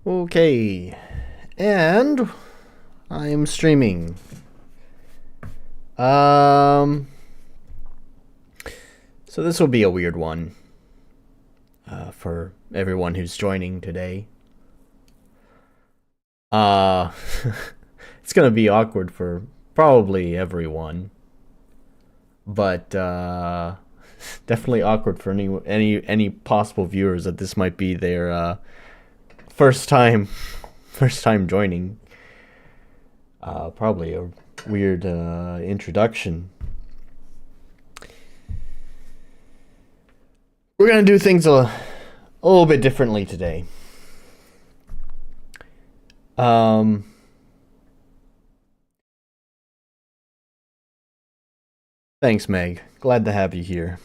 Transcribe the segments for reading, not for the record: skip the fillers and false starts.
Okay, and I'm streaming. Um, so this will be a weird one for everyone who's joining today. Uh, it's gonna be awkward for probably everyone, but definitely awkward for any possible viewers that this might be their first time first time joining. Probably a weird introduction. We're gonna do things a little bit differently today. Thanks, Meg. Glad to have you here.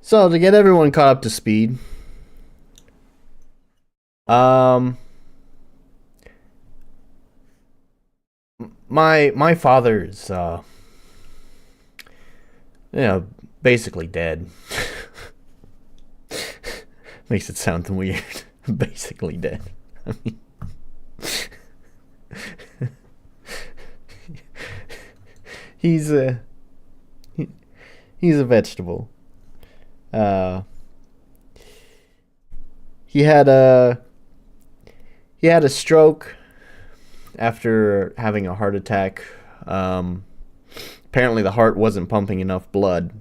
So to get everyone caught up to speed, my father's basically dead. Makes it sound weird. Basically dead. I mean, he's a vegetable. He had a stroke after having a heart attack. Apparently the heart wasn't pumping enough blood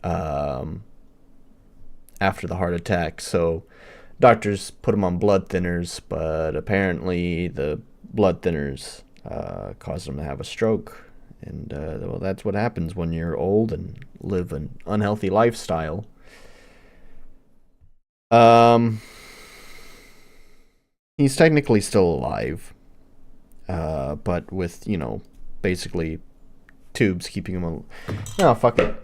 after the heart attack, so doctors put him on blood thinners, but apparently the blood thinners caused him to have a stroke. And well, that's what happens when you're old and live an unhealthy lifestyle. He's technically still alive, but with, basically tubes keeping him alive. No, fuck it.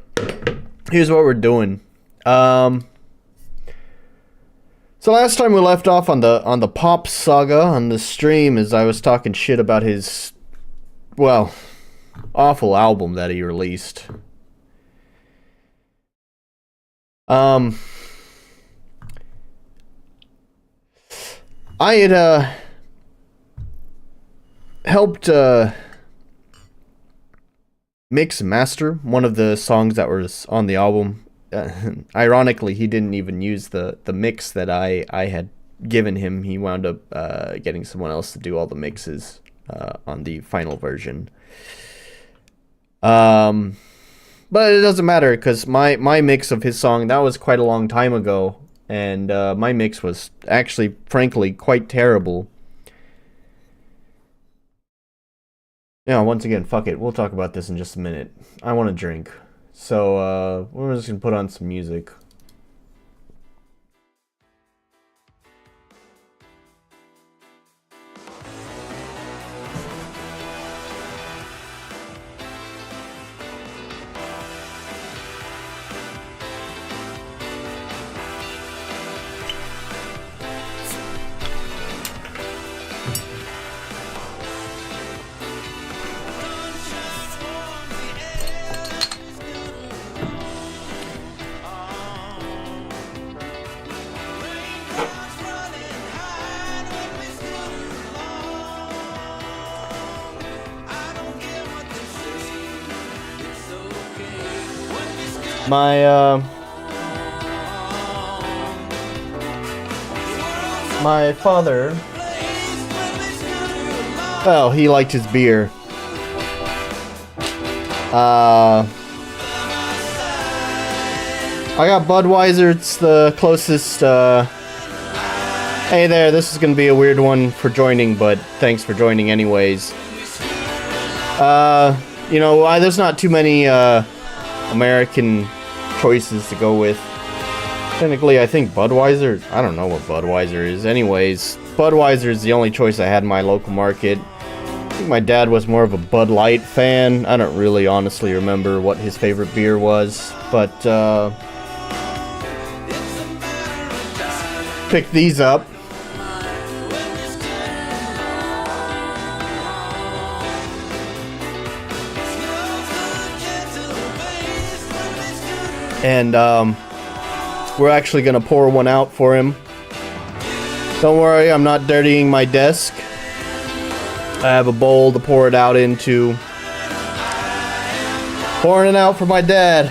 Here's what we're doing. So last time we left off on the Pop saga on the stream, as I was talking shit about his, well, awful album that he released. I had helped mix and master one of the songs that was on the album. Ironically, he didn't even use the mix that I had given him. He wound up getting someone else to do all the mixes on the final version. But it doesn't matter, because my mix of his song, that was quite a long time ago, and my mix was actually, frankly, quite terrible. Yeah, once again, fuck it. We'll talk about this in just a minute. I want a drink. So, we're just gonna put on some music. My father, well, he liked his beer. I got Budweiser. It's the closest. Hey there, this is gonna be a weird one for joining, but thanks for joining anyways. There's not too many American choices to go with. Technically, I think Budweiser, I don't know what Budweiser is. Anyways, Budweiser is the only choice I had in my local market. I think my dad was more of a Bud Light fan. I don't really honestly remember what his favorite beer was, but picked these up. And we're actually gonna pour one out for him. Don't worry, I'm not dirtying my desk. I have a bowl to pour it out into. Pouring it out for my dad.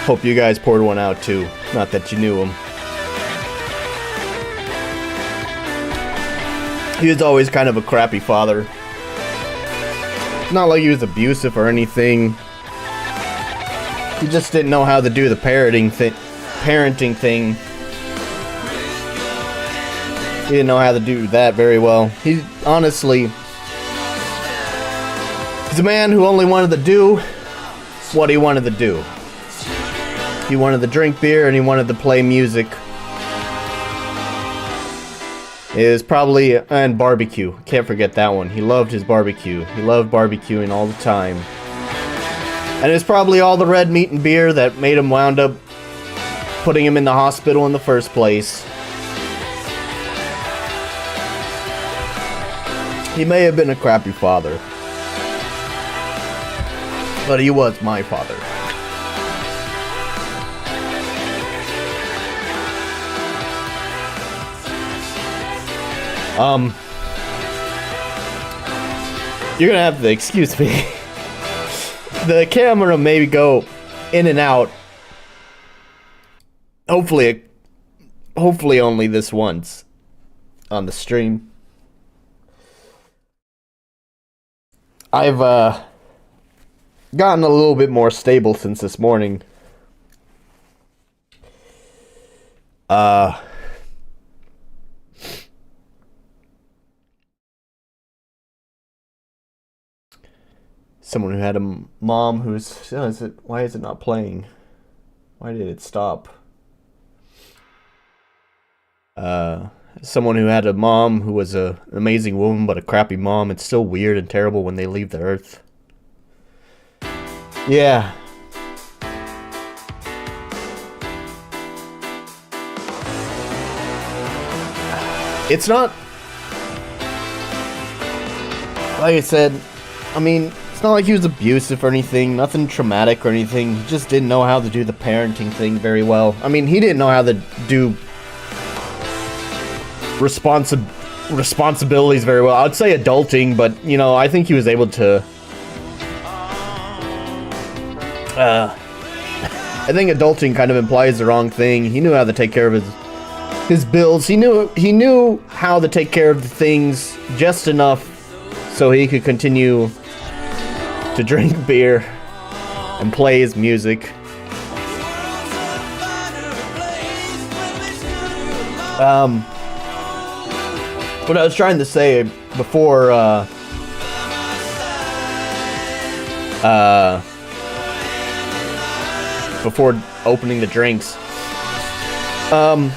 Hope you guys poured one out too. Not that you knew him. He was always kind of a crappy father. Not like he was abusive or anything. He just didn't know how to do the parenting thing. He didn't know how to do that very well. He honestly, he's a man who only wanted to do what he wanted to do. He wanted to drink beer and he wanted to play music. It was probably, and barbecue. Can't forget that one. He loved his barbecue. He loved barbecuing all the time. And it was probably all the red meat and beer that made him wound up putting him in the hospital in the first place. He may have been a crappy father, but he was my father. You're gonna have to excuse me. The camera may go in and out. Hopefully only this once on the stream. I've gotten a little bit more stable since this morning. Someone who had a mom who's... why is it not playing? Why did it stop? Someone who had a mom who was an amazing woman, but a crappy mom. It's still weird and terrible when they leave the earth. Yeah. It's not... like I said, I mean... it's not like he was abusive or anything, nothing traumatic or anything. He just didn't know how to do the parenting thing very well. I mean, he didn't know how to do responsibilities very well. I'd say adulting, but, you know, I think he was able to... I think adulting kind of implies the wrong thing. He knew how to take care of his bills. He knew how to take care of the things just enough so he could continue to drink beer and play his music. What I was trying to say before before opening the drinks, kind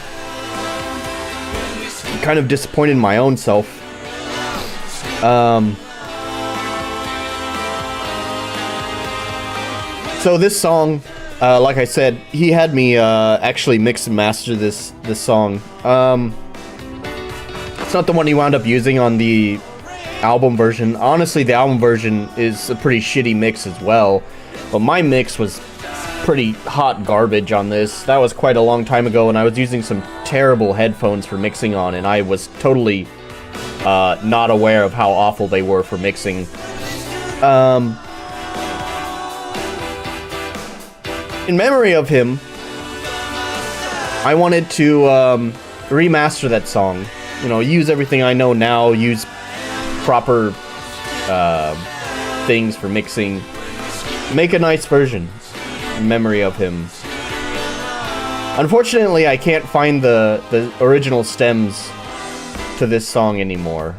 of disappointed in my own self. So this song, like I said, he had me actually mix and master this song. It's not the one he wound up using on the album version. Honestly, the album version is a pretty shitty mix as well. But my mix was pretty hot garbage on this. That was quite a long time ago, and I was using some terrible headphones for mixing on, and I was totally not aware of how awful they were for mixing. In memory of him, I wanted to remaster that song. You know, use everything I know now, use proper things for mixing. Make a nice version in memory of him. Unfortunately, I can't find the original stems to this song anymore.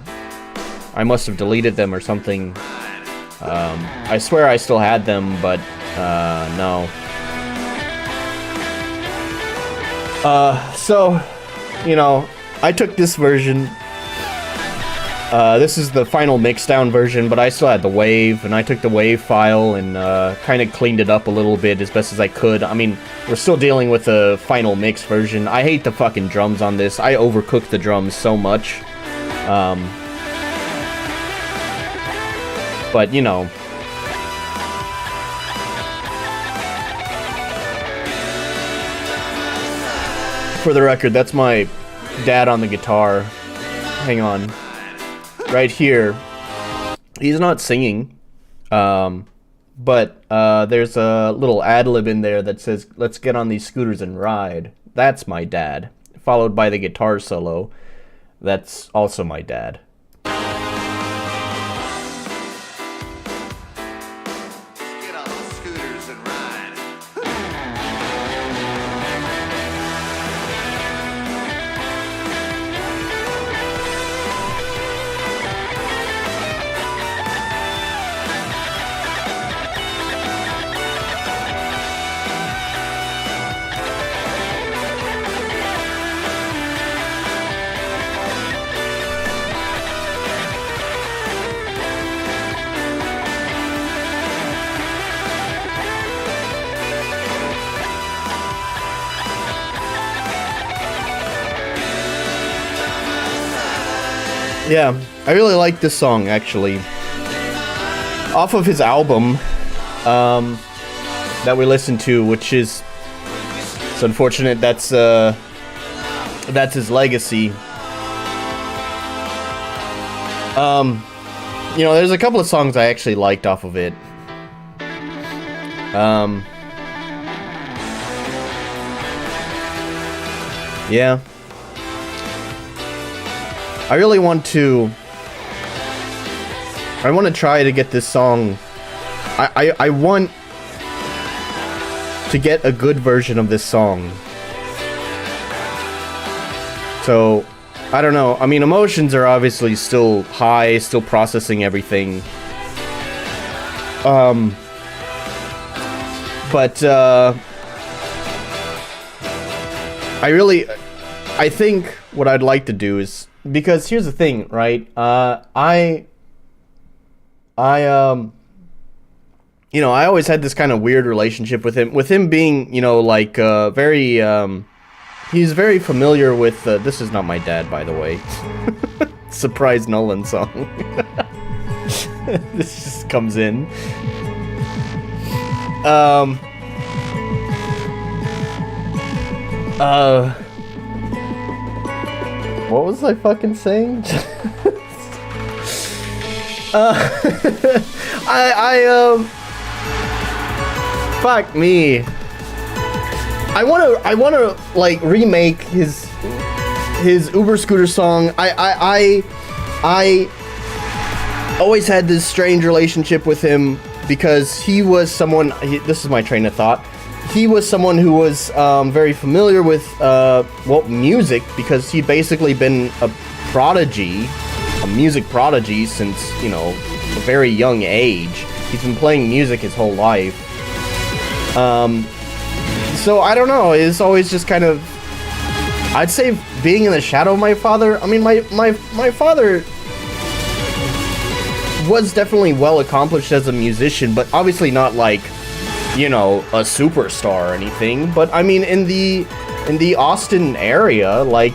I must have deleted them or something. I swear I still had them, but no. So, you know, I took this version. This is the final mixdown version, but I still had the wave, and I took the wave file and kind of cleaned it up a little bit as best as I could. I mean, we're still dealing with the final mix version. I hate the fucking drums on this. I overcooked the drums so much. But, you know. For the record, that's my dad on the guitar. Hang on. Right here, he's not singing, but there's a little ad-lib in there that says, "Let's get on these scooters and ride." That's my dad, followed by the guitar solo. That's also my dad. Get on those scooters and ride. Yeah, I really like this song, actually. Off of his album, that we listened to, which is... It's unfortunate that's his legacy. You know, there's a couple of songs I actually liked off of it. Yeah. I really want to... I want to try to get this song... I want to get a good version of this song. So, I don't know. I mean, emotions are obviously still high, still processing everything. But, I think what I'd like to do is... Because here's the thing, right? You know, I always had this kind of weird relationship with him. With him being, you know, like, very, he's very familiar with, this is not my dad, by the way. Surprise Nolan song. This just comes in. What was I fucking saying? Fuck me. I wanna like remake his Uber Scooter song. I always had this strange relationship with him because he was someone. This is my train of thought. He was someone who was very familiar with music, because he'd basically been a music prodigy since, you know, a very young age. He's been playing music his whole life. So I don't know, it's always just kind of, I'd say being in the shadow of my father. I mean, my father was definitely well accomplished as a musician, but obviously not like, you know, a superstar or anything. But I mean, in the Austin area, like,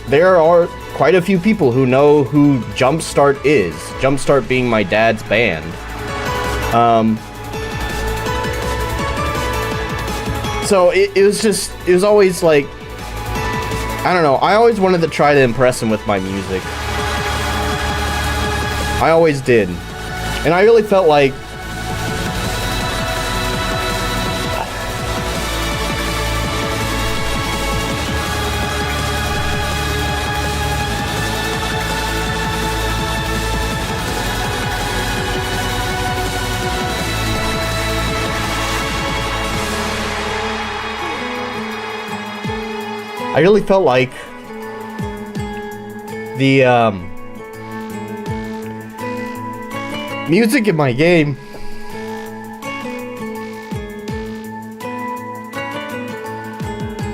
there are quite a few people who know who Jumpstart is. Jumpstart being my dad's band. So it was always like, I don't know, I always wanted to try to impress him with my music. I always did. And I really felt like, Music in my game.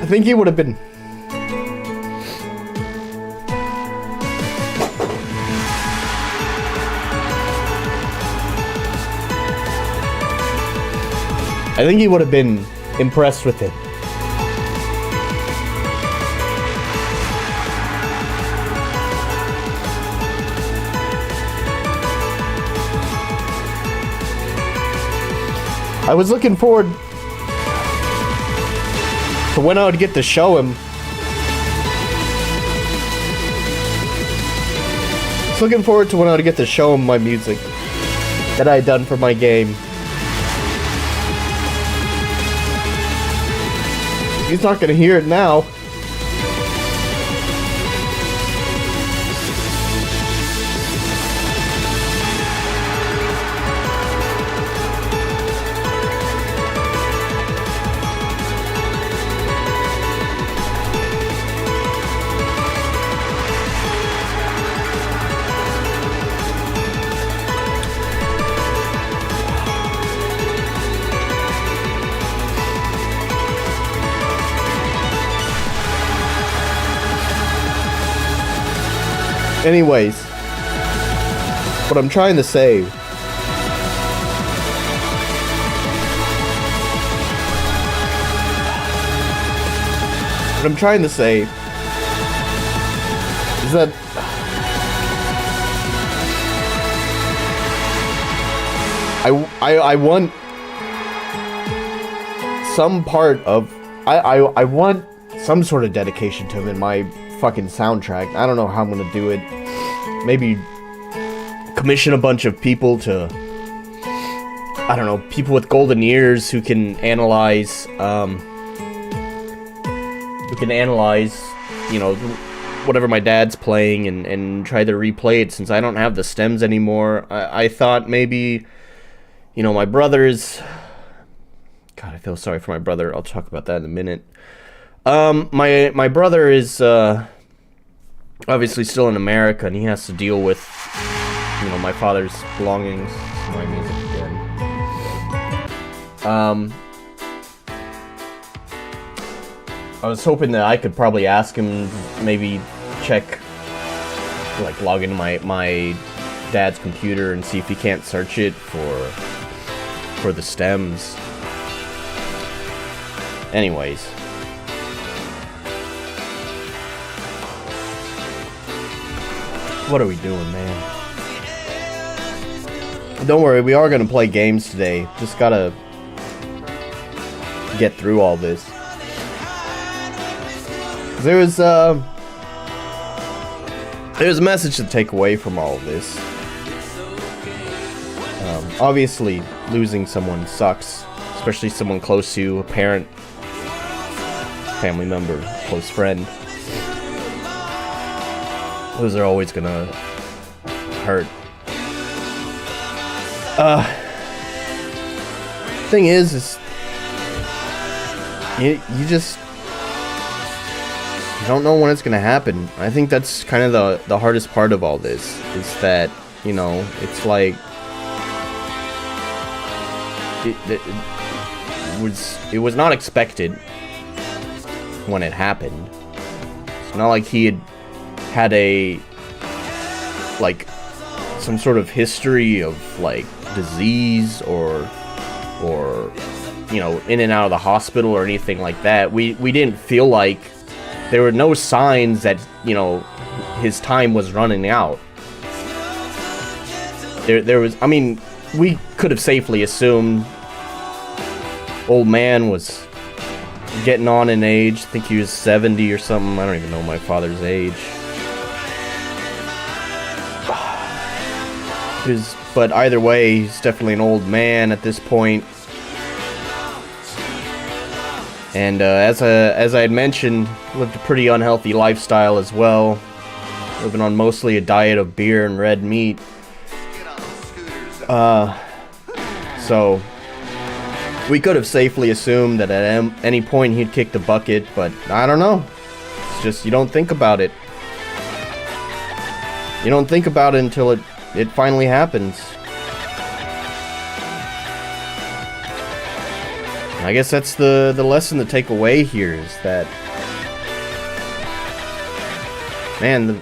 I think he would have been. I think he would have been impressed with it. I was looking forward to when I would get to show him. I was looking forward to when I would get to show him my music that I had done for my game. He's not gonna hear it now. Anyways, what I'm trying to say is that I want some part of I want some sort of dedication to him in my fucking soundtrack. I don't know how I'm gonna do it. Maybe commission a bunch of people to, I don't know, people with golden ears who can analyze, you know, whatever my dad's playing and try to replay it, since I don't have the stems anymore. I thought maybe, you know, my brother's, God, I feel sorry for my brother. I'll talk about that in a minute. My brother is obviously still in America, and he has to deal with, you know, my father's belongings. My music again. I was hoping that I could probably ask him, maybe check, like log into my dad's computer and see if he can't search it for the stems. Anyways. What are we doing, man? Don't worry, we are gonna play games today. Just gotta get through all this. There's a message to take away from all of this. Obviously, losing someone sucks, especially someone close to you, a parent, family member, close friend. Those are always gonna hurt. Thing is you just, you don't know when it's gonna happen. I think that's kind of the hardest part of all this, is that, you know, it's like it was not expected when it happened. It's not like he had a, like, some sort of history of, like, disease or you know, in and out of the hospital or anything like that. We didn't feel like there were no signs that, you know, his time was running out. There was, I mean, we could have safely assumed old man was getting on in age. I think he was 70 or something. I don't even know my father's age. But either way, he's definitely an old man at this point. And as I had mentioned, lived a pretty unhealthy lifestyle as well, living on mostly a diet of beer and red meat. So we could have safely assumed that at any point he'd kick the bucket, but I don't know. It's just, you don't think about it. You don't think about it until it finally happens. I guess that's the lesson to take away here is that, man,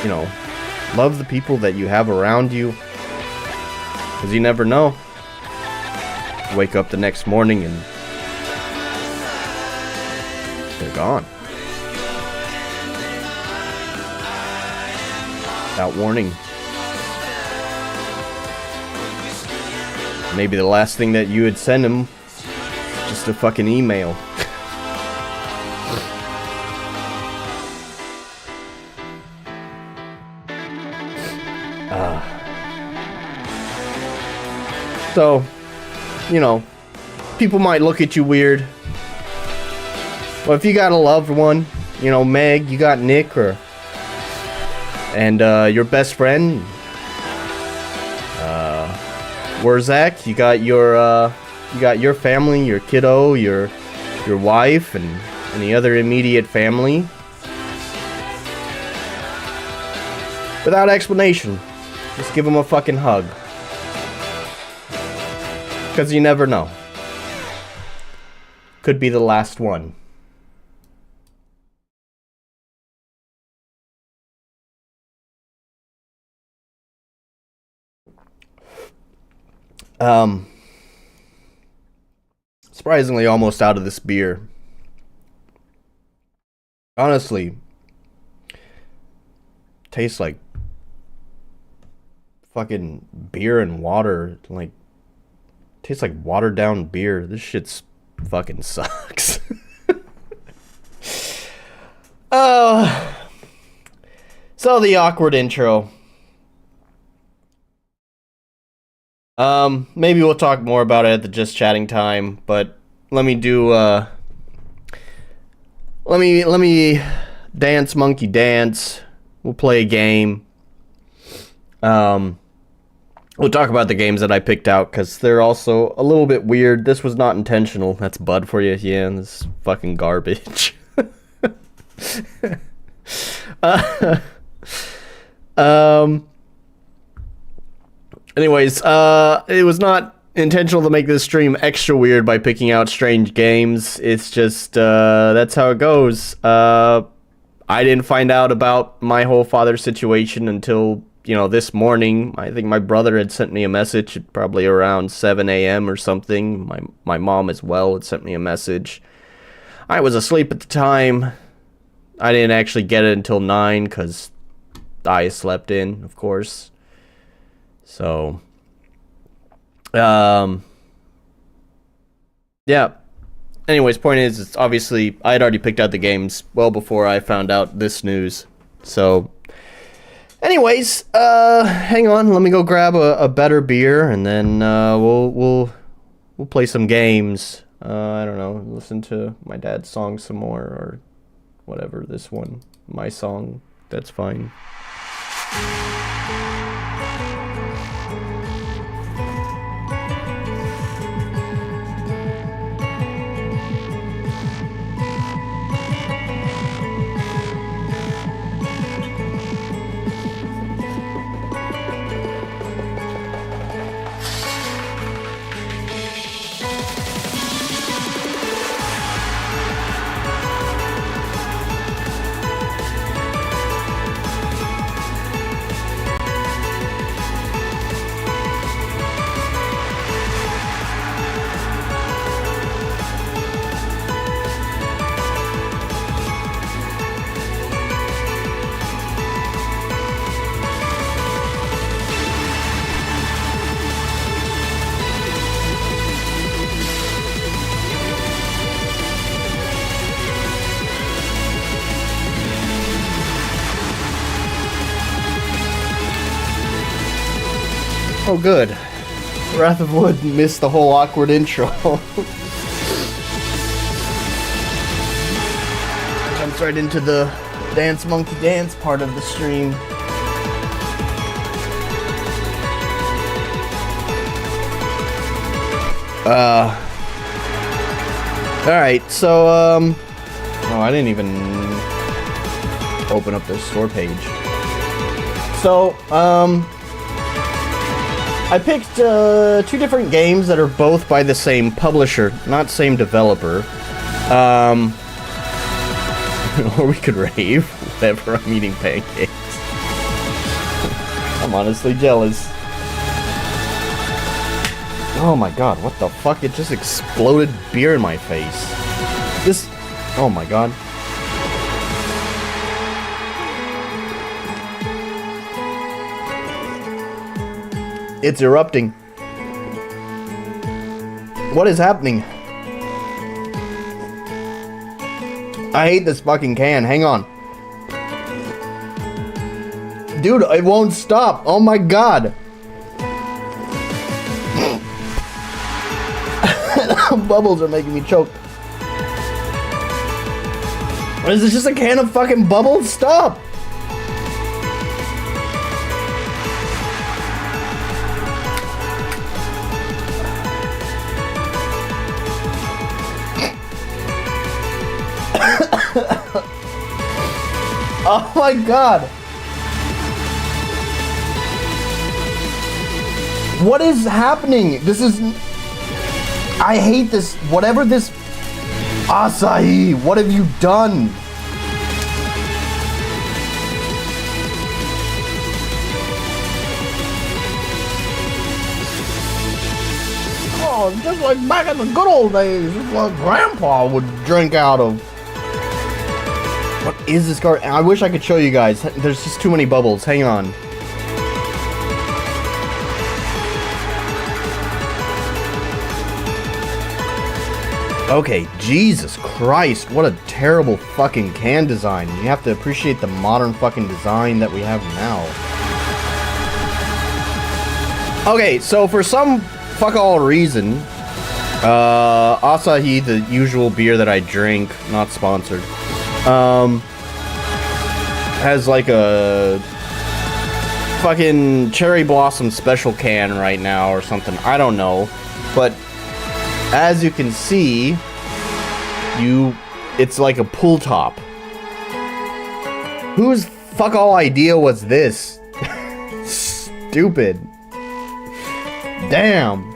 you know, love the people that you have around you, because you never know. Wake up the next morning and they're gone. Without warning. Maybe the last thing that you would send him, just a fucking email. So, you know, people might look at you weird. Well, if you got a loved one, you know, Meg, you got Nick, and your best friend, Zach, you got your family, your kiddo, your wife, and any other immediate family. Without explanation, just give them a fucking hug. Because you never know. Could be the last one. Surprisingly almost out of this beer. Honestly, tastes like fucking beer and water. Like, tastes like watered down beer. This shit's fucking sucks. Oh. So the awkward intro. Maybe we'll talk more about it at the Just Chatting time, but let me do, let me dance monkey dance. We'll play a game. We'll talk about the games that I picked out, because they're also a little bit weird. This was not intentional. That's Bud for you. Yeah, this is fucking garbage. Anyways, it was not intentional to make this stream extra weird by picking out strange games. It's just, that's how it goes. I didn't find out about my whole father situation until, you know, this morning. I think my brother had sent me a message at probably around 7 a.m. or something. My mom as well had sent me a message. I was asleep at the time. I didn't actually get it until 9 because I slept in, of course. So, yeah. Anyways, point is, it's obviously, I had already picked out the games well before I found out this news. So, anyways, hang on, let me go grab a better beer, and then, we'll play some games. I don't know, listen to my dad's song some more, or whatever, this one, my song, that's fine. Oh, good. Wrath of Wood missed the whole awkward intro. Jumps right into the dance monkey dance part of the stream. Alright, so, oh, I didn't even open up the store page. So, I picked 2 different games that are both by the same publisher, not same developer. Or we could rave whenever I'm eating pancakes. I'm honestly jealous. Oh my god, what the fuck? It just exploded beer in my face. This... Oh my god. It's erupting. What is happening? I hate this fucking can. Hang on. Dude, it won't stop. Oh my god. Bubbles are making me choke. Is this just a can of fucking bubbles? Stop. Oh my god. What is happening? This is... I hate this. Whatever this... Asahi, what have you done? Oh, just like back in the good old days, just like Grandpa would drink out of. What is this card? I wish I could show you guys. There's just too many bubbles. Hang on. Okay, Jesus Christ, what a terrible fucking can design. You have to appreciate the modern fucking design that we have now. Okay, so for some fuck all reason, Asahi, the usual beer that I drink, not sponsored, has like a fucking cherry blossom special can right now or something. I don't know, but as you can see, it's like a pull top. Whose fuck all idea was this? Stupid. Damn.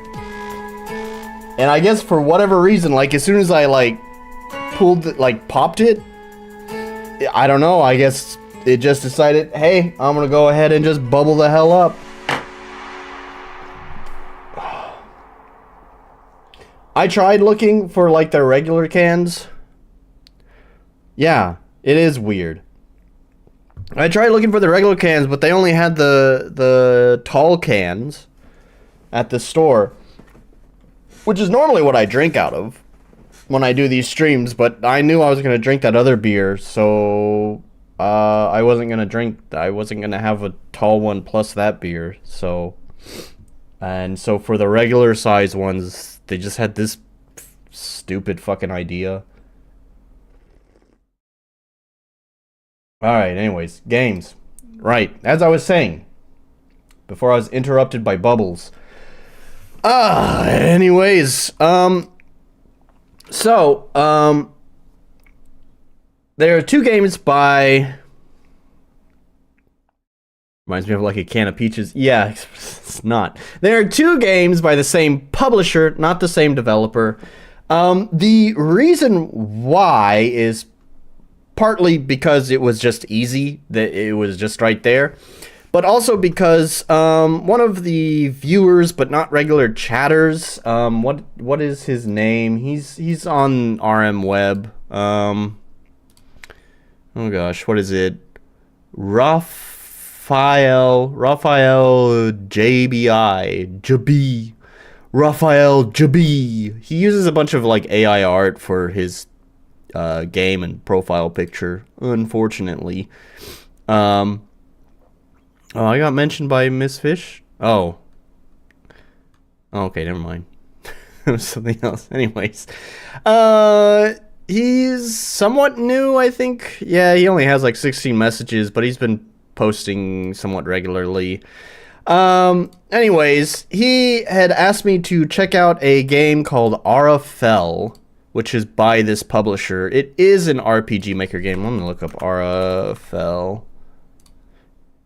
And I guess for whatever reason, like as soon as I like pulled it, like popped it, I don't know, I guess it just decided, hey, I'm gonna go ahead and just bubble the hell up. I tried looking for like their regular cans. Yeah, it is weird. I tried looking for the regular cans, but they only had the tall cans at the store, which is normally what I drink out of when I do these streams, but I knew I was going to drink that other beer, so I wasn't going to have a tall one plus that beer, so for the regular size ones, they just had this stupid fucking idea. Alright, anyways, games. Right, as I was saying, before I was interrupted by bubbles. Anyways, there are 2 games by... Reminds me of like a can of peaches. Yeah, it's not. There are 2 games by the same publisher, not the same developer. The reason why is partly because it was just easy, that it was just right there, but also because one of the viewers, but not regular chatters, what is his name? He's on RM Web. Oh gosh, what is it? Raphael JB. He uses a bunch of like AI art for his game and profile picture, unfortunately. Oh, I got mentioned by Miss Fish. Oh, okay, never mind. It was something else. Anyways, he's somewhat new, I think. Yeah, he only has like 16 messages, but he's been posting somewhat regularly. Anyways, he had asked me to check out a game called Arafel, which is by this publisher. It is an RPG Maker game. I'm gonna look up Arafel.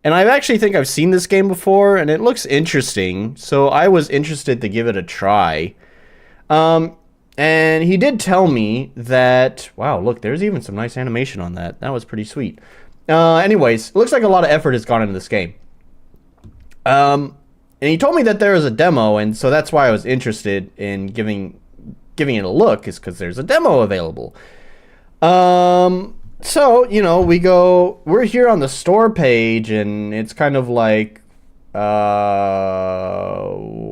And I actually think I've seen this game before, and it looks interesting, so I was interested to give it a try. And he did tell me that, wow, look, there's even some nice animation on that. That was pretty sweet. Anyways, it looks like a lot of effort has gone into this game. And he told me that there is a demo, and so that's why I was interested in giving it a look, is because there's a demo available. So, you know, we're here on the store page, and it's kind of like,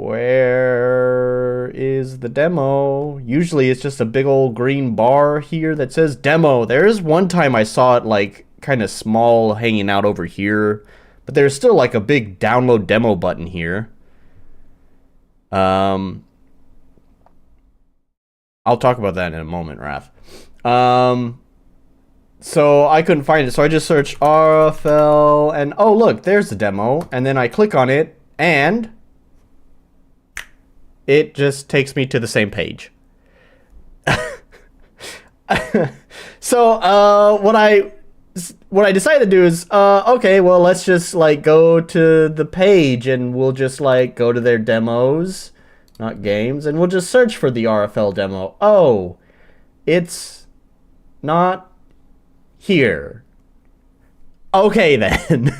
where is the demo? Usually it's just a big old green bar here that says demo. There's one time I saw it like kind of small hanging out over here, but there's still like a big download demo button here. I'll talk about that in a moment, Raph. So I couldn't find it, so I just searched RFL, and oh look, there's the demo, and then I click on it, and it just takes me to the same page. So what I decided to do is, okay, well, let's just like go to the page, and we'll just like go to their demos, not games, and we'll just search for the RFL demo. Oh, it's not here. Okay then.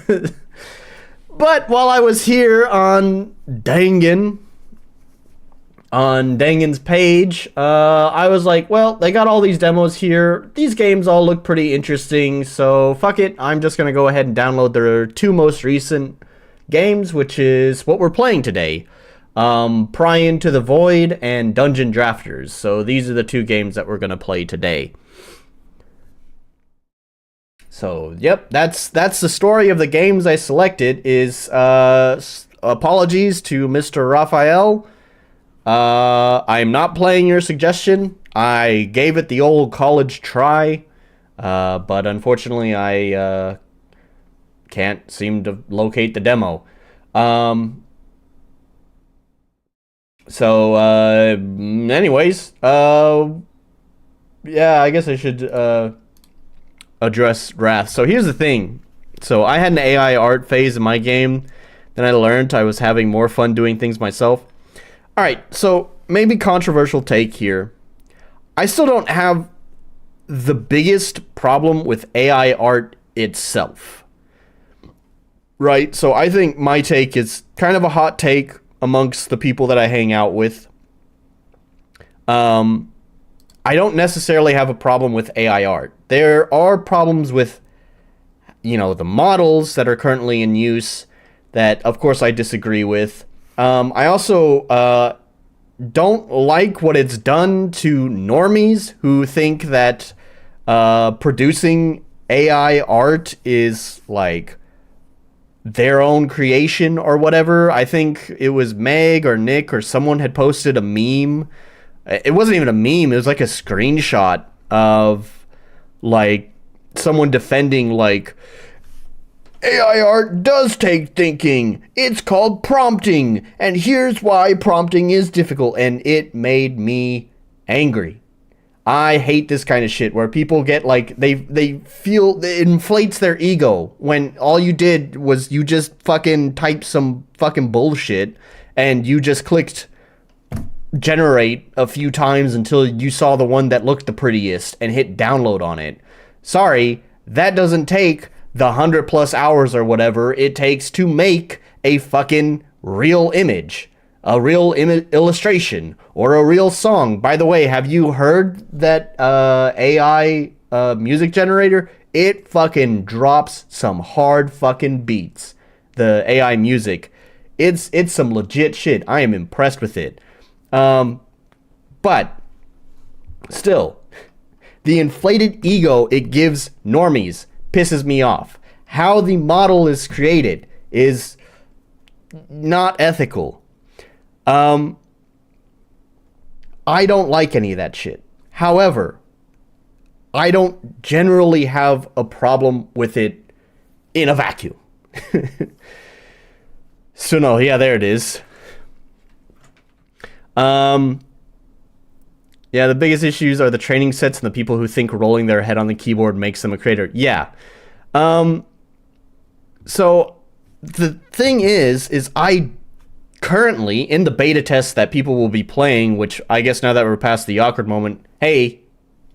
But while I was here on Dangan's page, I was like, well, they got all these demos here. These games all look pretty interesting, so fuck it. I'm just gonna go ahead and download their two most recent games, which is what we're playing today. Pry Into The Void and Dungeon Drafters. So these are the two games that we're gonna play today. So, yep, that's the story of the games I selected. Is apologies to Mr. Raphael. I'm not playing your suggestion. I gave it the old college try, but unfortunately I can't seem to locate the demo. So, anyways, yeah, I guess I should address Wrath. So here's the thing. So I had an AI art phase in my game. Then I learned I was having more fun doing things myself. Alright, so maybe controversial take here. I still don't have the biggest problem with AI art itself. Right? So I think my take is kind of a hot take amongst the people that I hang out with. I don't necessarily have a problem with AI art. There are problems with, you know, the models that are currently in use that, of course, I disagree with. I also don't like what it's done to normies who think that producing AI art is, like, their own creation or whatever. I think it was Meg or Nick or someone had posted a meme. It wasn't even a meme. It was like a screenshot of like someone defending like AI art does take thinking. It's called prompting, and here's why prompting is difficult. And it made me angry. I hate this kind of shit where people get like they feel it inflates their ego when all you did was you just fucking typed some fucking bullshit and you just clicked generate a few times until you saw the one that looked the prettiest and hit download on it. Sorry, that doesn't take the 100+ hours or whatever it takes to make a fucking real image, a real illustration, or a real song. By the way, have you heard that AI music generator? It fucking drops some hard fucking beats. The AI music, it's some legit shit. I am impressed with it. But still, the inflated ego it gives normies pisses me off. How the model is created is not ethical. I don't like any of that shit. However, I don't generally have a problem with it in a vacuum. So no, yeah, there it is. Yeah, the biggest issues are the training sets and the people who think rolling their head on the keyboard makes them a creator. Yeah. So the thing is I currently, in the beta test that people will be playing, which I guess now that we're past the awkward moment, hey,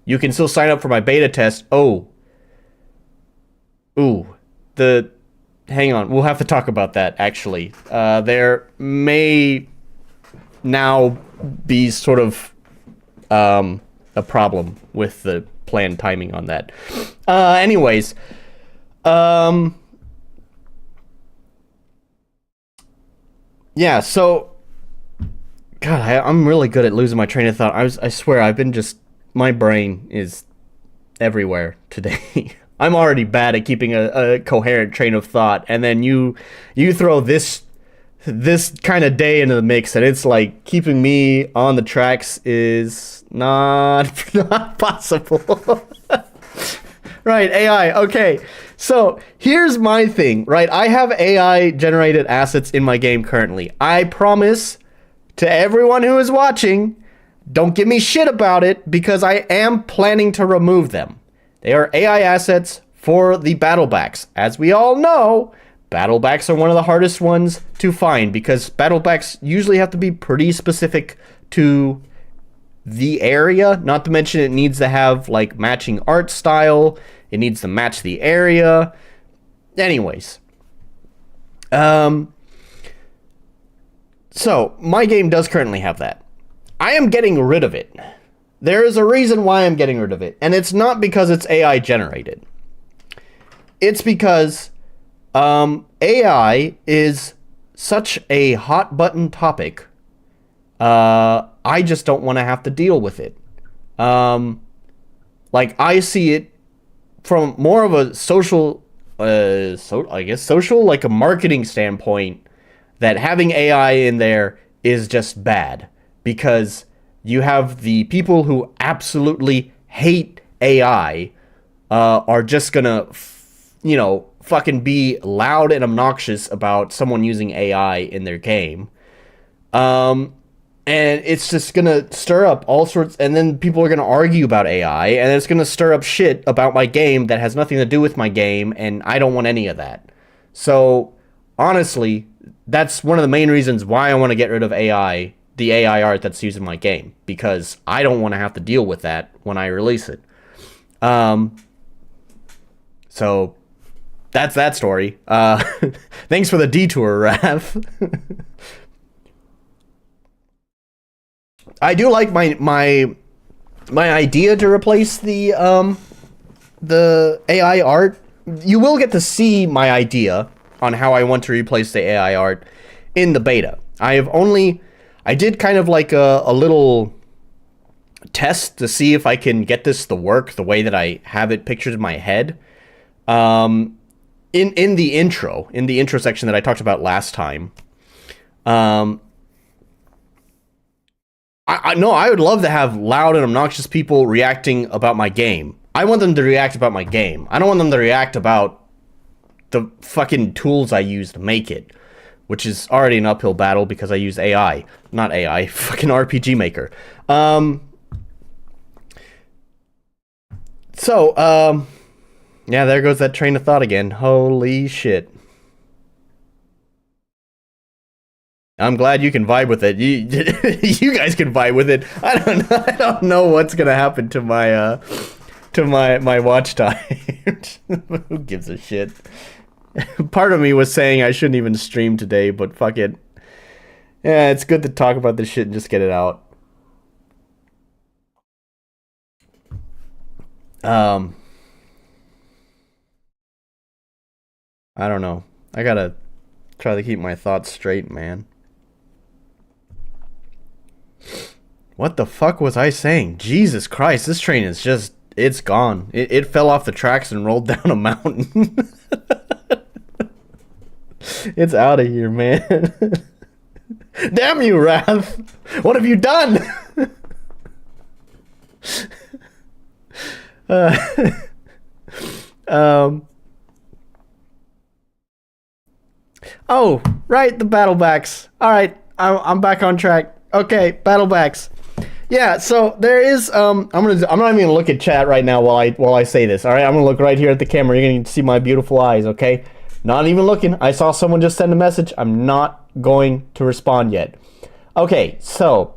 you can still sign up for my beta test. Oh. Ooh. Hang on, we'll have to talk about that, actually. There may now be sort of a problem with the planned timing on that. Anyways, yeah, so God, I'm really good at losing my train of thought. I swear, I've been just, my brain is everywhere today. I'm already bad at keeping a coherent train of thought, and then you throw this kind of day into the mix, and it's like keeping me on the tracks is not possible. Right, AI. Okay, so here's my thing, right? I have AI generated assets in my game currently. I promise to everyone who is watching, don't give me shit about it, because I am planning to remove them. They are AI assets for the battlebacks. As we all know, battlebacks are one of the hardest ones to find, because battlebacks usually have to be pretty specific to the area. Not to mention it needs to have like matching art style. It needs to match the area. Anyways. So my game does currently have that. I am getting rid of it. There is a reason why I'm getting rid of it, and it's not because it's AI generated. It's because AI is such a hot button topic. I just don't want to have to deal with it. Like, I see it from more of a social, social, like a marketing standpoint, that having AI in there is just bad, because you have the people who absolutely hate AI are just gonna, fucking be loud and obnoxious about someone using AI in their game. And it's just gonna stir up all sorts, and then people are gonna argue about AI, and it's gonna stir up shit about my game that has nothing to do with my game, and I don't want any of that. So, honestly, that's one of the main reasons why I want to get rid of AI, the AI art that's used in my game, because I don't want to have to deal with that when I release it. So, that's that story. Thanks for the detour, Raph. I do like my idea to replace the AI art. You will get to see my idea on how I want to replace the AI art in the beta. I did kind of like a little test to see if I can get this to work the way that I have it pictured in my head. In the intro section that I talked about last time. I would love to have loud and obnoxious people reacting about my game. I want them to react about my game. I don't want them to react about the fucking tools I use to make it, which is already an uphill battle because I use AI. Not AI, fucking RPG Maker. Yeah, there goes that train of thought again. Holy shit. I'm glad you can vibe with it. You guys can vibe with it. I don't know what's gonna happen to my watch time. Who gives a shit? Part of me was saying I shouldn't even stream today, but fuck it. Yeah, it's good to talk about this shit and just get it out. I don't know. I gotta try to keep my thoughts straight, man. What the fuck was I saying? Jesus Christ, this train is just, it's gone. It fell off the tracks and rolled down a mountain. It's out of here, man. Damn you, Wrath! What have you done? Oh, right, the battlebacks. Alright, I'm back on track. Okay, battlebacks. Yeah, so there is I'm not even gonna look at chat right now while I say this. Alright, I'm gonna look right here at the camera. You're gonna see my beautiful eyes, okay? Not even looking. I saw someone just send a message. I'm not going to respond yet. Okay, so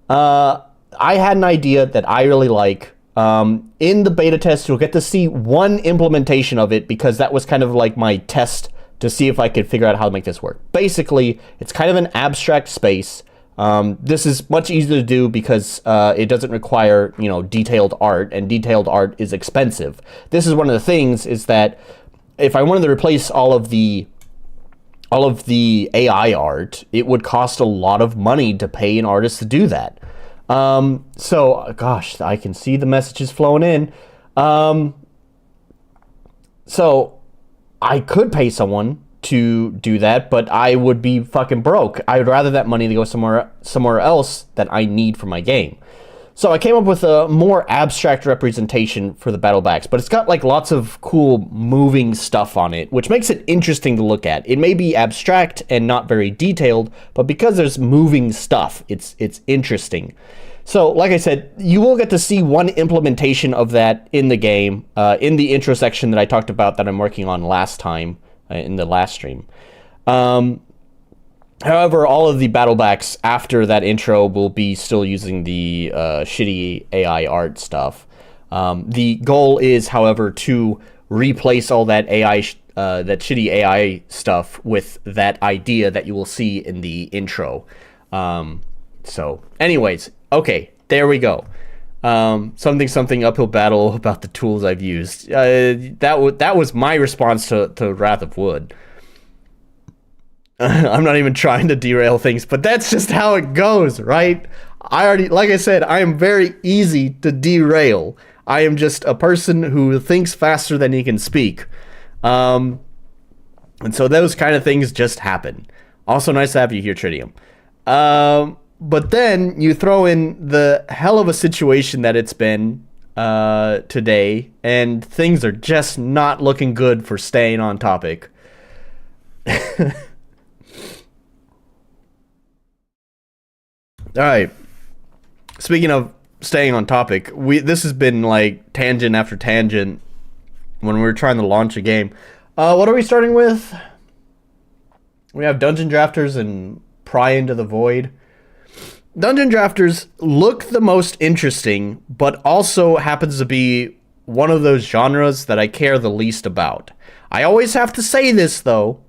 I had an idea that I really like. In the beta test, you'll get to see one implementation of it because that was kind of like my test to see if I could figure out how to make this work. Basically, it's kind of an abstract space. This is much easier to do because it doesn't require, you know, detailed art, and detailed art is expensive. This is one of the things, is that if I wanted to replace all of the AI art, it would cost a lot of money to pay an artist to do that. So, gosh, I can see the messages flowing in. So I could pay someone to do that, but I would be fucking broke. I would rather that money to go somewhere else that I need for my game. So I came up with a more abstract representation for the battle backs, but it's got like lots of cool moving stuff on it, which makes it interesting to look at. It may be abstract and not very detailed, but because there's moving stuff, it's interesting. So, like I said, you will get to see one implementation of that in the game, in the intro section that I talked about that I'm working on last time, in the last stream. However, all of the battlebacks after that intro will be still using the shitty AI art stuff. The goal is, however, to replace all that AI, that shitty AI stuff with that idea that you will see in the intro. So, anyways, okay, there we go. Something uphill battle about the tools I've used. That was my response to Wrath of Wood. I'm not even trying to derail things, but that's just how it goes, right? Like I said, I am very easy to derail. I am just a person who thinks faster than he can speak. And so those kind of things just happen. Also nice to have you here, Tritium. But then you throw in the hell of a situation that it's been today, and things are just not looking good for staying on topic. All right. Speaking of staying on topic, this has been like tangent after tangent when we were trying to launch a game. What are we starting with? We have Dungeon Drafters and Pry Into The Void. Dungeon Drafters look the most interesting, but also happens to be one of those genres that I care the least about. I always have to say this, though,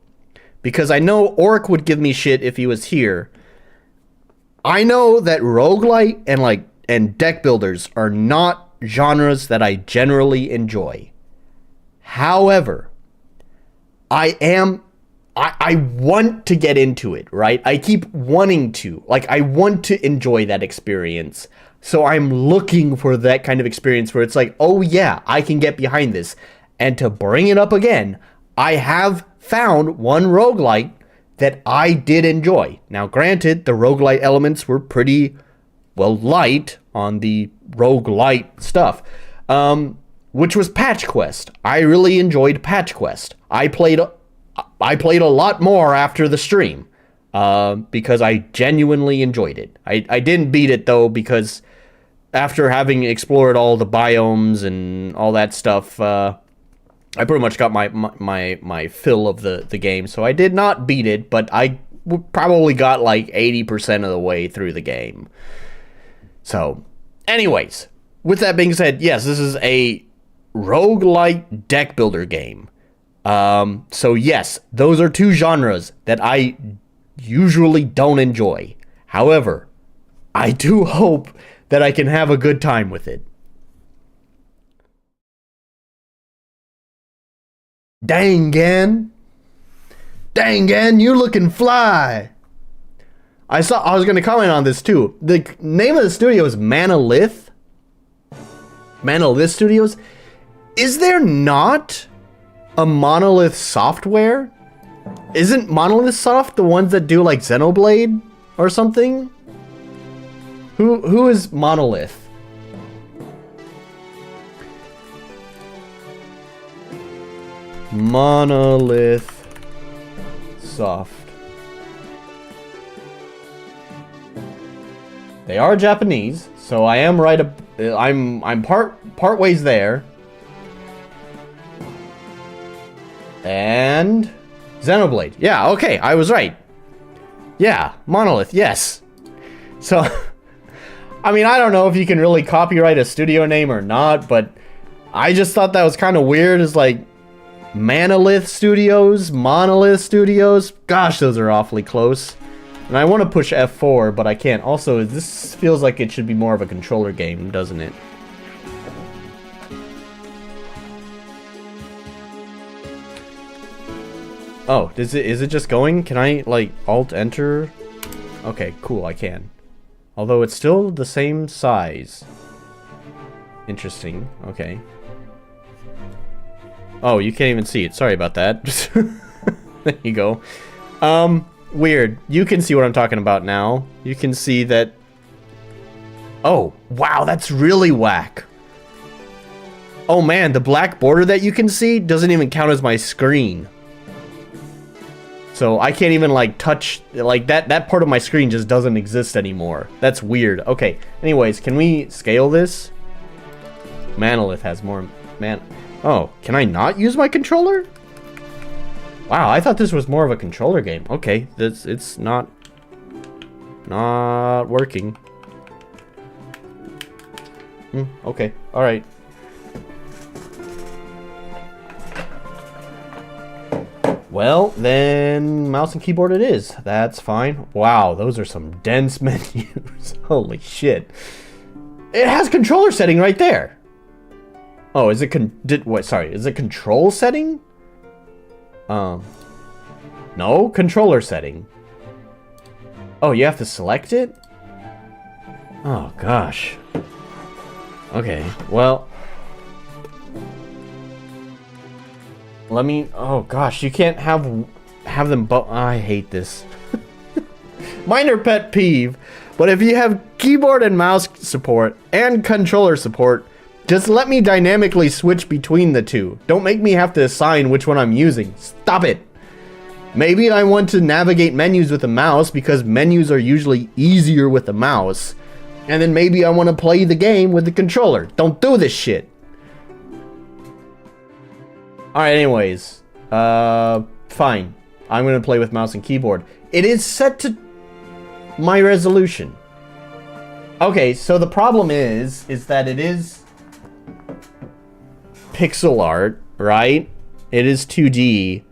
because I know Oric would give me shit if he was here. I know that roguelite and deck builders are not genres that I generally enjoy. However, I want to get into it, right? I keep wanting to. Like, I want to enjoy that experience. So I'm looking for that kind of experience where it's like, oh yeah, I can get behind this. And to bring it up again, I have found one roguelite that I did enjoy. Now, granted, the roguelite elements were pretty, well, light on the roguelite stuff, which was Patch Quest. I really enjoyed Patch Quest. I played a lot more after the stream because I genuinely enjoyed it. I didn't beat it, though, because after having explored all the biomes and all that stuff, I pretty much got my fill of the game, so I did not beat it, but I probably got like 80% of the way through the game. So, anyways, with that being said, yes, this is a roguelite deck builder game. So yes, those are two genres that I usually don't enjoy. However, I do hope that I can have a good time with it. Dang, Gan, you looking fly. I was going to comment on this too. The name of the studio is Monolith Studios. Is there not a Monolith Software? Isn't Monolith Soft the ones that do like Xenoblade or something? Who is Monolith? Monolith Soft. They are Japanese, so I am right. I'm part ways there. And Xenoblade. Yeah, okay, I was right. Yeah, Monolith, yes. So, I mean, I don't know if you can really copyright a studio name or not, but I just thought that was kind of weird. It's like Monolith Studios, Monolith Studios. Gosh, those are awfully close. And I want to push F4, but I can't. Also, this feels like it should be more of a controller game, doesn't it? Oh, is it just going? Can I, like, Alt-Enter? Okay, cool, I can. Although it's still the same size. Interesting, okay. Oh, you can't even see it. Sorry about that. There you go. Weird. You can see what I'm talking about now. You can see that... Oh, wow, that's really whack. Oh man, the black border that you can see doesn't even count as my screen. So I can't even like touch, like that part of my screen just doesn't exist anymore. That's weird. Okay, anyways, can we scale this? Monolith has more Oh, can I not use my controller? Wow, I thought this was more of a controller game. Okay, it's not working. Okay, all right. Well, then mouse and keyboard it is. That's fine. Wow, those are some dense menus. Holy shit. It has controller setting right there. Oh, is it is it control setting? No, controller setting. Oh, you have to select it? Oh, gosh. Okay, well... Let me... Oh, gosh, you can't have them both... I hate this. Minor pet peeve, but if you have keyboard and mouse support and controller support, just let me dynamically switch between the two. Don't make me have to assign which one I'm using. Stop it. Maybe I want to navigate menus with a mouse because menus are usually easier with the mouse. And then maybe I want to play the game with the controller. Don't do this shit. Alright, anyways. Fine. I'm going to play with mouse and keyboard. It is set to my resolution. Okay, so the problem is that it is pixel art, right? It is 2D.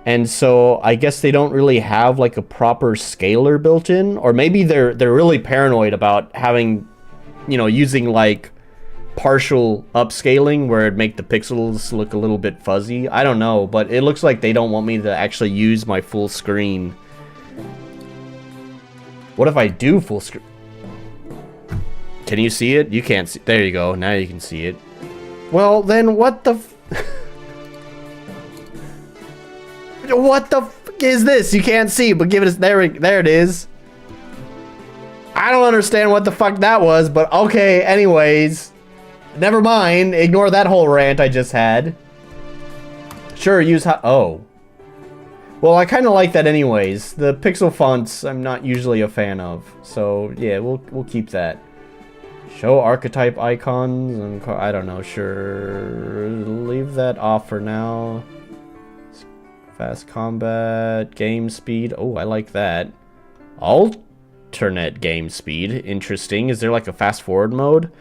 And so I guess they don't really have like a proper scaler built in, or maybe they're really paranoid about having, you know, using like partial upscaling where it'd make the pixels look a little bit fuzzy. I don't know, but it looks like they don't want me to actually use my full screen. What if I do full screen? Can you see it? You can't see. There you go. Now you can see it. Well, then what the what the fuck is this? You can't see, but give it a... There it is. I don't understand what the fuck that was, but okay, anyways. Never mind. Ignore that whole rant I just had. Sure, use oh. Well, I kind of like that anyways. The pixel fonts I'm not usually a fan of. So, yeah, we'll keep that. Show archetype icons and I don't know, sure. Leave that off for now. Fast combat, game speed. Oh, I like that. Alternate game speed. Interesting. Is there like a fast forward mode?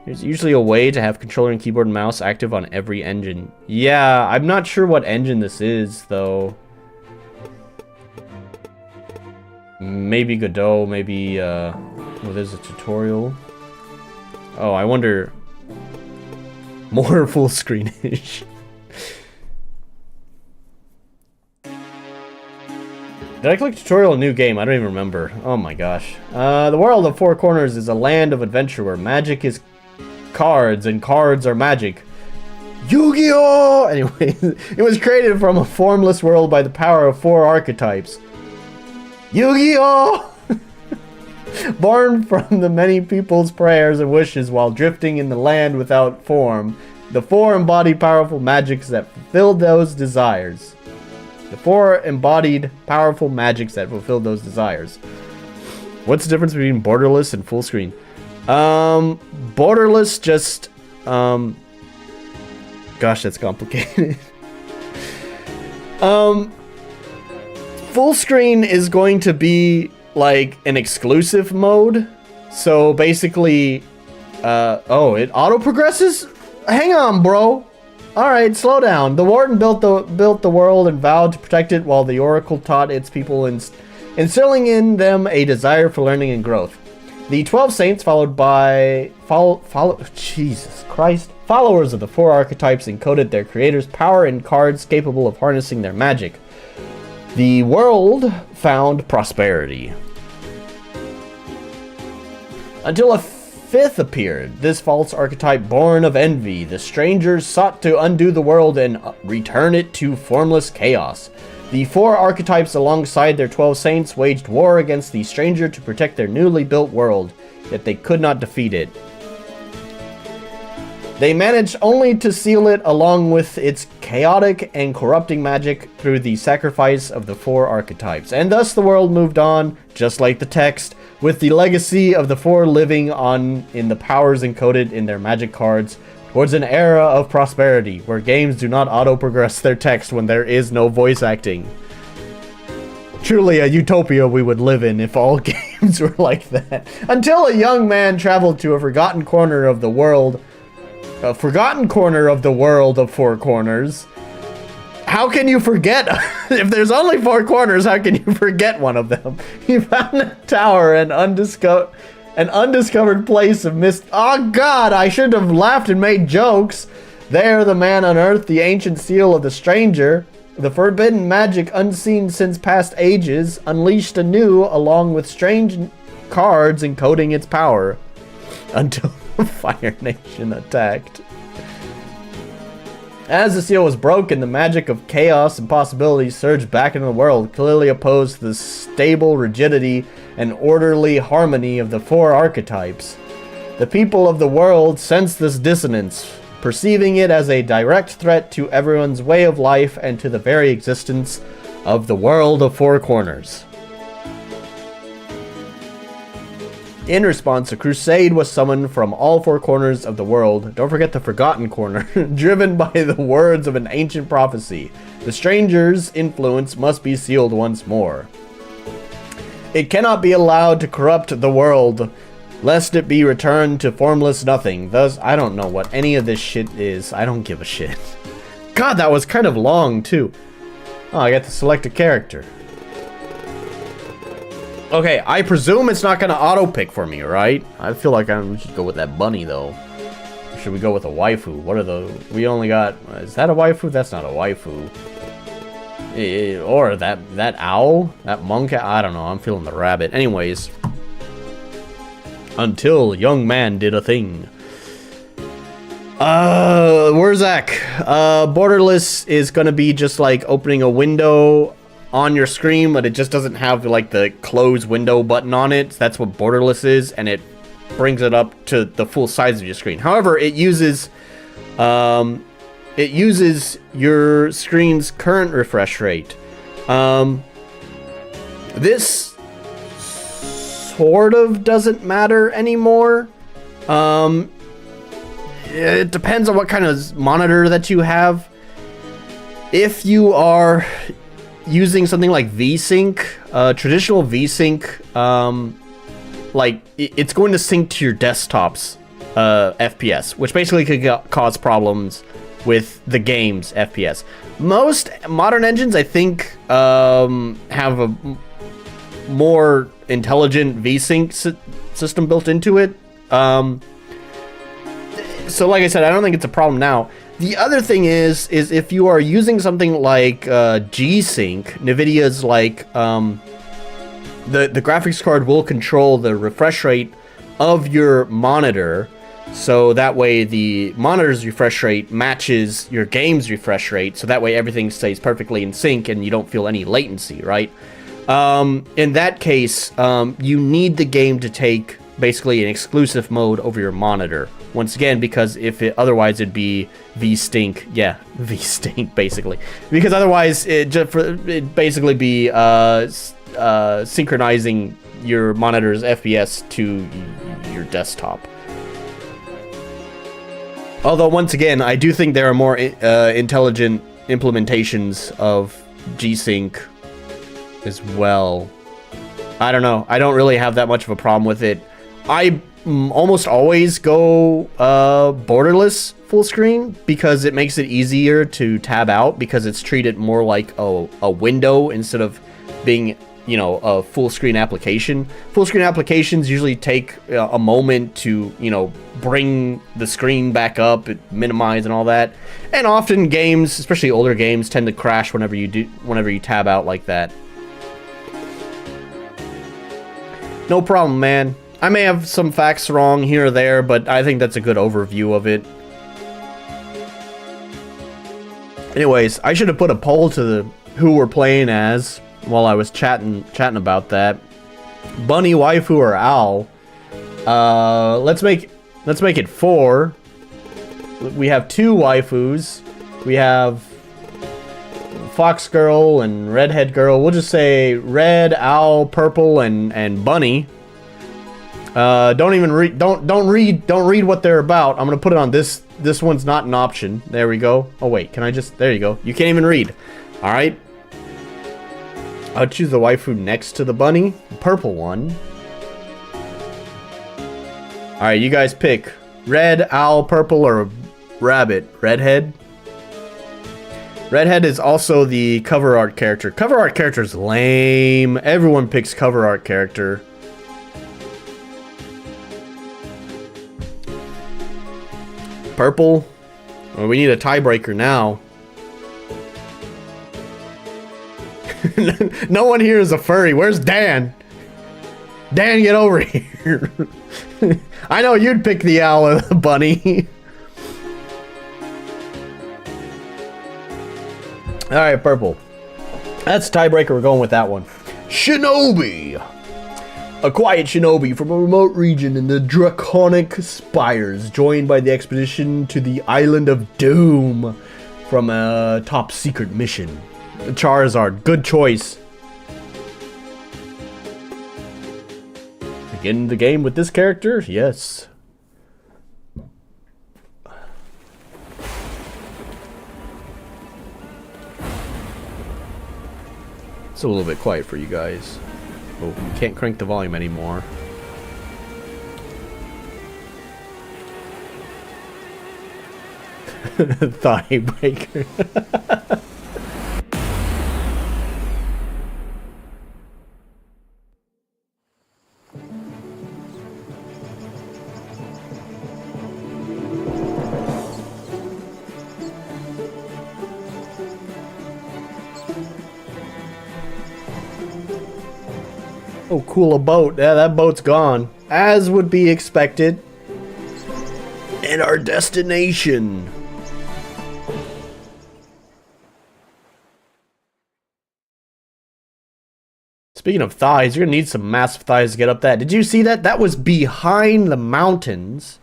There's usually a way to have controller and keyboard and mouse active on every engine. Yeah, I'm not sure what engine this is, though. Maybe Godot, maybe, oh, there's a tutorial. Oh, I wonder... More full screen-ish. Did I click tutorial new game? I don't even remember. Oh my gosh. The world of Four Corners is a land of adventure where magic is cards and cards are magic. Yu-Gi-Oh! Anyway, it was created from a formless world by the power of four archetypes. Yu-Gi-Oh! Born from the many people's prayers and wishes while drifting in the land without form, the four embodied powerful magics that fulfilled those desires. The four embodied powerful magics that fulfilled those desires. What's the difference between borderless and full screen? Borderless just, gosh, that's complicated. Full screen is going to be like an exclusive mode. So basically, oh, it auto progresses? Hang on, bro. Alright, slow down. The Warden built the world and vowed to protect it, while the Oracle taught its people, instilling in them a desire for learning and growth. The 12 saints, Jesus Christ, followers of the 4 archetypes, encoded their creator's power in cards capable of harnessing their magic. The world found prosperity. Until a 5th appeared, this false archetype born of envy. The strangers sought to undo the world and return it to formless chaos. The 4 archetypes, alongside their 12 saints, waged war against the stranger to protect their newly built world, yet they could not defeat it. They managed only to seal it along with its chaotic and corrupting magic through the sacrifice of the 4 archetypes. And thus the world moved on, just like the text, with the legacy of the 4 living on in the powers encoded in their magic cards, towards an era of prosperity, where games do not auto-progress their text when there is no voice acting. Truly a utopia we would live in if all games were like that. Until a young man traveled to a forgotten corner of the world, of 4 corners. How can you forget? If there's only 4 corners, how can you forget one of them? He found a tower and an undiscovered place of mist. Oh god, I should have laughed and made jokes. There the man unearthed the ancient seal of the stranger. The forbidden magic, unseen since past ages, unleashed anew along with strange cards encoding its power. Until the Fire Nation attacked. As the seal was broken, the magic of chaos and possibilities surged back into the world, clearly opposed to the stable rigidity and orderly harmony of the 4 archetypes. The people of the world sensed this dissonance, perceiving it as a direct threat to everyone's way of life and to the very existence of the world of 4 corners. In response, a crusade was summoned from all 4 corners of the world. Don't forget the forgotten corner. Driven by the words of an ancient prophecy, the stranger's influence must be sealed once more. It cannot be allowed to corrupt the world, lest it be returned to formless nothing. Thus, I don't know what any of this shit is. I don't give a shit. God, that was kind of long, too. Oh, I got to select a character. Okay, I presume it's not gonna auto-pick for me, right? I feel like we should go with that bunny, though. Or should we go with a waifu? What are the... We only got... Is that a waifu? That's not a waifu. Or that owl? That monk? I don't know. I'm feeling the rabbit. Anyways. Until young man did a thing. Where's Zach? Borderless is gonna be just like opening a window on your screen, but it just doesn't have like the close window button on it. That's what borderless is, and it brings it up to the full size of your screen. However, it uses your screen's current refresh rate. This sort of doesn't matter anymore. It depends on what kind of monitor that you have. If you are using something like VSync, traditional VSync, like it's going to sync to your desktop's FPS, which basically could cause problems with the game's FPS. Most modern engines, I think, have a more intelligent VSync system built into it. So like I said, I don't think it's a problem now. The other thing is if you are using something like G-Sync, NVIDIA's like, the graphics card will control the refresh rate of your monitor, so that way the monitor's refresh rate matches your game's refresh rate, so that way everything stays perfectly in sync and you don't feel any latency, right? In that case, you need the game to take basically an exclusive mode over your monitor. Once again, because otherwise it'd be V-Stink. Yeah, V-Stink, basically. Because otherwise it'd basically be synchronizing your monitor's FPS to your desktop. Although, once again, I do think there are more intelligent implementations of G-Sync as well. I don't know. I don't really have that much of a problem with it. I almost always go borderless full screen because it makes it easier to tab out because it's treated more like a window instead of being, you know, a full screen application. Full screen applications usually take a moment to, you know, bring the screen back up, minimize and all that. And often games, especially older games, tend to crash whenever you tab out like that. No problem, man. I may have some facts wrong here or there, but I think that's a good overview of it. Anyways, I should have put a poll to who we're playing as while I was chatting about that. Bunny, waifu, or owl? Let's make it 4. We have 2 waifus. We have Fox Girl and Redhead Girl. We'll just say Red, Owl, Purple, and Bunny. Don't even read. Don't read what they're about. I'm gonna put it on this. This one's not an option. There we go. Oh wait, can I just? There you go. You can't even read. All right. I'll choose the waifu next to the bunny, purple one. All right, you guys pick red, owl, purple, or rabbit. Redhead. Redhead is also the cover art character. Cover art character is lame. Everyone picks cover art character. Purple. Well, we need a tiebreaker now. No one here is a furry. Where's Dan? Dan, get over here. I know you'd pick the owl or the bunny. Alright, purple. That's tiebreaker. We're going with that one. Shinobi. A quiet shinobi from a remote region in the Draconic Spires, joined by the expedition to the Island of Doom from a top secret mission. Charizard, good choice. Begin the game with this character? Yes. It's a little bit quiet for you guys. Oh, you can't crank the volume anymore. Thigh breaker. Oh, cool, a boat. Yeah, that boat's gone. As would be expected. And our destination. Speaking of thighs, you're gonna need some massive thighs to get up that. Did you see that? That was behind the mountains.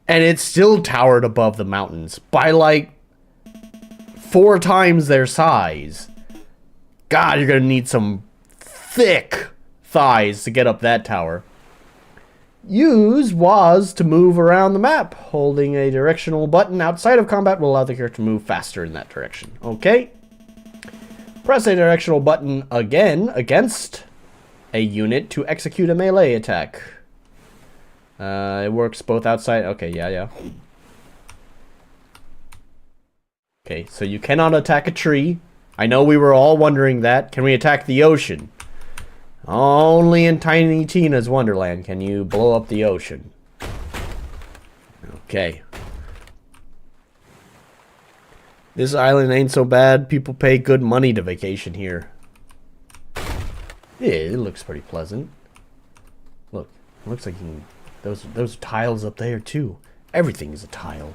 And it still towered above the mountains by like 4 times their size. God, you're gonna need some thick thighs to get up that tower. Use WAS to move around the map. Holding a directional button outside of combat will allow the character to move faster in that direction. Okay. Press a directional button again against a unit to execute a melee attack. It works both outside. Okay, yeah. Okay, so you cannot attack a tree. I know we were all wondering that. Can we attack the ocean? Only in Tiny Tina's Wonderland can you blow up the ocean. Okay. This island ain't so bad. People pay good money to vacation here. Yeah, it looks pretty pleasant. Look, it looks like you can, those tiles up there too. Everything is a tile.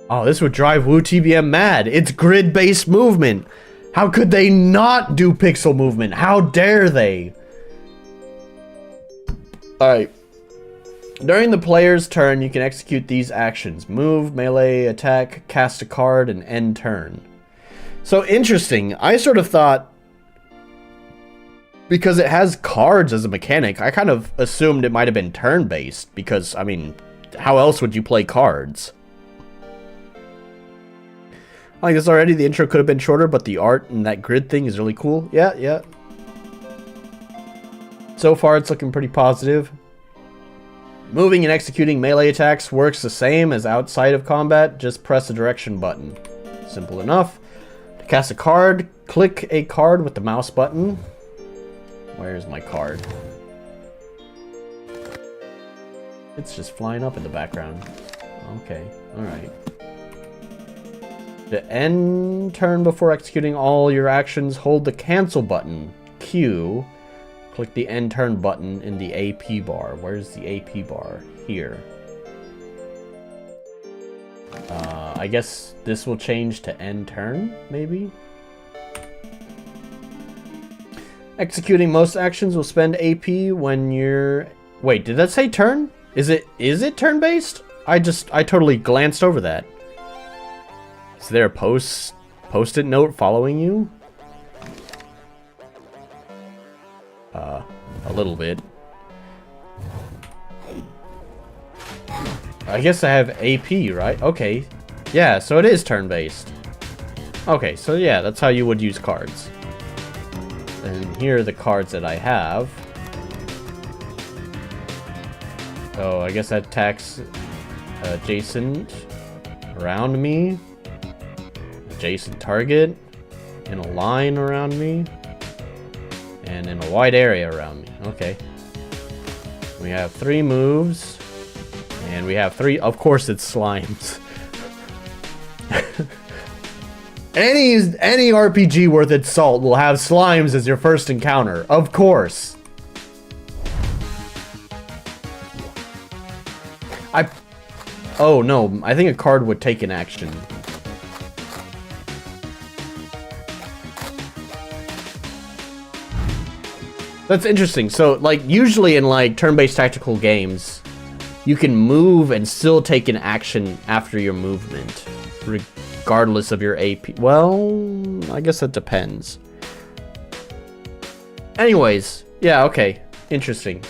Oh, this would drive WooTBM mad. It's grid-based movement. How could they not do pixel movement? How dare they? Alright. During the player's turn, you can execute these actions. Move, melee, attack, cast a card, and end turn. So interesting. I sort of thought, because it has cards as a mechanic, I kind of assumed it might have been turn-based. Because, I mean, how else would you play cards? I like this already. The intro could have been shorter, but the art and that grid thing is really cool. Yeah, yeah. So far, it's looking pretty positive. Moving and executing melee attacks works the same as outside of combat. Just press the direction button. Simple enough. To cast a card, click a card with the mouse button. Where's my card? It's just flying up in the background. Okay, alright. To end turn before executing all your actions, hold the cancel button. Q. Click the end turn button in the AP bar. Where's the AP bar? Here. I guess this will change to end turn, maybe? Executing most actions will spend AP when you're... Wait, did that say turn? Is it turn-based? I totally glanced over that. Is there a post-it note following you? A little bit. I guess I have AP, right? Okay. Yeah, so it is turn-based. Okay, so yeah, that's how you would use cards. And here are the cards that I have. So I guess that attacks adjacent around me, adjacent target, in a line around me, and in a wide area around me. Okay. We have 3 moves, and we have 3. Of course, it's slimes. Any RPG worth its salt will have slimes as your first encounter. Of course. Oh no, I think a card would take an action. That's interesting. So, like, usually in, like, turn-based tactical games, you can move and still take an action after your movement, regardless of your AP. Well, I guess that depends. Anyways, yeah, okay. Interesting.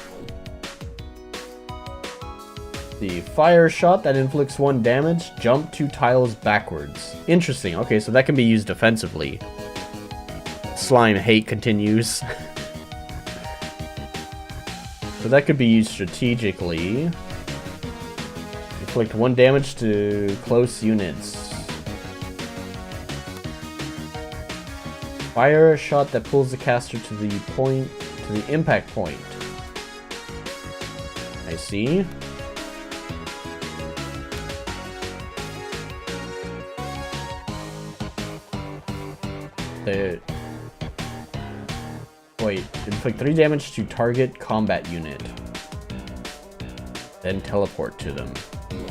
The fire shot that inflicts 1 damage, jump 2 tiles backwards. Interesting. Okay, so that can be used defensively. Slime hate continues. So that could be used strategically. Inflict 1 damage to close units. Fire a shot that pulls the caster to the impact point. I see. Wait, inflict 3 damage to target combat unit. Then teleport to them.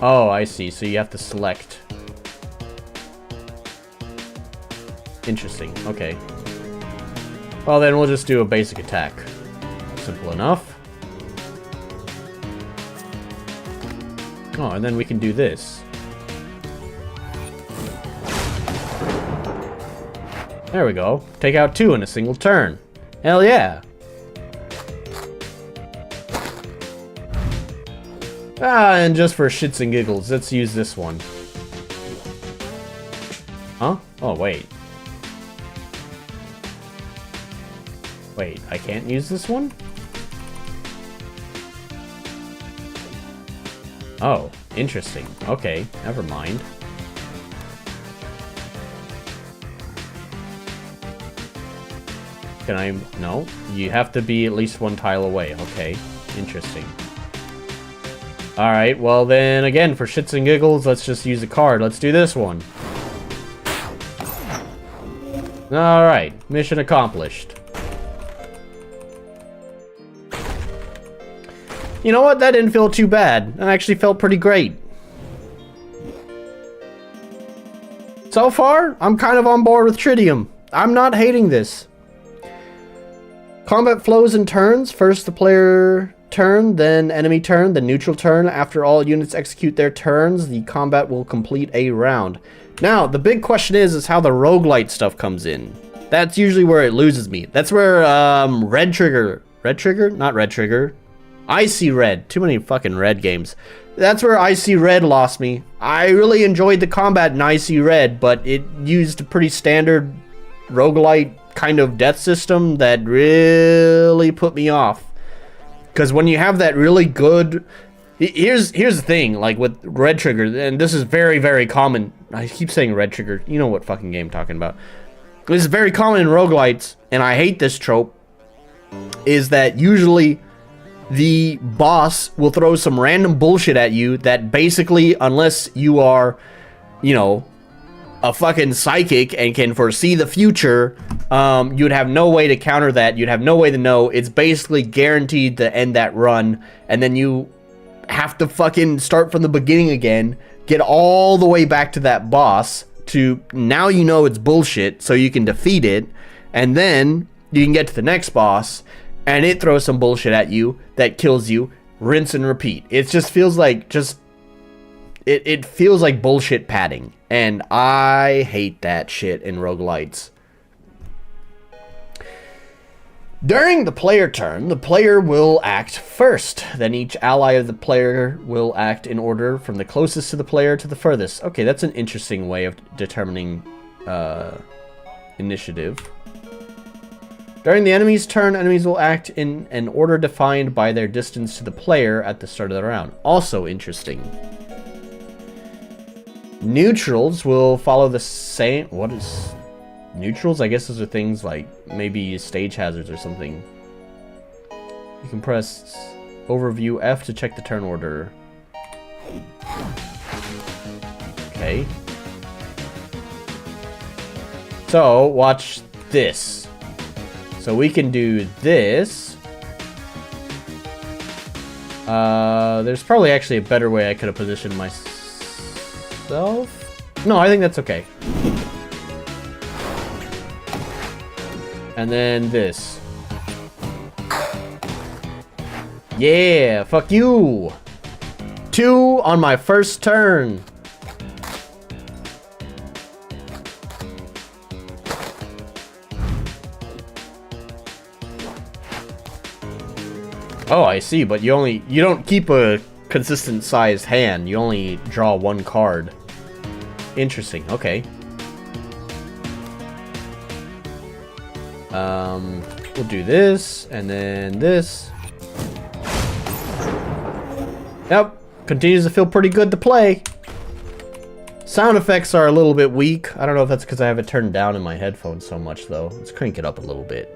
Oh, I see. So you have to select. Interesting. Okay. Well, then we'll just do a basic attack. Simple enough. Oh, and then we can do this. There we go. Take out 2 in a single turn. Hell yeah. And just for shits and giggles, let's use this one. Huh? Oh, wait. Wait, I can't use this one? Oh, interesting. Okay, never mind. Can I? No? You have to be at least 1 tile away. Okay, interesting. Alright, well then, again, for shits and giggles, let's just use a card. Let's do this one. Alright, mission accomplished. You know what? That didn't feel too bad. That actually felt pretty great. So far, I'm kind of on board with Tritium. I'm not hating this. Combat flows in turns. First the player turn, then enemy turn, then neutral turn. After all units execute their turns, the combat will complete a round. Now, the big question is how the roguelite stuff comes in. That's usually where it loses me. That's where Red Trigger? Not Red Trigger. I see Red. Too many fucking Red games. That's where Icy Red lost me. I really enjoyed the combat in Icy Red, but it used a pretty standard roguelite kind of death system that really put me off. Because when you have that really good... Here's the thing, like with Red Trigger, and this is very, very common. I keep saying Red Trigger. You know what fucking game I'm talking about. This is very common in roguelites, and I hate this trope, is that usually the boss will throw some random bullshit at you that basically, unless you are, you know, a fucking psychic and can foresee the future, you'd have no way to counter that. You'd have no way to know. It's basically guaranteed to end that run, and then you have to fucking start from the beginning again, get all the way back to that boss to now you know it's bullshit, so you can defeat it, and then you can get to the next boss and it throws some bullshit at you that kills you. Rinse and repeat. It just feels like it feels like bullshit padding, and I hate that shit in roguelites. During the player turn, the player will act first. Then each ally of the player will act in order from the closest to the player to the furthest. Okay, that's an interesting way of determining initiative. During the enemy's turn, enemies will act in an order defined by their distance to the player at the start of the round. Also interesting. Neutrals will follow the same... What is... Neutrals? I guess those are things like maybe stage hazards or something. You can press overview F to check the turn order. Okay. So, watch this. So we can do this. There's probably actually a better way I could have positioned myself. No, I think that's okay. And then this. Yeah, fuck you. 2 on my first turn. Oh, I see, but you don't keep a consistent sized hand. You only draw 1 card. Interesting, okay. We'll do this, and then this. Yep, continues to feel pretty good to play. Sound effects are a little bit weak. I don't know if that's because I have it turned down in my headphones so much, though. Let's crank it up a little bit.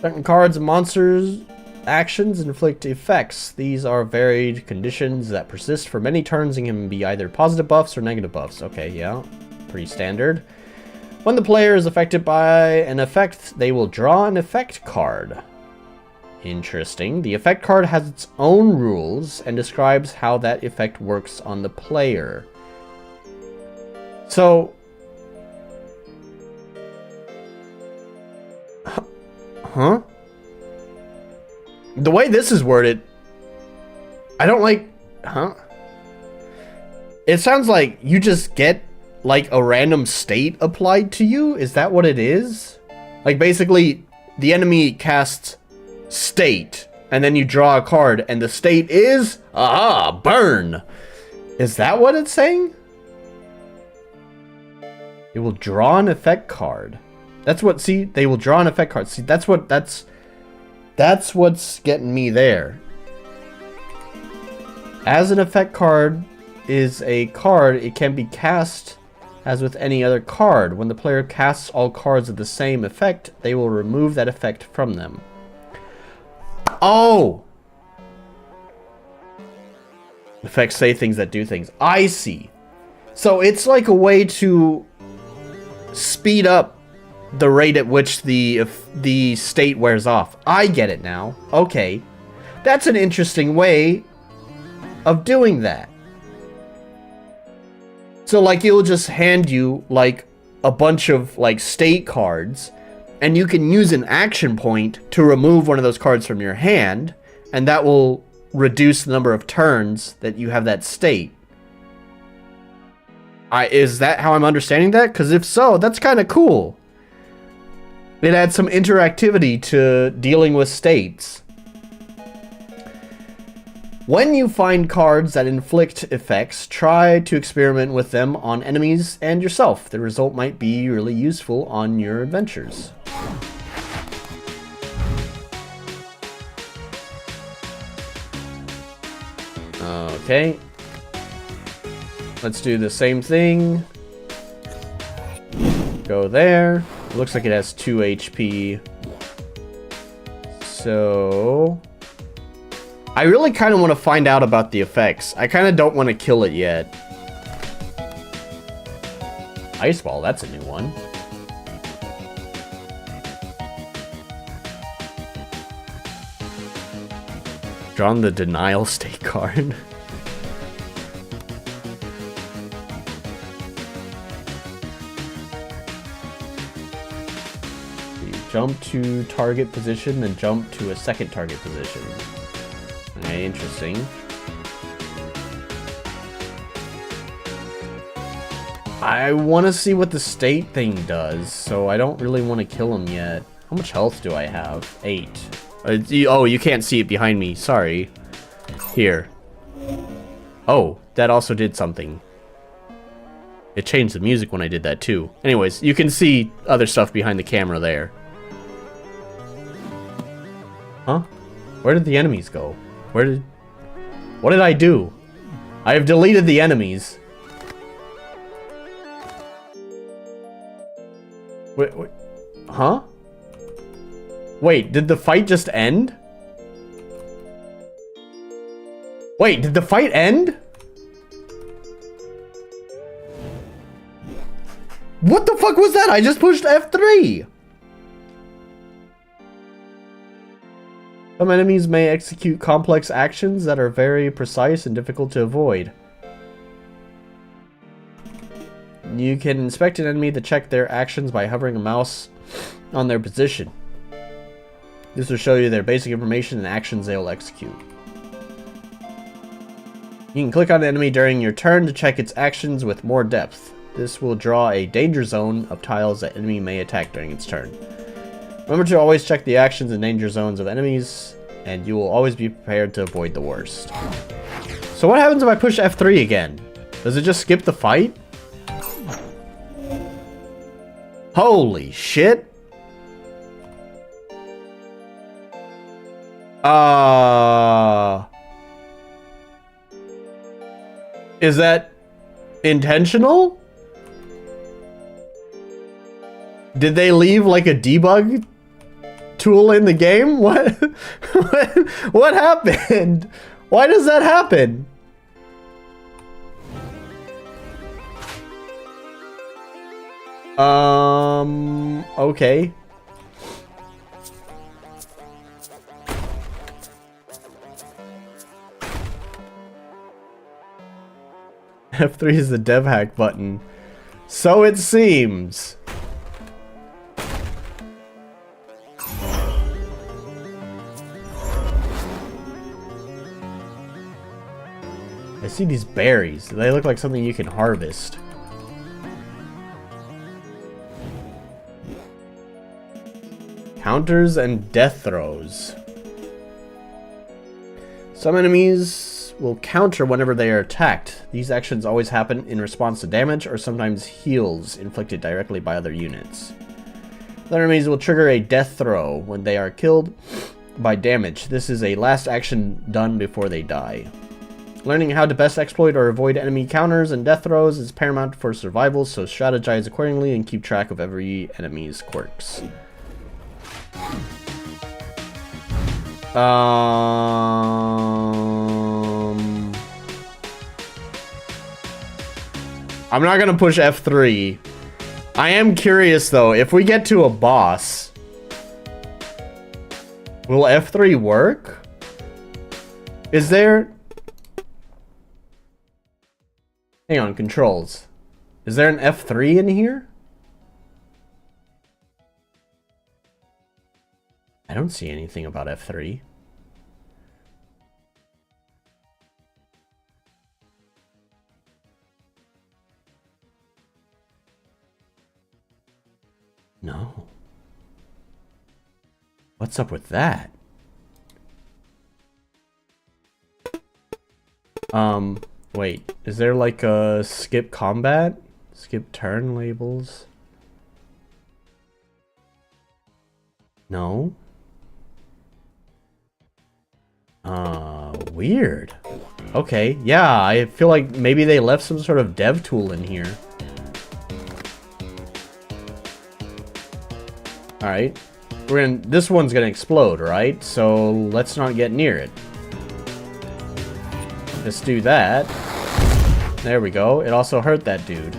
Certain cards and monsters actions inflict effects. These are varied conditions that persist for many turns and can be either positive buffs or negative buffs. Okay, yeah, pretty standard. When the player is affected by an effect, they will draw an effect card. Interesting. The effect card has its own rules and describes how that effect works on the player. So... Huh? The way this is worded, I don't like... Huh? It sounds like you just get, like, a random state applied to you? Is that what it is? Like, basically, the enemy casts state, and then you draw a card, and the state is... Aha! Burn! Is that what it's saying? It will draw an effect card. That's what... See, they will draw an effect card. See, that's what... That's what's getting me there. As an effect card is a card, it can be cast as with any other card. When the player casts all cards of the same effect, they will remove that effect from them. Oh! Effects say things that do things. I see. So it's like a way to speed up the rate at which the state wears off. I get it now. Okay. That's an interesting way of doing that. So, like, it'll just hand you, like, a bunch of, like, state cards, and you can use an action point to remove one of those cards from your hand, and that will reduce the number of turns that you have that state. Is that how I'm understanding that? Because if so, that's kind of cool. It adds some interactivity to dealing with states. When you find cards that inflict effects, try to experiment with them on enemies and yourself. The result might be really useful on your adventures. Okay. Let's do the same thing. Go there. It looks like it has 2 HP. So... I really kind of want to find out about the effects. I kind of don't want to kill it yet. Ice Ball, that's a new one. Drawn the Denial State card. You jump to target position, then jump to a second target position. Okay, interesting. I want to see what the state thing does, so I don't really want to kill him yet. How much health do I have? 8. Oh, you can't see it behind me. Sorry. Here. Oh, that also did something. It changed the music when I did that too. Anyways, you can see other stuff behind the camera there. Huh? Where did the enemies go? What did I do? I have deleted the enemies. Wait, huh? Wait, did the fight just end? Wait, did the fight end? What the fuck was that? I just pushed F3. Some enemies may execute complex actions that are very precise and difficult to avoid. You can inspect an enemy to check their actions by hovering a mouse on their position. This will show you their basic information and actions they will execute. You can click on an enemy during your turn to check its actions with more depth. This will draw a danger zone of tiles that enemy may attack during its turn. Remember to always check the actions and danger zones of enemies, and you will always be prepared to avoid the worst. So what happens if I push F3 again? Does it just skip the fight? Holy shit! Is that intentional? Did they leave like a debug tool in the game? What? What happened? Why does that happen? Okay. F3 is the dev hack button. So it seems. I see these berries. They look like something you can harvest. Counters and death throws. Some enemies will counter whenever they are attacked. These actions always happen in response to damage or sometimes heals inflicted directly by other units. Other enemies will trigger a death throw when they are killed by damage. This is a last action done before they die. Learning how to best exploit or avoid enemy counters and death throws is paramount for survival, so strategize accordingly and keep track of every enemy's quirks. I'm not gonna push F3. I am curious though, if we get to a boss, will F3 work? Is there... Hang on, controls. Is there an F3 in here? I don't see anything about F3. No. What's up with that? Wait. Is there like a skip combat? Skip turn labels? No. Weird. Okay, yeah, I feel like maybe they left some sort of dev tool in here. Alright. This one's gonna explode, right? So let's not get near it. Let's do that. There we go. It also hurt that dude.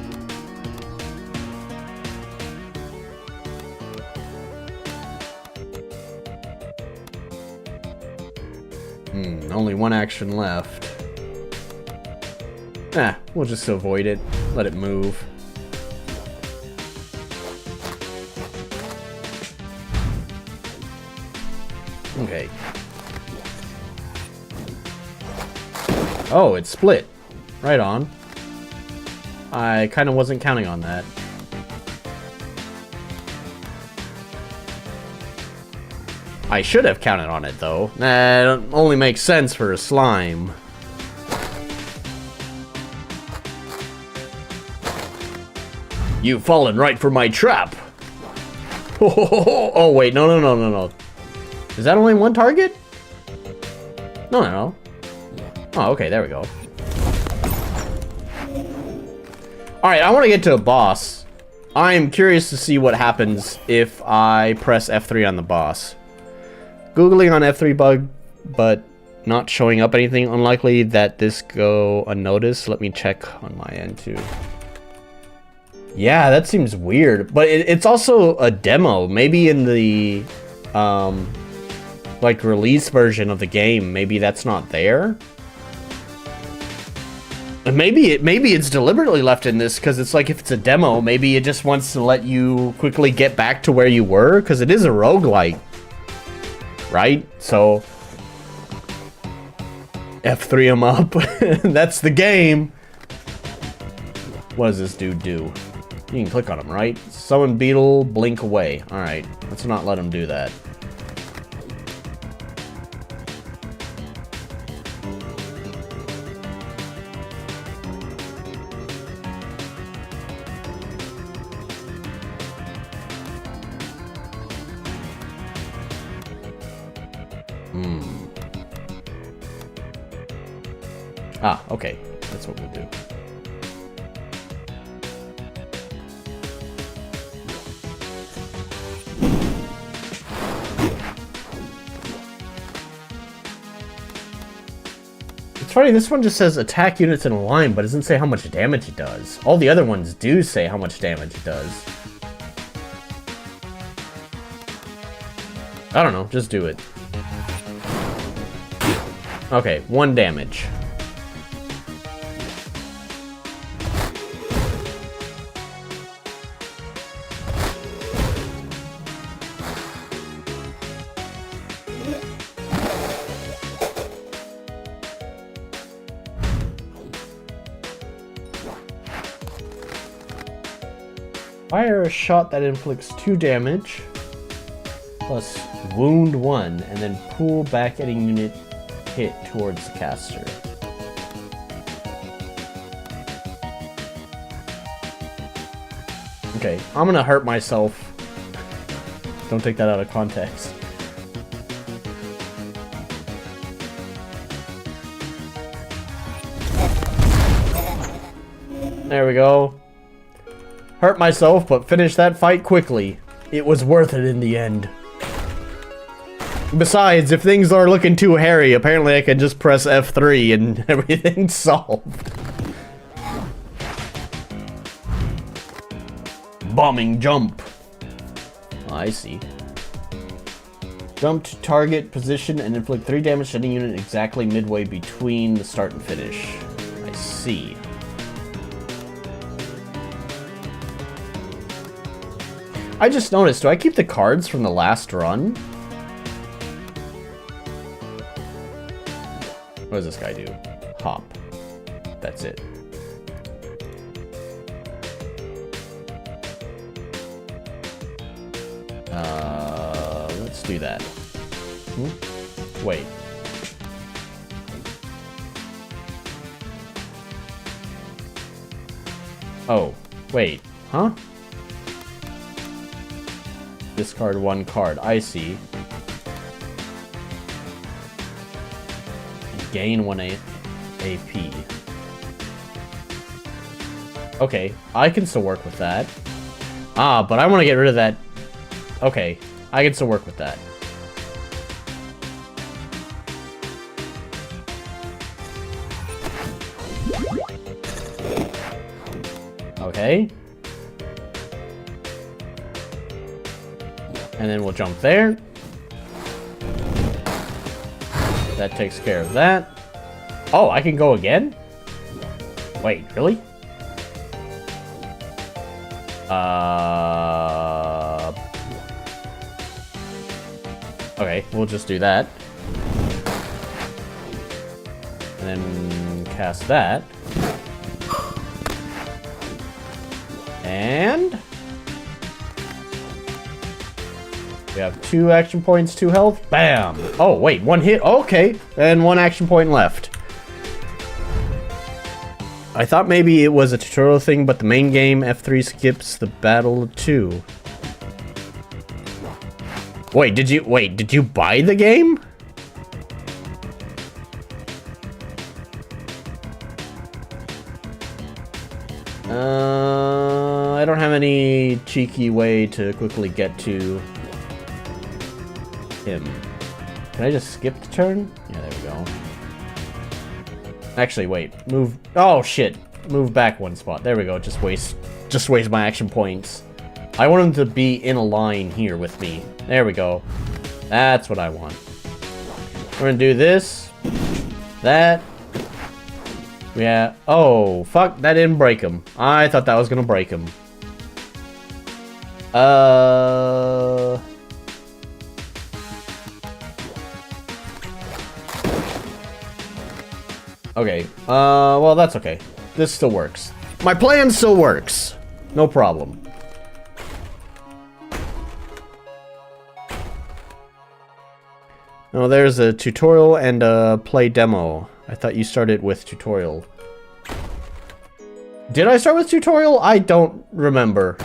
Only one action left. We'll just avoid it. Let it move. Okay. Oh, it split. Right on. I kind of wasn't counting on that. I should have counted on it, though. That only makes sense for a slime. You've fallen right for my trap! Oh, wait, no. Is that only one target? No. Oh, okay, there we go. Alright, I want to get to a boss. I'm curious to see what happens if I press F3 on the boss. Googling on F3 bug, but not showing up anything. Unlikely that this go unnoticed. Let me check on my end too. Yeah, that seems weird. But it's also a demo. Maybe in the like release version of the game, maybe that's not there. And maybe it's deliberately left in this because it's like if it's a demo, maybe it just wants to let you quickly get back to where you were because it is a roguelike. Right? So F3 him up. That's the game. What does this dude do? You can click on him, right? Summon beetle, blink away. Alright, let's not let him do that. Ah, okay. That's what we'll do. It's funny, this one just says attack units in a line, but doesn't say how much damage it does. All the other ones do say how much damage it does. I don't know, just do it. Okay, 1 damage. Fire a shot that inflicts 2 damage, plus wound 1, and then pull back any unit hit towards the caster. Okay, I'm gonna hurt myself. Don't take that out of context. There we go. Hurt myself, but finished that fight quickly. It was worth it in the end. Besides, if things are looking too hairy, apparently I can just press F3 and everything's solved. Bombing jump. Oh, I see. Jump to target position and inflict 3 damage to any unit exactly midway between the start and finish. I see. I just noticed, do I keep the cards from the last run? What does this guy do? Hop. That's it. Let's do that. Wait. Oh, wait. Huh? Discard 1 card. I see. Gain 1 AP. Okay, I can still work with that. Ah, but I want to get rid of that. Okay, I can still work with that. Okay. And then we'll jump there. That takes care of that. Oh, I can go again? Wait, really? Okay, we'll just do that. And then cast that. And we have 2 action points, 2 health. Bam! Oh, wait, 1 hit. Okay, and 1 action point left. I thought maybe it was a tutorial thing, but the main game, F3 skips the battle 2. Wait, did you buy the game? I don't have any cheeky way to quickly get to him. Can I just skip the turn? Yeah, there we go. Actually, wait. Move. Oh, shit. Move back 1 spot. There we go. Just waste my action points. I want him to be in a line here with me. There we go. That's what I want. We're gonna do this. That. Yeah. Oh, fuck. That didn't break him. I thought that was gonna break him. Okay. Well, that's okay. This still works. My plan still works. No problem. Oh, there's a tutorial and a play demo. I thought you started with tutorial. Did I start with tutorial? I don't remember.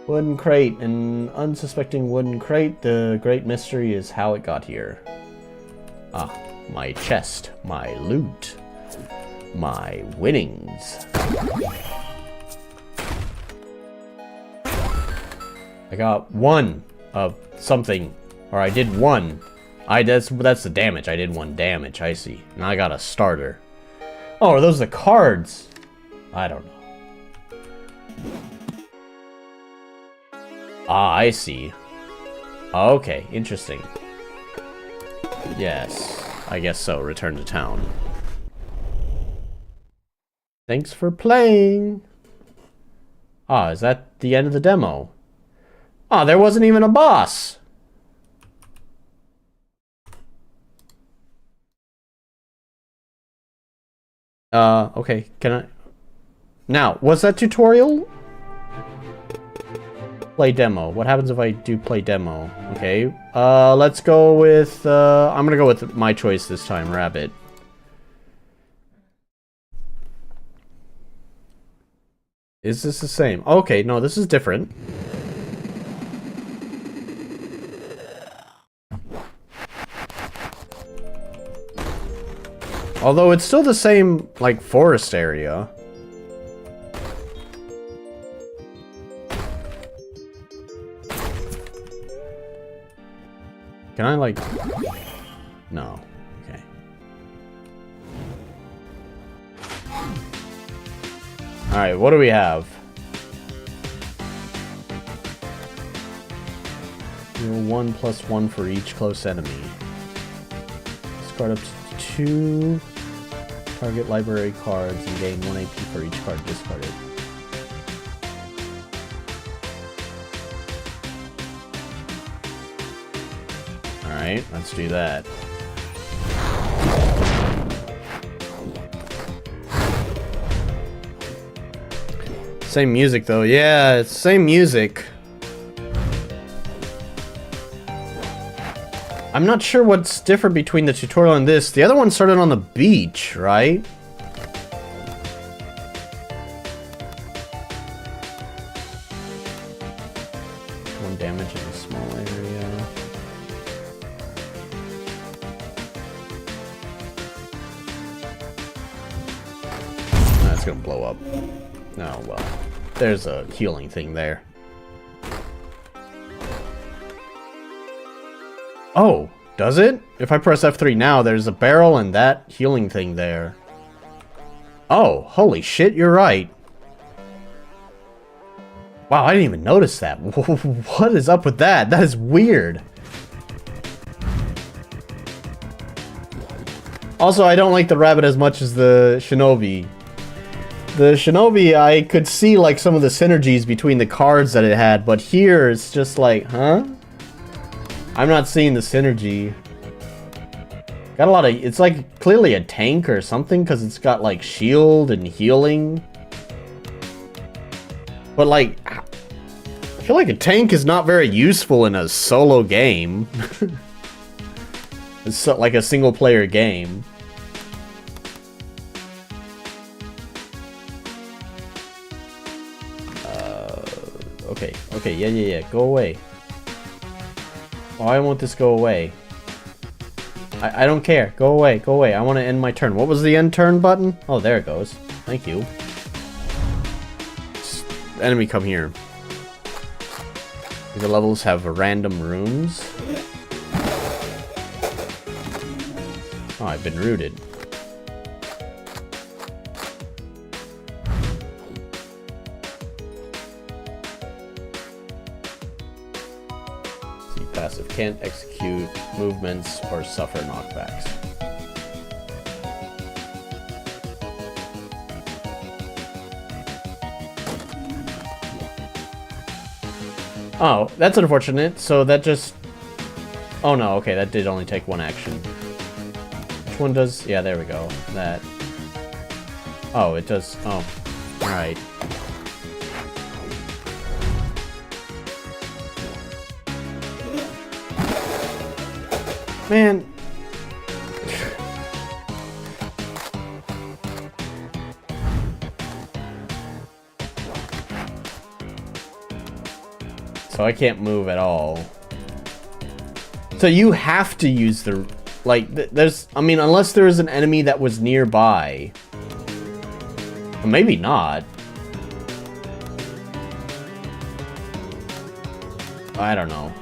Wooden crate. An unsuspecting wooden crate. The great mystery is how it got here. Ah, my chest. My loot. My winnings. I got 1 of something. Or I did 1. That's the damage. I did 1 damage. I see. Now I got a starter. Oh, are those the cards? I don't know. Ah, I see. Okay, interesting. Yes, I guess so. Return to town. Thanks for playing. Ah, is that the end of the demo? Ah, there wasn't even a boss. Okay, can I... Now, was that tutorial? Play demo. What happens if I do play demo? Okay, let's go with, I'm gonna go with my choice this time, Rabbit. Is this the same? Okay, no, this is different. Although it's still the same, like, forest area. Can I, like... No. Okay. Alright, what do we have? Deal 1+1 for each close enemy. Discard up to 2 target library cards and gain 1 AP for each card discarded. Alright, let's do that. Same music though. Yeah, it's same music. I'm not sure what's different between the tutorial and this. The other one started on the beach, right? One damage in a small area. That's gonna blow up. Oh well. There's a healing thing there. Oh, does it? If I press F3 now, there's a barrel and that healing thing there. Oh, holy shit, you're right. Wow, I didn't even notice that. What is up with that? That is weird. Also, I don't like the rabbit as much as the shinobi. The shinobi, I could see like some of the synergies between the cards that it had, but here it's just like, huh? I'm not seeing the synergy. Got a lot of... It's like clearly a tank or something because it's got like shield and healing. But like... I feel like a tank is not very useful in a solo game. It's so, like a single player game. Okay, okay, yeah, go away. Why won't this go away? I don't care. Go away, go away. I want to end my turn. What was the end turn button? Oh, there it goes. Thank you. Enemy, come here. The levels have random rooms. Oh, I've been rooted. Passive can't execute movements or suffer knockbacks. Oh, that's unfortunate. So that just... Oh no, okay, that did only take one action. Which one does... Yeah, there we go. That... Oh, it does... Oh, alright. Man. So I can't move at all. So you have to use the... Like, there's... I mean, unless there is an enemy that was nearby. Or maybe not. I don't know.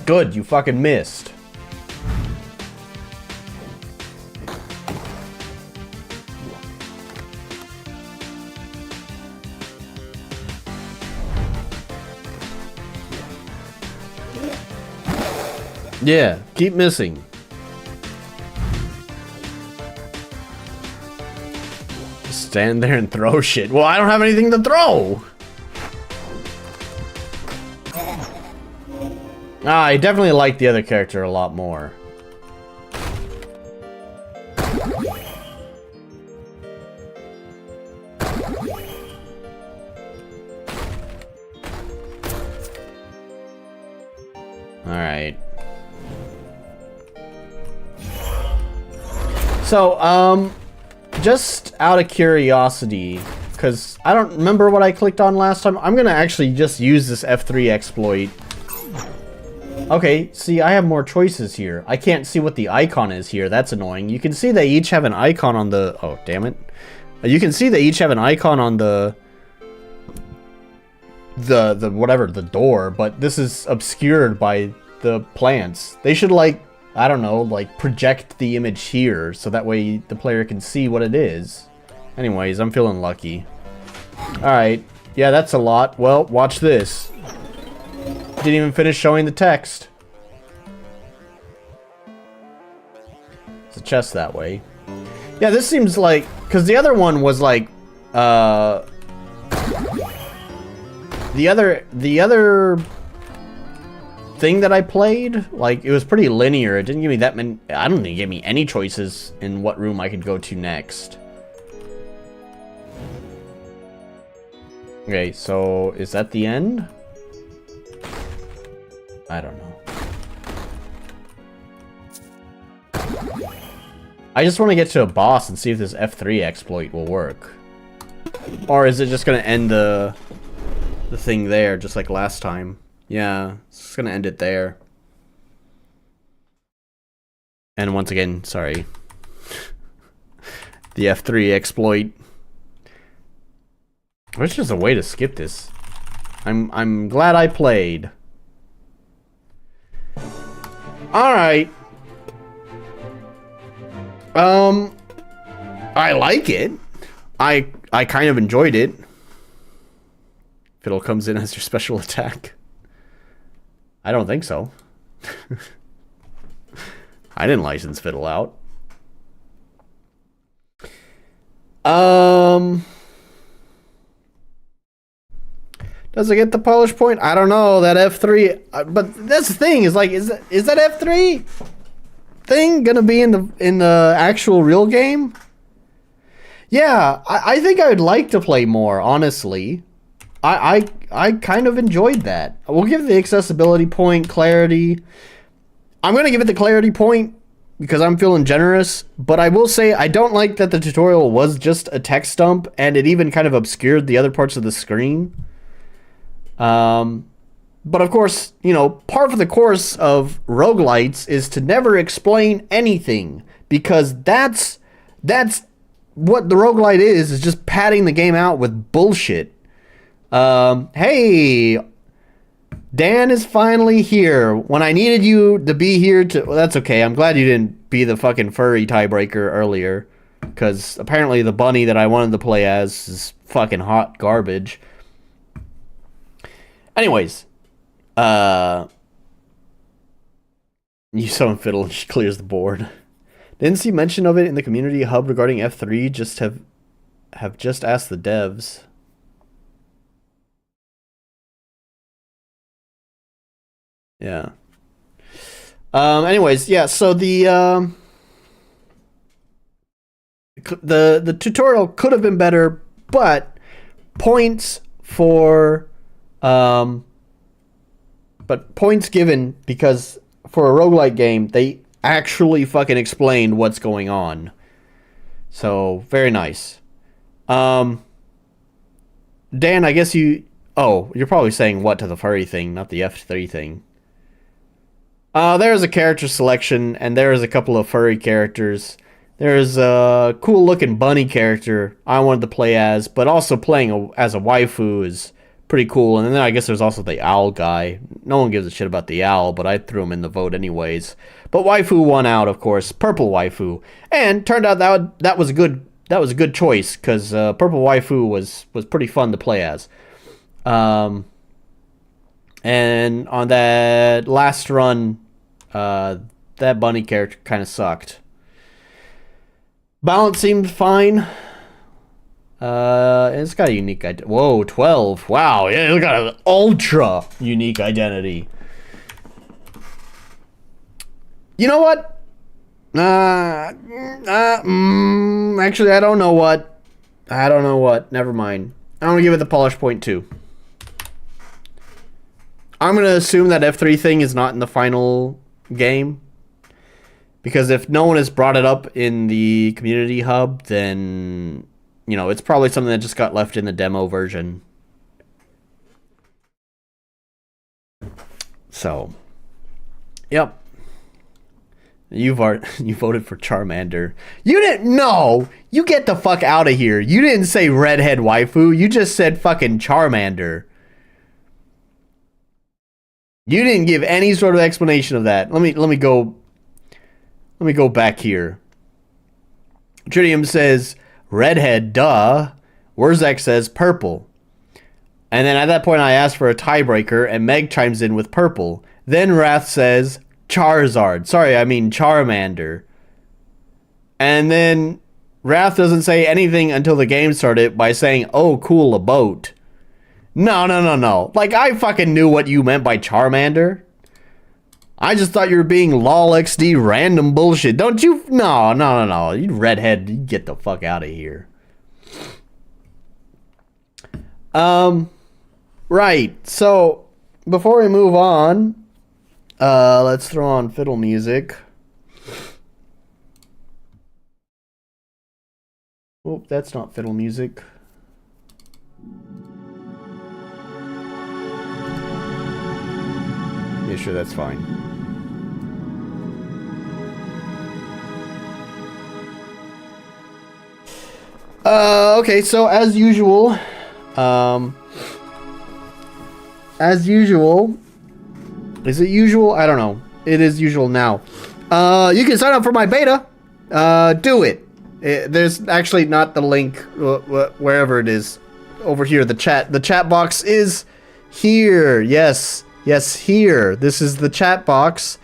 Good, you fucking missed. Yeah, keep missing. Stand there and throw shit. Well, I don't have anything to throw. Ah, I definitely like the other character a lot more. Alright. So, just out of curiosity, because I don't remember what I clicked on last time, I'm gonna actually just use this F3 exploit. Okay, see, I have more choices here. I can't see what the icon is here. That's annoying. You can see they each have an icon on the... Oh, damn it. You can see they each have an icon on the whatever, the door, but this is obscured by the plants. They should, like, I don't know, like, project the image here, so that way the player can see what it is. Anyways, I'm feeling lucky. Alright. Yeah, that's a lot. Well, watch this. Didn't even finish showing the text. It's a chest that way. Yeah, this seems like... Because the other one was like... The other thing that I played, like, it was pretty linear. It didn't give me that many... I don't think it gave me any choices in what room I could go to next. Okay, so is that the end? I don't know. I just want to get to a boss and see if this F3 exploit will work. Or is it just going to end the thing there, just like last time? Yeah, it's just going to end it there. And once again, sorry. The F3 exploit. There's just a way to skip this. I'm glad I played. Alright. I like it. I kind of enjoyed it. Fidel comes in as your special attack. I don't think so. I didn't license Fidel out. Does it get the polish point? I don't know. That F3, but that's the thing. Is like, is that F3 thing gonna be in the actual real game? Yeah, I think I would like to play more. Honestly, I kind of enjoyed that. We'll give the accessibility point, clarity. I'm gonna give it the clarity point because I'm feeling generous. But I will say I don't like that the tutorial was just a text dump and it even kind of obscured the other parts of the screen. But of course, you know, part of the course of roguelites is to never explain anything, because that's what the roguelite is just padding the game out with bullshit. Hey, Dan is finally here. When I needed you to be here to... Well, that's okay. I'm glad you didn't be the fucking furry tiebreaker earlier, because apparently the bunny that I wanted to play as is fucking hot garbage. Anyways, you summon Fiddle and she clears the board. Didn't see mention of it in the community hub regarding F3. Just have just asked the devs. Yeah. Anyways, yeah. So the tutorial could have been better, but points for. But points given because for a roguelike game, they actually fucking explained what's going on. So, very nice. Dan, I guess you... Oh, you're probably saying what to the furry thing, not the F3 thing. There's a character selection, and there's a couple of furry characters. There's a cool-looking bunny character I wanted to play as, but also playing as a waifu is... pretty cool. And then I guess there's also the owl guy. No one gives a shit about the owl, but I threw him in the vote anyways. But waifu won out, of course. Purple waifu. And turned out that was a good choice, because purple waifu was pretty fun to play as. And on that last run, that bunny character kind of sucked. Balance seemed fine. It's got a unique identity. Whoa, 12. Wow, yeah, it's got an ultra unique identity. You know what? Actually, I don't know what. Never mind. I'm gonna give it the polish point 2. I'm gonna assume that F3 thing is not in the final game. Because if no one has brought it up in the community hub, then... you know, it's probably something that just got left in the demo version. So, yep. You voted for Charmander. You didn't know. You get the fuck out of here. You didn't say redhead waifu. You just said fucking Charmander. You didn't give any sort of explanation of that. Let me go back here. Tritium says redhead, duh. Wurzek says purple. And then at that point I asked for a tiebreaker, and Meg chimes in with purple. Then Wrath says Charizard. Sorry, I mean Charmander. And then Wrath doesn't say anything until the game started by saying, "Oh, cool, a boat." No. Like, I fucking knew what you meant by Charmander. I just thought you were being lol XD random bullshit. Don't you? No. You redhead, you get the fuck out of here. Right. So, before we move on, let's throw on fiddle music. Oh, that's not fiddle music. Yeah, sure, that's fine. Okay, so as usual, is it usual? I don't know. It is usual now. You can sign up for my beta. Do it. There's actually not the link wherever it is over here. The chat box is here. Yes, here. This is the chat box,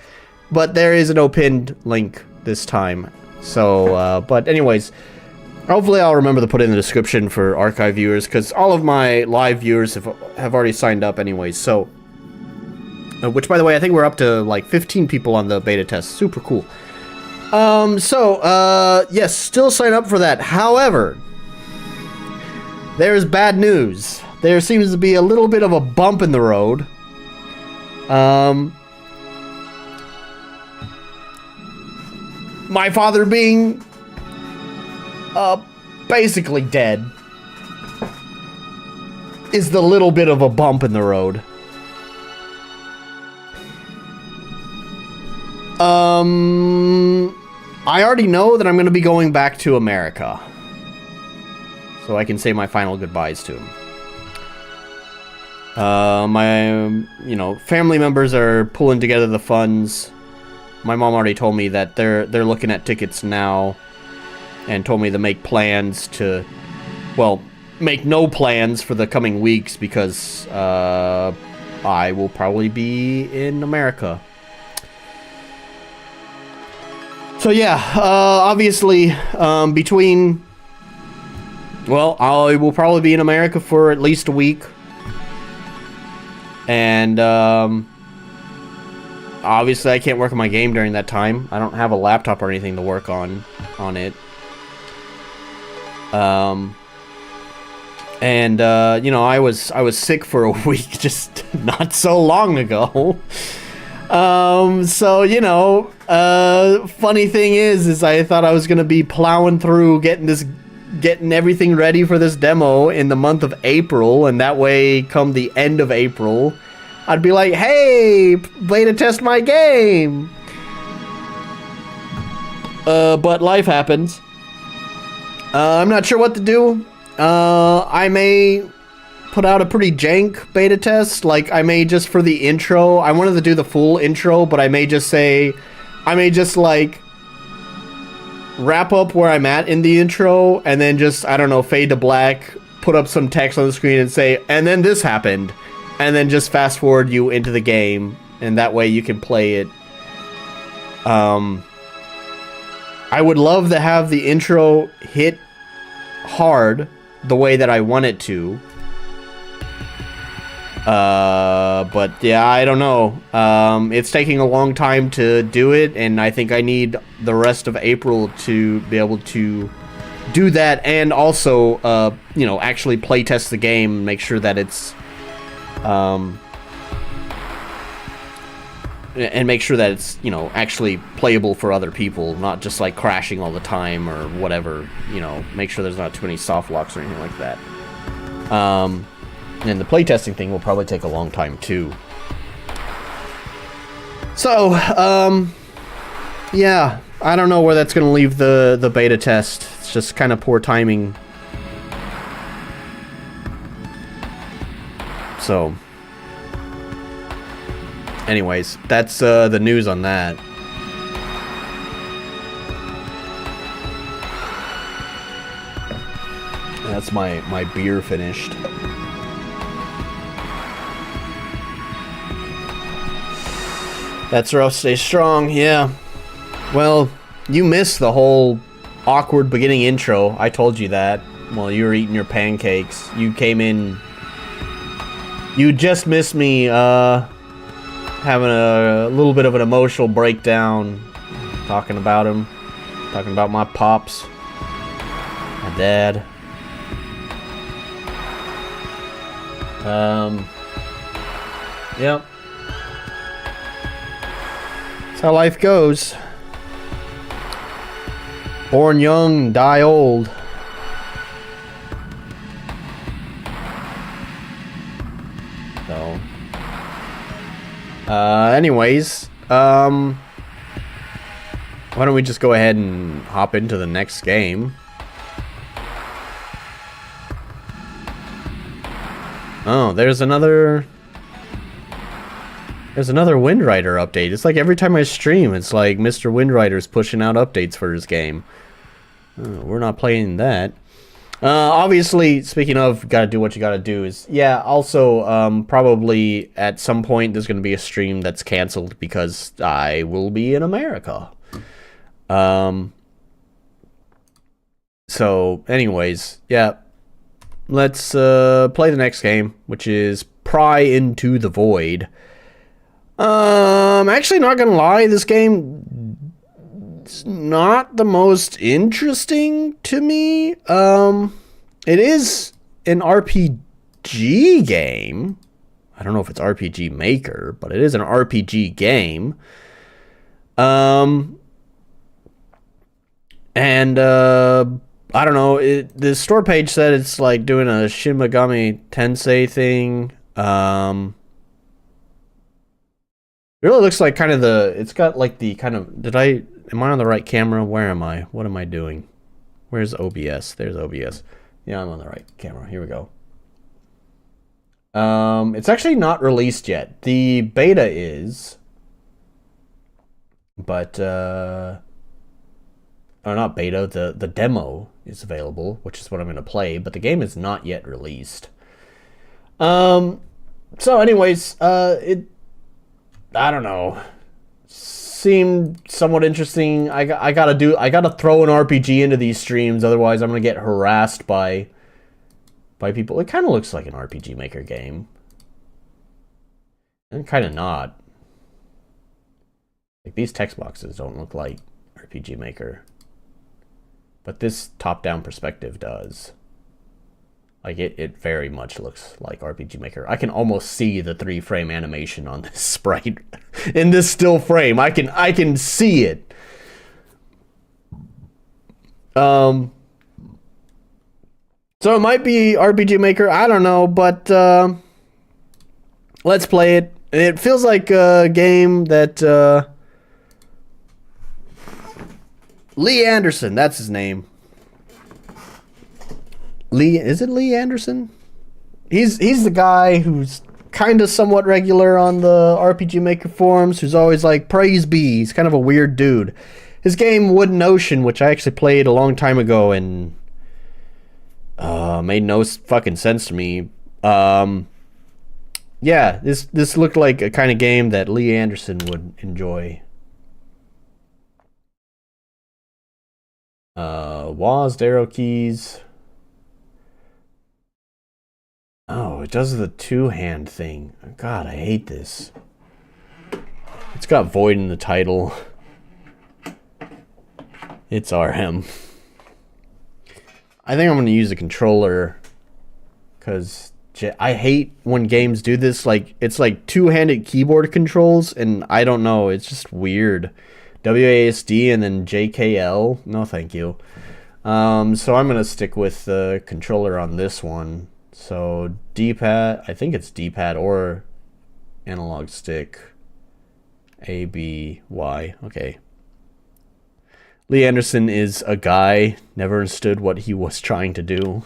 but there is no pinned link this time. So, but anyways, hopefully I'll remember to put it in the description for archive viewers, because all of my live viewers have already signed up anyways. So, which by the way, I think we're up to like 15 people on the beta test. Super cool. Yes, still sign up for that. However, there's bad news. There seems to be a little bit of a bump in the road. My father being, basically dead is the little bit of a bump in the road. I already know that I'm going to be going back to America, so I can say my final goodbyes to him. My, family members are pulling together the funds. My mom already told me that they're looking at tickets now, and told me to make plans to, well, make no plans for the coming weeks, because I will probably be in America. So yeah, obviously, between, well, I will probably be in America for at least a week. And, obviously I can't work on my game during that time. I don't have a laptop or anything to work on it. I was sick for a week just not so long ago. Funny thing is I thought I was gonna be plowing through getting everything ready for this demo in the month of April, and that way, come the end of April, I'd be like, hey, beta test my game. But life happens. I'm not sure what to do. I may put out a pretty jank beta test. Like, I may just, for the intro, I wanted to do the full intro, but I may just like wrap up where I'm at in the intro, and then just, I don't know, fade to black, put up some text on the screen and say, and then this happened, and then just fast forward you into the game, and that way you can play it. I would love to have the intro hit hard the way that I want it to. But yeah, I don't know. It's taking a long time to do it, and I think I need the rest of April to be able to do that, and also, actually play test the game, make sure that it's, and make sure that it's, actually playable for other people, not just like crashing all the time or whatever, make sure there's not too many soft locks or anything like that. And the playtesting thing will probably take a long time too. So, yeah, I don't know where that's gonna leave the beta test. It's just kind of poor timing. So, anyways, that's the news on that. That's my beer finished. That's rough, stay strong, yeah. Well, you missed the whole awkward beginning intro. I told you that while you were eating your pancakes. You came in. You just missed me having a little bit of an emotional breakdown, talking about him, talking about my pops, my dad. Yep. That's how life goes. Born young, die old. So. Anyways, why don't we just go ahead and hop into the next game? Oh, there's another Wind Rider update. It's like every time I stream, it's like Mr. Wind Rider's pushing out updates for his game. We're not playing that. Obviously, speaking of gotta do what you gotta do is, yeah, also, probably at some point there's gonna be a stream that's canceled because I will be in America. So, anyways, yeah. Let's play the next game, which is Pry Into The Void. Actually, not gonna lie, this game is not the most interesting to me. It is an RPG game. I don't know if it's RPG Maker, but it is an RPG game. I don't know, the store page said it's like doing a Shin Megami Tensei thing. It really looks like kind of it's got like the kind of, am I on the right camera? Where am I? What am I doing? Where's OBS? There's OBS. Yeah, I'm on the right camera. Here we go. It's actually not released yet. The beta is, but, or not beta, the demo is available, which is what I'm going to play, but the game is not yet released. So anyways, I don't know, seemed somewhat interesting. I gotta throw an RPG into these streams, otherwise I'm gonna get harassed by people. It kind of looks like an RPG Maker game, and kind of not. Like, these text boxes don't look like RPG Maker. But this top-down perspective does. Like, it very much looks like RPG Maker. I can almost see the 3-frame animation on this sprite. In this still frame. I can see it. So it might be RPG Maker, I don't know, but let's play it. It feels like a game that Lee Anderson, that's his name. Is it Lee Anderson? He's the guy who's kind of somewhat regular on the RPG Maker forums, who's always like, praise be. He's kind of a weird dude. His game Wooden Ocean, which I actually played a long time ago and made no fucking sense to me. Yeah, this looked like a kind of game that Lee Anderson would enjoy. WASD arrow keys. Oh, it does the two-hand thing. God, I hate this. It's got Void in the title. It's RM. I think I'm going to use a controller, because I hate when games do this. Like, it's like two-handed keyboard controls, and I don't know, it's just weird. WASD and then JKL. No, thank you. So I'm going to stick with the controller on this one. So D-pad, I think it's D-pad or analog stick. A, B, Y. Okay. Lee Anderson is a guy. Never understood what he was trying to do.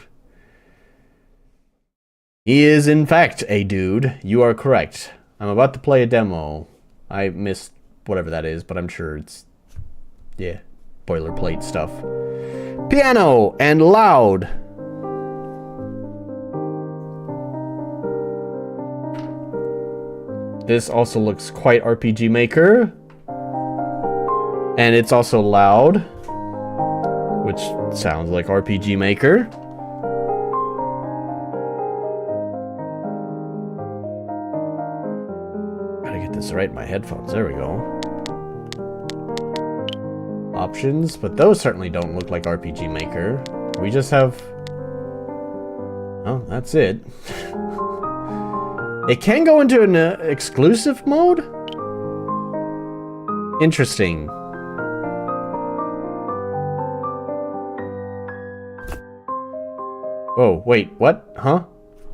He is, in fact, a dude. You are correct. I'm about to play a demo. I missed whatever that is, but I'm sure it's, yeah, boilerplate stuff. Piano and loud. This also looks quite RPG Maker. And it's also loud. which sounds like RPG Maker. Gotta get this right in my headphones. There we go. Options, but those certainly don't look like RPG Maker. We just have... Oh, that's it. It can go into an exclusive mode? Interesting. Whoa, wait, what? Huh?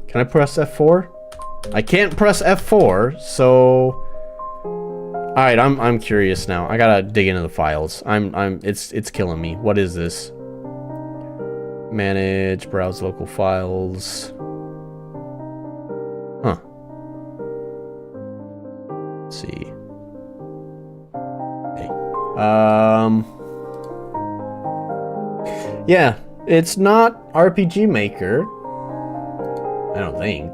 Can I press F4? I can't press F4, so... Alright, I'm curious now. I gotta dig into the files. It's killing me. What is this? Manage, browse local files. Huh. Let's see. Okay. Yeah, it's not RPG Maker. I don't think.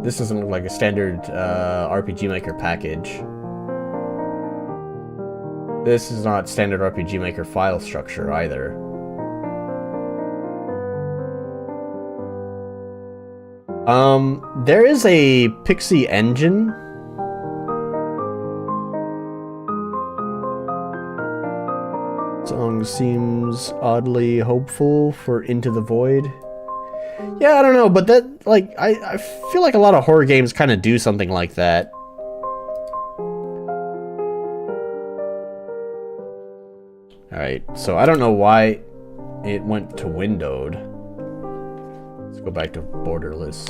This doesn't look like a standard RPG Maker package. This is not standard RPG Maker file structure either. There is a Pixie engine. Song seems oddly hopeful for Into the Void. Yeah, I don't know, but that, like, I feel like a lot of horror games kind of do something like that. Alright, so I don't know why it went to windowed. Let's go back to borderless.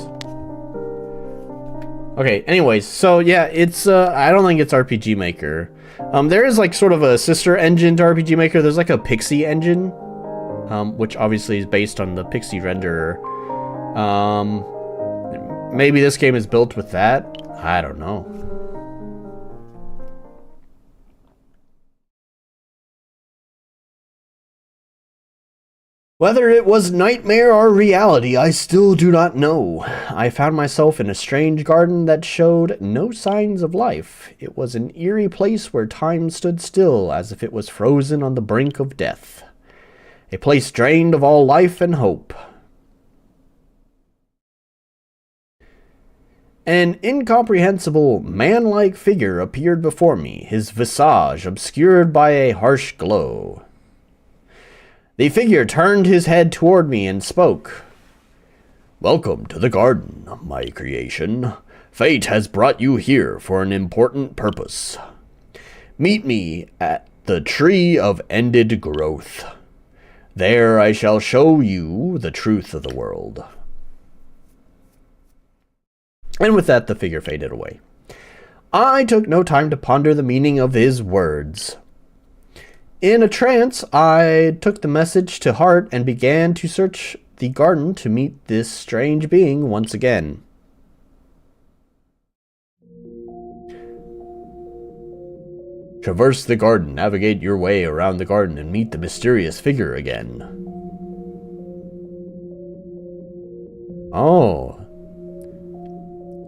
Okay, anyways, so yeah, it's, I don't think it's RPG Maker. There is like sort of a sister engine to RPG Maker. There's like a Pixie engine, which obviously is based on the Pixie renderer. Maybe this game is built with that? I don't know. Whether it was nightmare or reality, I still do not know. I found myself in a strange garden that showed no signs of life. It was an eerie place where time stood still, as if it was frozen on the brink of death. A place drained of all life and hope. An incomprehensible, man-like figure appeared before me, his visage obscured by a harsh glow. The figure turned his head toward me and spoke. "Welcome to the garden, my creation. Fate has brought you here for an important purpose. Meet me at the tree of ended growth. There I shall show you the truth of the world." And with that, the figure faded away. I took no time to ponder the meaning of his words. In a trance, I took the message to heart and began to search the garden to meet this strange being once again. Traverse the garden, navigate your way around the garden, and meet the mysterious figure again. Oh.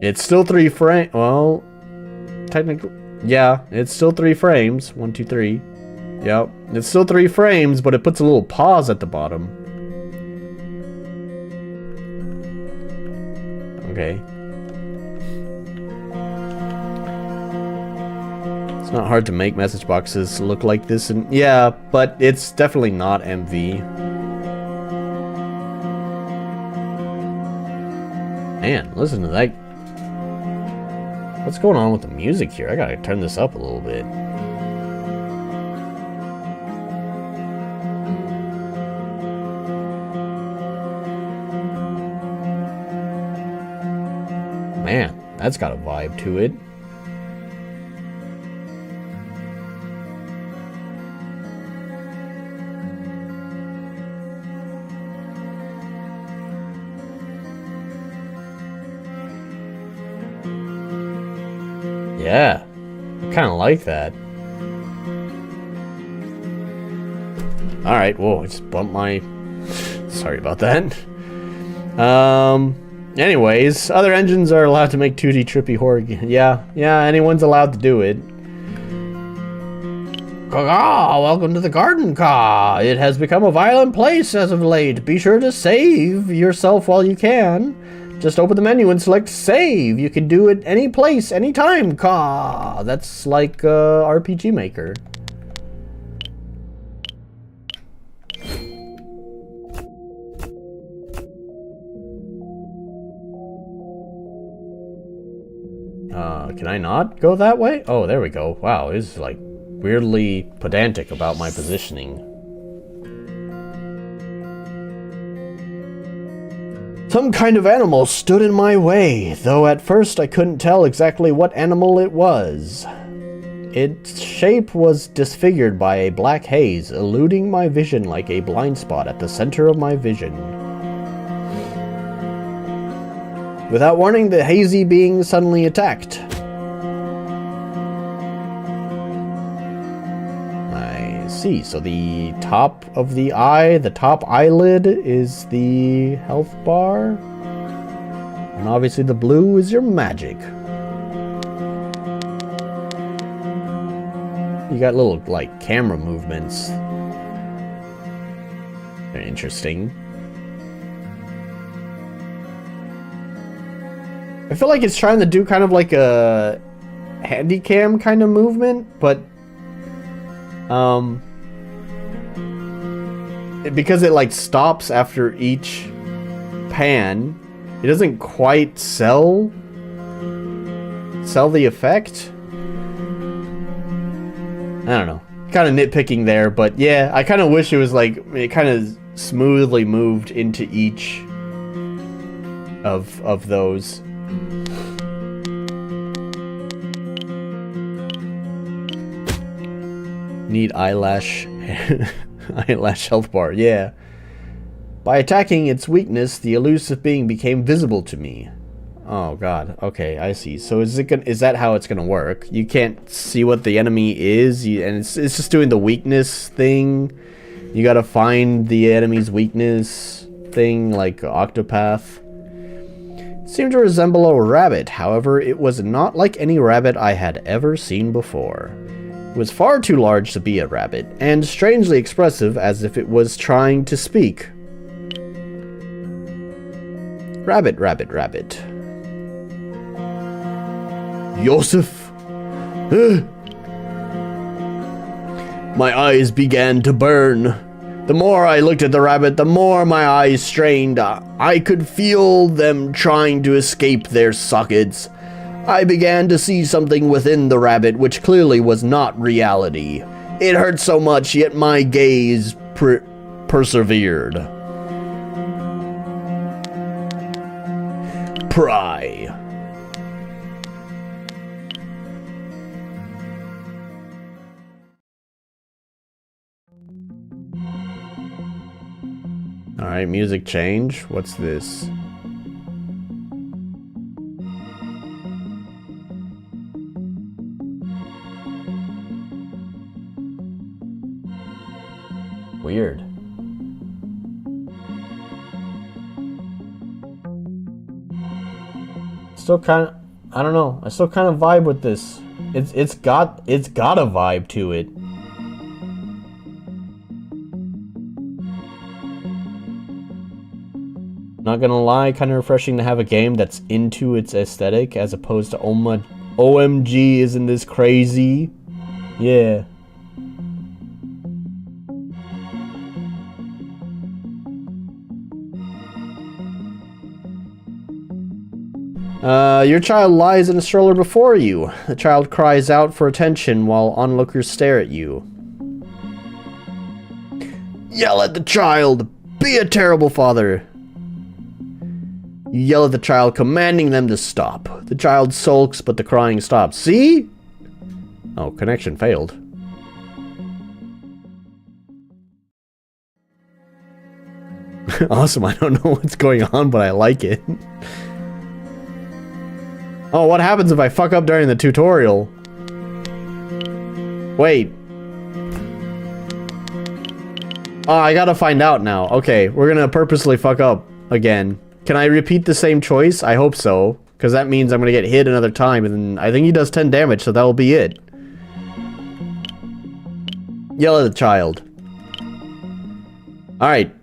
It's still 3 frames. Well, technically, yeah, it's still 3 frames. 1, 2, 3. Yep, it's still 3 frames, but it puts a little pause at the bottom. Okay. It's not hard to make message boxes look like this, and yeah, but it's definitely not MV. Man, listen to that. What's going on with the music here? I gotta turn this up a little bit. Man, that's got a vibe to it. Yeah, I kind of like that. Alright, whoa, I just bumped my... Sorry about that. Anyways, other engines are allowed to make 2D trippy horror games. Yeah, anyone's allowed to do it. Caw, welcome to the garden, Caw. It has become a violent place as of late. Be sure to save yourself while you can. Just open the menu and select save. You can do it any place, anytime, Caw. That's like RPG Maker. Can I not go that way? Oh, there we go. Wow, this is like weirdly pedantic about my positioning. Some kind of animal stood in my way, though at first I couldn't tell exactly what animal it was. Its shape was disfigured by a black haze, eluding my vision like a blind spot at the center of my vision. Without warning, the hazy being suddenly attacked. I see. So the top of the eye, the top eyelid is the health bar. And obviously the blue is your magic. You got little, like, camera movements. Very interesting. I feel like it's trying to do kind of like a handycam kind of movement, but because it like stops after each pan, it doesn't quite sell the effect. I don't know. Kind of nitpicking there, but yeah, I kind of wish it was like it kind of smoothly moved into each of those. Need eyelash health bar, yeah. By attacking its weakness, the elusive being became visible to me. Oh god, okay, I see. So is that how it's gonna work? You can't see what the enemy is, and it's just doing the weakness thing. You gotta find the enemy's weakness thing, like Octopath. It seemed to resemble a rabbit, however, it was not like any rabbit I had ever seen before. It was far too large to be a rabbit, and strangely expressive as if it was trying to speak. Rabbit, rabbit, rabbit. Joseph! My eyes began to burn. The more I looked at the rabbit, the more my eyes strained. I could feel them trying to escape their sockets. I began to see something within the rabbit which clearly was not reality. It hurt so much, yet my gaze persevered. Pry. Alright, music change. What's this? Weird. Still kind of, I don't know. I still kind of vibe with this. It's got a vibe to it. Not gonna lie, kind of refreshing to have a game that's into its aesthetic as opposed to OMG, isn't this crazy? Yeah. Your child lies in a stroller before you. The child cries out for attention while onlookers stare at you. Yell at the child! Be a terrible father! You yell at the child, commanding them to stop. The child sulks, but the crying stops. See? Oh, connection failed. Awesome, I don't know what's going on, but I like it. Oh, what happens if I fuck up during the tutorial? Wait. Oh, I gotta find out now. Okay, we're gonna purposely fuck up again. Can I repeat the same choice? I hope so. Because that means I'm gonna get hit another time, and then I think he does 10 damage, so that'll be it. Yell at the child. Alright.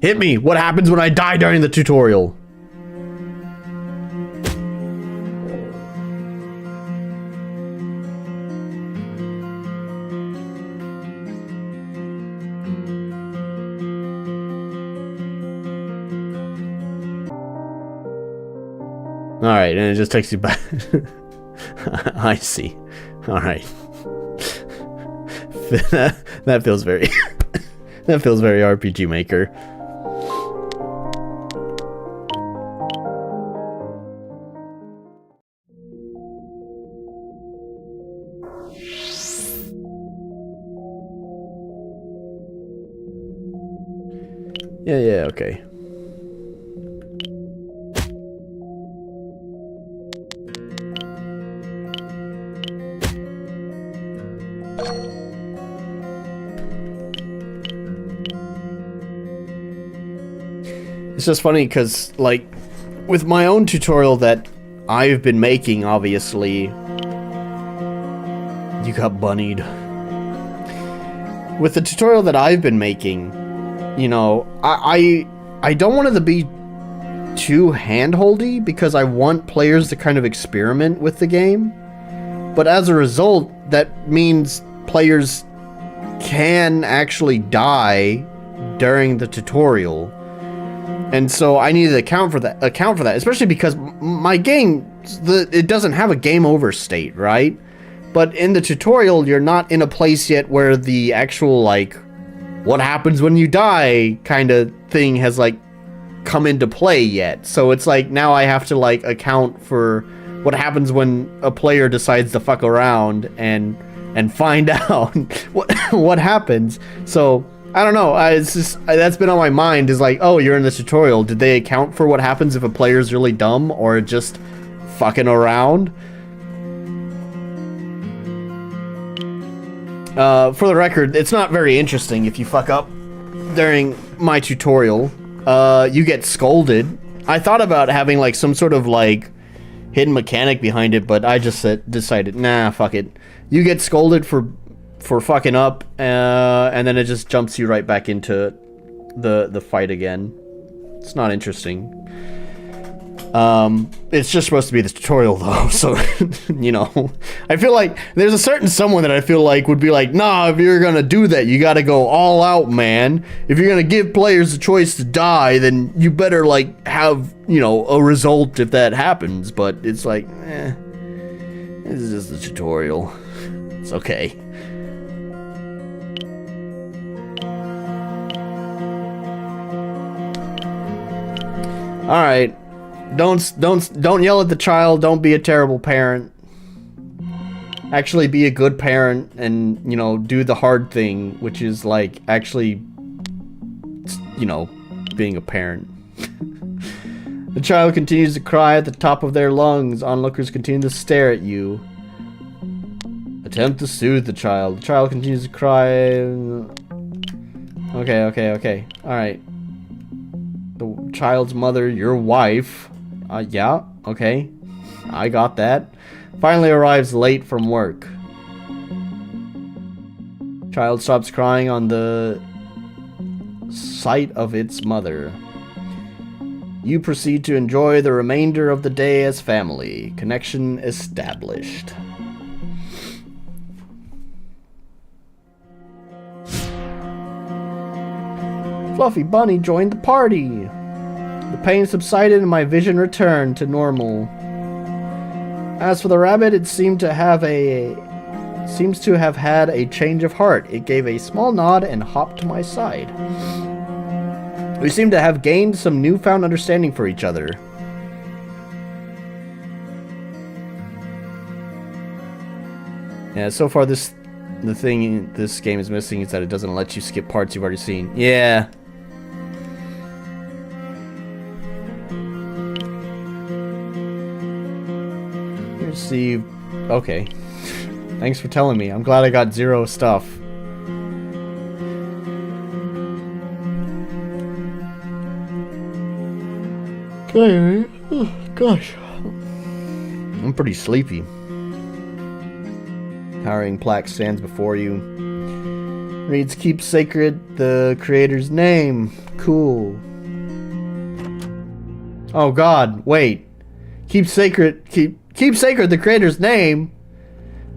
Hit me. What happens when I die during the tutorial? Alright, and it just takes you back. I see. Alright. That feels very... that feels very RPG Maker. Yeah, okay. It's just funny because, like, with my own tutorial that I've been making, obviously, you got bunnied. With the tutorial that I've been making, you know, I don't want it to be too handholdy because I want players to kind of experiment with the game. But as a result, that means players can actually die during the tutorial. And so I needed to account for that, especially because my game, it doesn't have a game over state, right? But in the tutorial, you're not in a place yet where the actual, like, what happens when you die kind of thing has, like, come into play yet. So it's like, now I have to, like, account for what happens when a player decides to fuck around and find out what happens. So I don't know. It's just, that's been on my mind, is like, oh, you're in the tutorial. Did they account for what happens if a player's really dumb or just fucking around? For the record, it's not very interesting if you fuck up during my tutorial. You get scolded. I thought about having, like, some sort of, like, hidden mechanic behind it, but I just decided, nah, fuck it. You get scolded for fucking up, and then it just jumps you right back into the fight again. It's not interesting. It's just supposed to be the tutorial though, so you know, I feel like there's a certain someone that I feel like would be like, nah, if you're gonna do that, you gotta go all out, man. If you're gonna give players the choice to die, then you better, like, have, you know, a result if that happens. But it's like, this is just the tutorial. It's okay. All right. Don't yell at the child. Don't be a terrible parent. Actually be a good parent and, you know, do the hard thing, which is, like, actually, you know, being a parent. The child continues to cry at the top of their lungs. Onlookers continue to stare at you. Attempt to soothe the child. The child continues to cry. Okay. Alright. The child's mother, your wife. Yeah, okay. I got that. Finally arrives late from work. Child stops crying on the sight of its mother. You proceed to enjoy the remainder of the day as family. Connection established. Fluffy Bunny joined the party. The pain subsided and my vision returned to normal. As for the rabbit, it seems to have had a change of heart. It gave a small nod and hopped to my side. We seem to have gained some newfound understanding for each other. Yeah, so far the thing this game is missing is that it doesn't let you skip parts you've already seen. Yeah. Received. Okay. Thanks for telling me. I'm glad I got 0 stuff. Okay. Oh, gosh. I'm pretty sleepy. Towering plaque stands before you. Reads keep sacred the creator's name. Cool. Oh god, wait. Keep sacred the creator's name?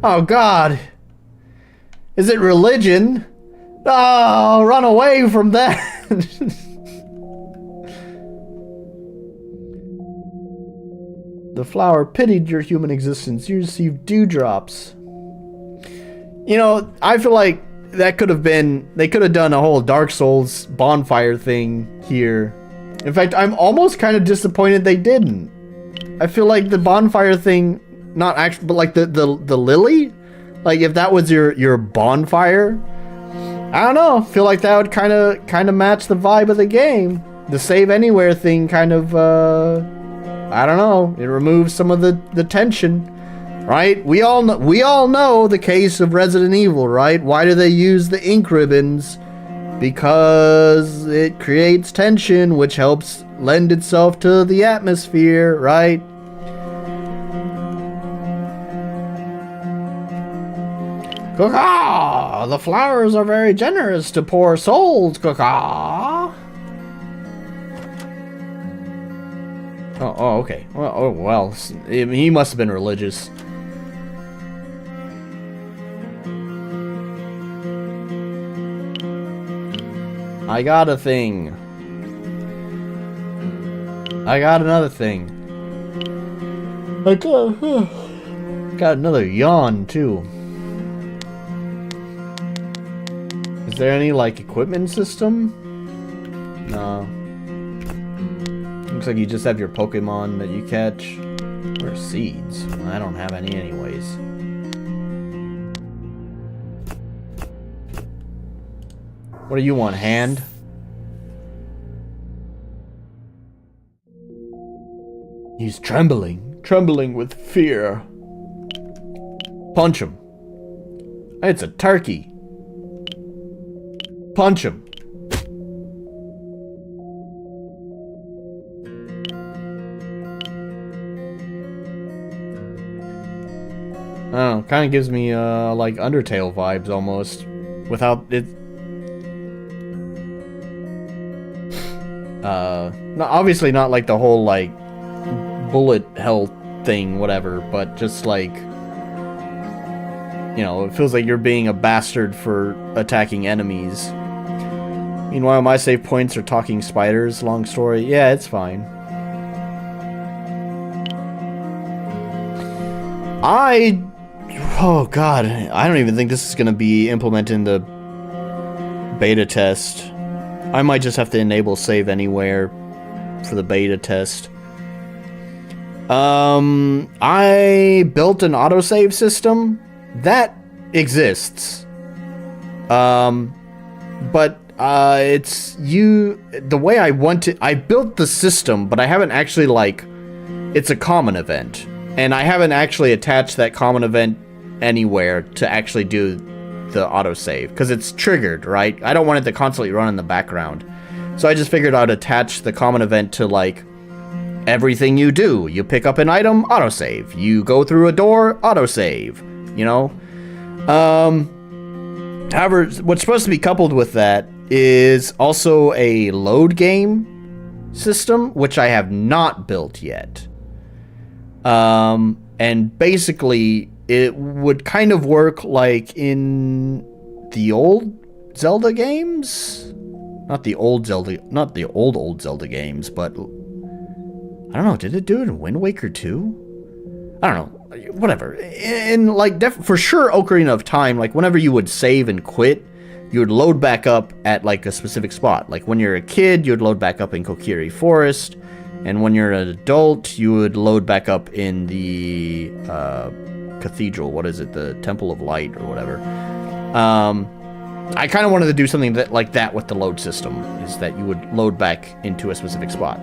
Oh god. Is it religion? Oh, run away from that. The flower pitied your human existence. You received dewdrops. You know, I feel like that could have been... They could have done a whole Dark Souls bonfire thing here. In fact, I'm almost kind of disappointed they didn't. I feel like the bonfire thing... Not actually, but like the lily? Like, if that was your bonfire... I don't know. I feel like that would kind of match the vibe of the game. The save anywhere thing kind of... I don't know. It removes some of the tension, right? We all know the case of Resident Evil, right? Why do they use the ink ribbons? Because it creates tension, which helps lend itself to the atmosphere, right? Caw-caw! The flowers are very generous to poor souls, caw-caw! Oh, okay. Well, he must have been religious. I got a thing. I got another thing. I got another yawn, too. Is there any, like, equipment system? No. Looks like you just have your Pokemon that you catch. Or seeds. I don't have any anyways. What do you want, hand? He's trembling with fear. Punch him. It's a turkey. Punch him. I don't know, kind of gives me, like, Undertale vibes, almost. Without it... no, obviously not, like, the whole, like, bullet hell thing, whatever, but just, like... You know, it feels like you're being a bastard for attacking enemies. Meanwhile, my save points are talking spiders, long story. Yeah, it's fine. Oh god, I don't even think this is going to be implemented in the beta test. I might just have to enable save anywhere for the beta test. I built an autosave system that exists. But it's the way I want it. I built the system, but I haven't actually, like, it's a common event, and I haven't actually attached that common event anywhere to actually do the autosave, because it's triggered, right? I don't want it to constantly run in the background. So I just figured I'd attach the common event to, like, everything you do. You pick up an item, autosave. You go through a door, autosave. You know? However, what's supposed to be coupled with that is also a load game system, which I have not built yet. And basically, it would kind of work like in the old Zelda games? Not the old old Zelda games, but I don't know, did it do it in Wind Waker 2? I don't know. Whatever. In, like, for sure, Ocarina of Time, like, whenever you would save and quit, you would load back up at, like, a specific spot. Like, when you're a kid, you would load back up in Kokiri Forest, and when you're an adult, you would load back up in the, cathedral. What is it? The Temple of Light, or whatever. I kind of wanted to do something like that with the load system, is that you would load back into a specific spot.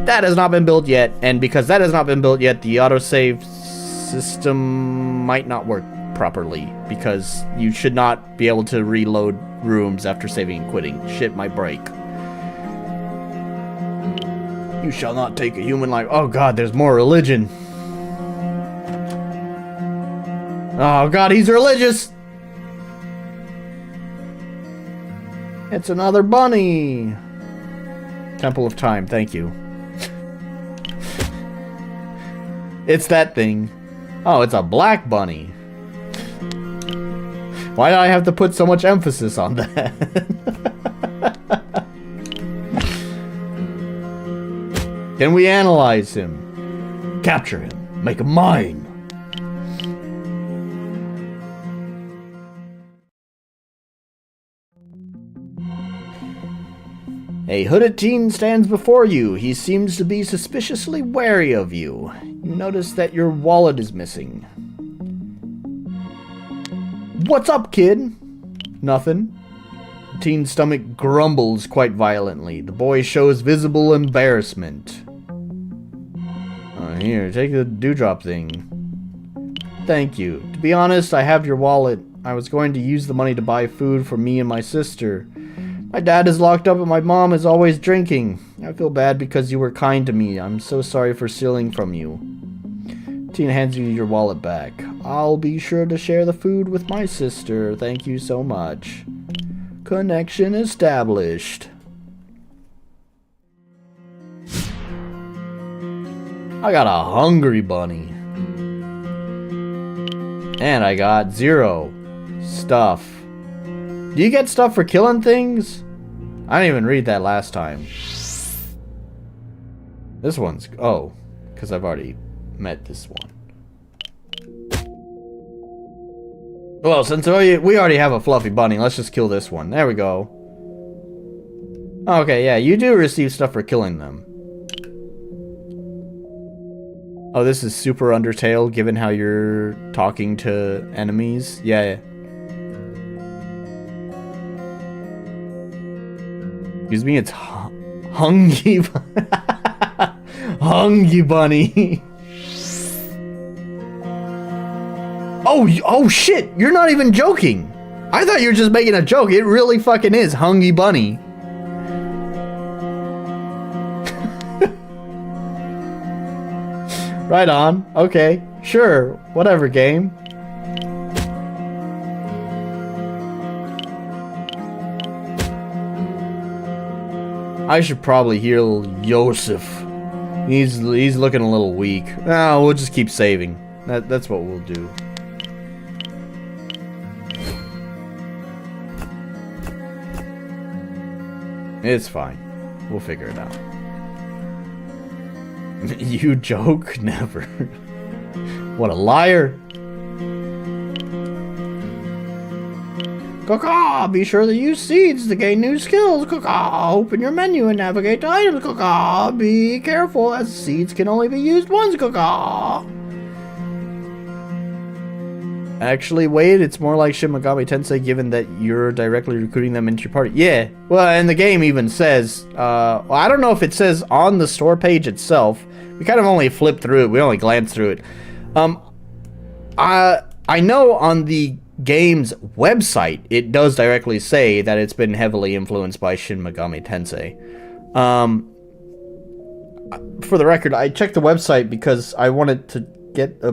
That has not been built yet, and because that has not been built yet, the autosave system might not work properly, because you should not be able to reload rooms after saving and quitting. Shit might break. You shall not take a human life. Oh god, there's more religion. Oh god, he's religious! It's another bunny! Temple of Time, thank you. It's that thing. Oh, it's a black bunny. Why did I have to put so much emphasis on that? Can we analyze him? Capture him. Make him mine. A hooded teen stands before you. He seems to be suspiciously wary of you. You notice that your wallet is missing. What's up, kid? Nothing. The teen's stomach grumbles quite violently. The boy shows visible embarrassment. Here, take the dewdrop thing. Thank you. To be honest, I have your wallet. I was going to use the money to buy food for me and my sister. My dad is locked up and my mom is always drinking. I feel bad because you were kind to me. I'm so sorry for stealing from you. Teen hands you your wallet back. I'll be sure to share the food with my sister. Thank you so much. Connection established. I got a hungry bunny. And I got 0 stuff. Do you get stuff for killing things? I didn't even read that last time. This one's... oh, because I've already met this one. Well, since we already have a fluffy bunny, let's just kill this one. There we go. Okay, yeah, you do receive stuff for killing them. Oh, this is super Undertale, given how you're talking to enemies. Yeah. Excuse me, it's Hungy Hungy Bunny. Oh shit, you're not even joking. I thought you were just making a joke. It really fucking is Hungy Bunny. Right on. Okay. Sure. Whatever, game. I should probably heal Joseph. He's looking a little weak. No, we'll just keep saving. That's what we'll do. It's fine. We'll figure it out. You joke? Never. What a liar. Caw-caw! Be sure to use seeds to gain new skills. Caw-caw! Open your menu and navigate to items. Caw-caw! Be careful, as seeds can only be used once. Caw-caw! Actually, wait, it's more like Shin Megami Tensei, given that you're directly recruiting them into your party. Yeah, well, and the game even says, well, I don't know if it says on the store page itself. We kind of only flipped through it. We only glanced through it. I know on the game's website, it does directly say that it's been heavily influenced by Shin Megami Tensei. For the record, I checked the website because I wanted to get a,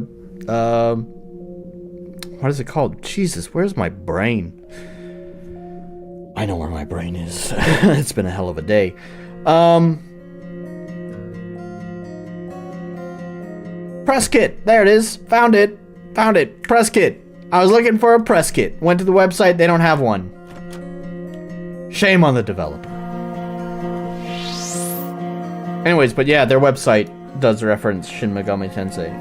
what is it called? Jesus, where's my brain? I know where my brain is. It's been a hell of a day. Press kit. There it is. Found it. Found it. Press kit. I was looking for a press kit. Went to the website. They don't have one. Shame on the developer. Anyways, but yeah, their website does reference Shin Megami Tensei.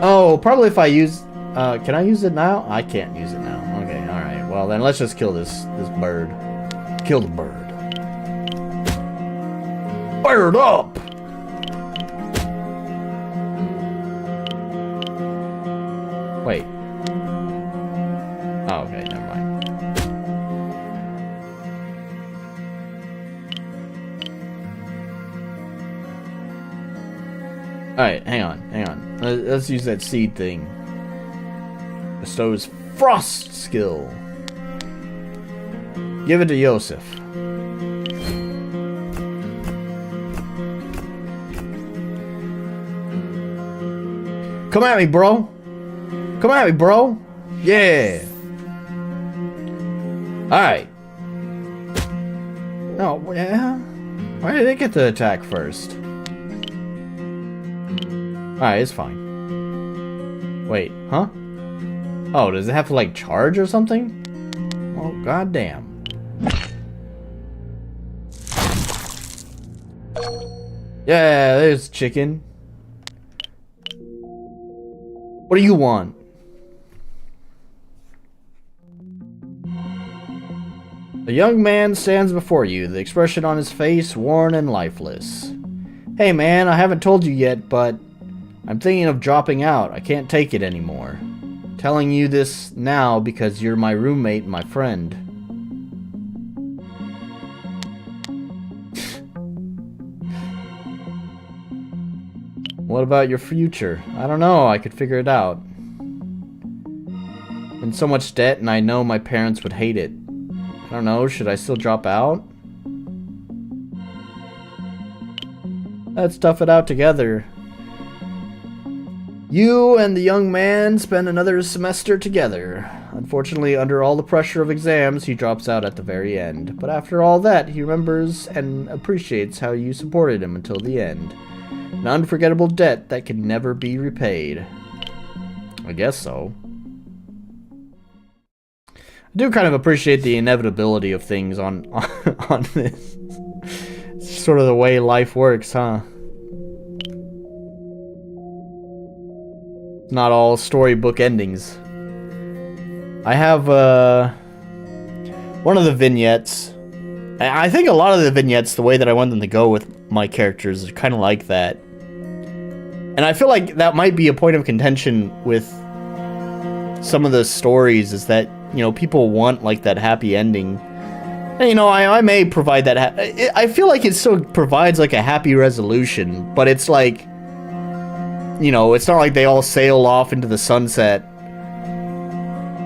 Oh, probably if I use... can I use it now? I can't use it now. Okay, alright. Well, then let's just kill this bird. Kill the bird. Bird up! Wait. Oh, okay, never mind. Alright, hang on. Let's use that seed thing. Bestows Frost skill. Give it to Joseph. Come at me, bro. Come at me, bro. Yeah. Alright. No, yeah? Why did it get to attack first? Alright, it's fine. Wait, huh? Oh, does it have to, like, charge or something? Oh, goddamn. Yeah, there's chicken. What do you want? The young man stands before you, the expression on his face worn and lifeless. Hey man, I haven't told you yet, but I'm thinking of dropping out. I can't take it anymore. Telling you this now because you're my roommate and my friend. What about your future? I don't know, I could figure it out. In so much debt and I know my parents would hate it. I don't know, should I still drop out? Let's tough it out together. You and the young man spend another semester together. Unfortunately, under all the pressure of exams, he drops out at the very end. But after all that, he remembers and appreciates how you supported him until the end. An unforgettable debt that can never be repaid. I guess so. I do kind of appreciate the inevitability of things on this. It's sort of the way life works, huh? Not all storybook endings. I have one of the vignettes. I think a lot of the vignettes, the way that I want them to go with my characters, is kind of like that. And I feel like that might be a point of contention with some of the stories, is that, you know, people want, like, that happy ending. And, you know, I may provide that. I feel like it still provides, like, a happy resolution, but it's like, you know, it's not like they all sail off into the sunset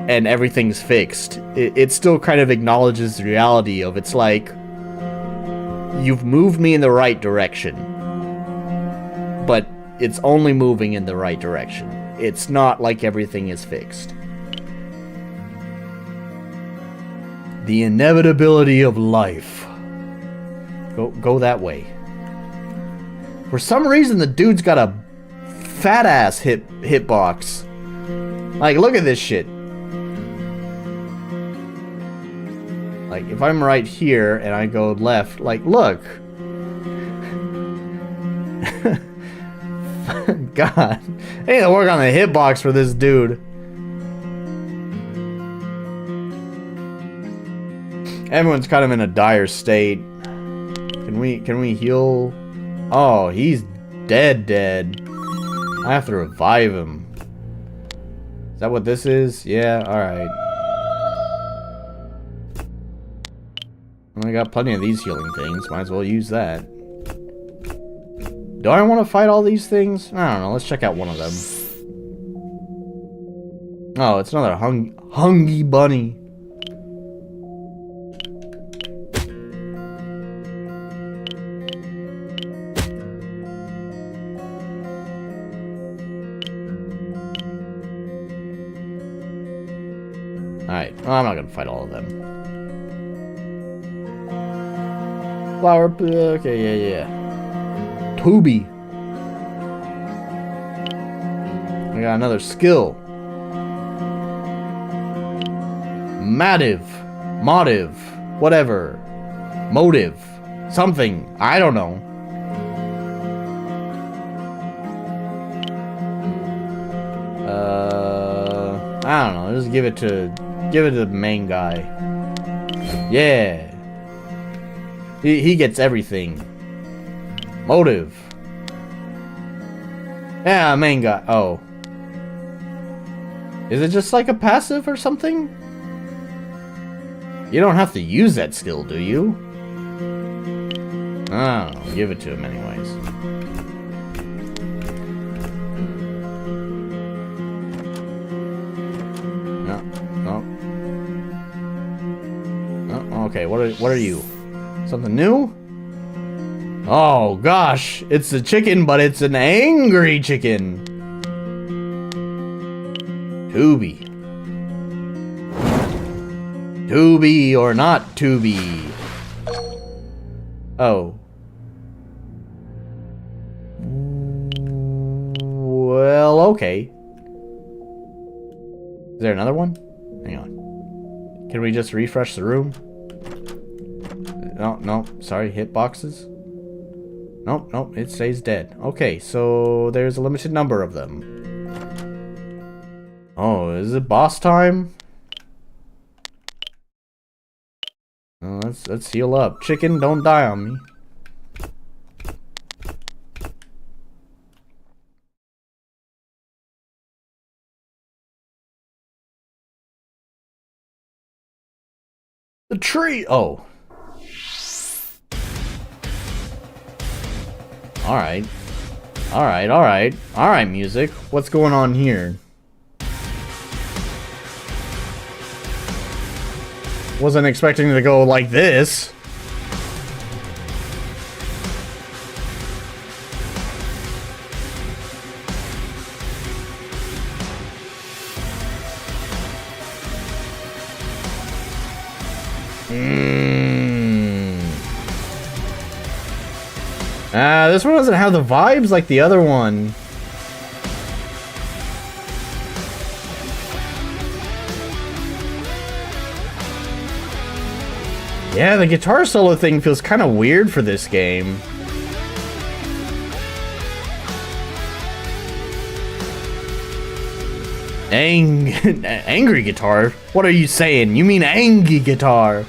and everything's fixed. It still kind of acknowledges the reality of, it's like, you've moved me in the right direction, but it's only moving in the right direction. It's not like everything is fixed. The inevitability of life. Go that way. For some reason, the dude's got a fat ass hitbox. Like, look at this shit. Like, if I'm right here and I go left, like, look. God. I need to work on the hitbox for this dude. Everyone's kind of in a dire state. Can we heal? Oh, he's dead. I have to revive him. Is that what this is? Yeah, alright. I got plenty of these healing things. Might as well use that. Do I want to fight all these things? I don't know. Let's check out one of them. Oh, it's another hungry bunny. Alright. Oh, I'm not going to fight all of them. Flower. Okay, yeah. Toby. I got another skill. Motive. Whatever. Motive. Something. I don't know. I don't know. Just give it to the main guy. Yeah. He gets everything. Motive. Yeah, main guy. Oh. Is it just like a passive or something? You don't have to use that skill, do you? I don't know. Give it to him anyways. No. Okay, what are you? Something new? Oh gosh, it's a chicken, but it's an angry chicken. To be or not to be. Oh. Well, okay. Is there another one? Hang on. Can we just refresh the room? No, no, sorry, hitboxes? Nope, nope, it stays dead. Okay, so there's a limited number of them. Oh, is it boss time? Oh, let's heal up. Chicken, don't die on me. The tree! Oh. Alright. Alright, alright. Alright, music. What's going on here? Wasn't expecting it to go like this. This one doesn't have the vibes like the other one. Yeah, the guitar solo thing feels kind of weird for this game. Angry guitar? What are you saying? You mean angry guitar?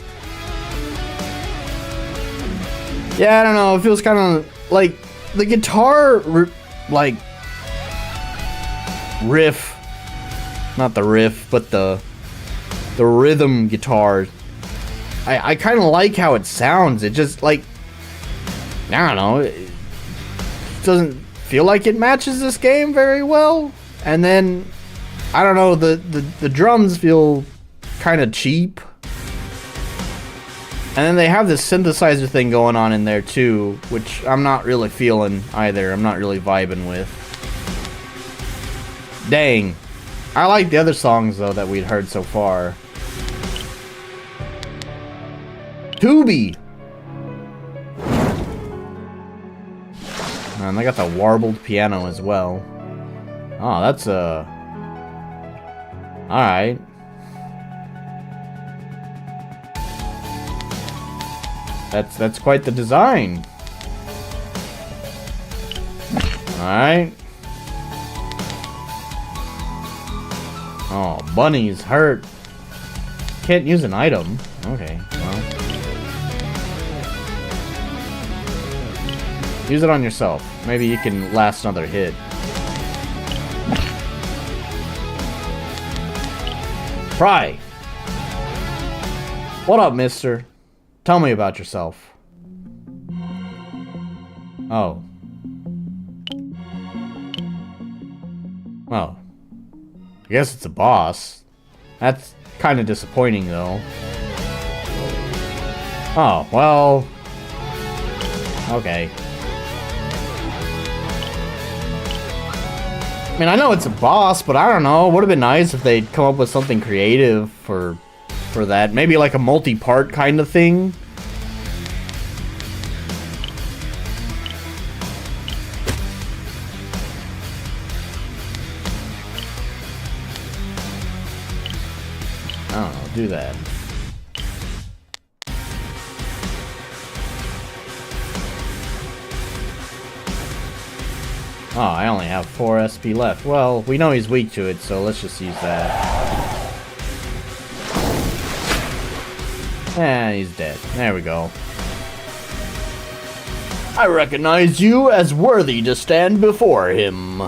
Yeah, I don't know. It feels kind of like the guitar, like riff, not the riff, but the rhythm guitar. I kind of like how it sounds. It just like, I don't know. It doesn't feel like it matches this game very well. And then I don't know. The drums feel kind of cheap. And then they have this synthesizer thing going on in there too, which I'm not really feeling either. I'm not really vibing with. Dang. I like the other songs though that we'd heard so far. Tubi! And they got the warbled piano as well. Oh, that's alright. That's quite the design. Alright. Oh, bunnies hurt. Can't use an item. Okay, well. Use it on yourself. Maybe you can last another hit. Pry! What up, mister? Tell me about yourself. Oh. Well. I guess it's a boss. That's kind of disappointing, though. Oh, well. Okay. I mean, I know it's a boss, but I don't know. It would have been nice if they'd come up with something creative for that. Maybe like a multi-part kind of thing. I don't know, do that. Oh, I only have 4 SP left. Well, we know he's weak to it, so let's just use that. And he's dead. There we go. I recognize you as worthy to stand before him.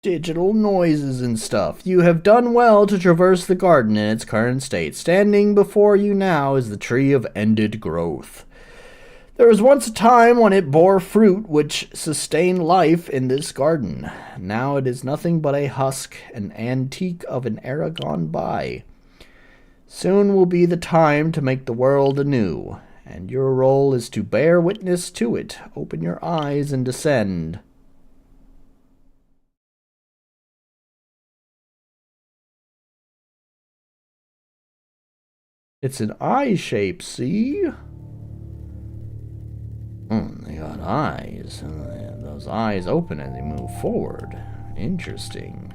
Digital noises and stuff. You have done well to traverse the garden in its current state. Standing before you now is the tree of ended growth. There was once a time when it bore fruit which sustained life in this garden. Now it is nothing but a husk, an antique of an era gone by. Soon will be the time to make the world anew. and your role is to bear witness to it. Open your eyes and descend. It's an eye shape, see? They got eyes. And those eyes open as they move forward. Interesting.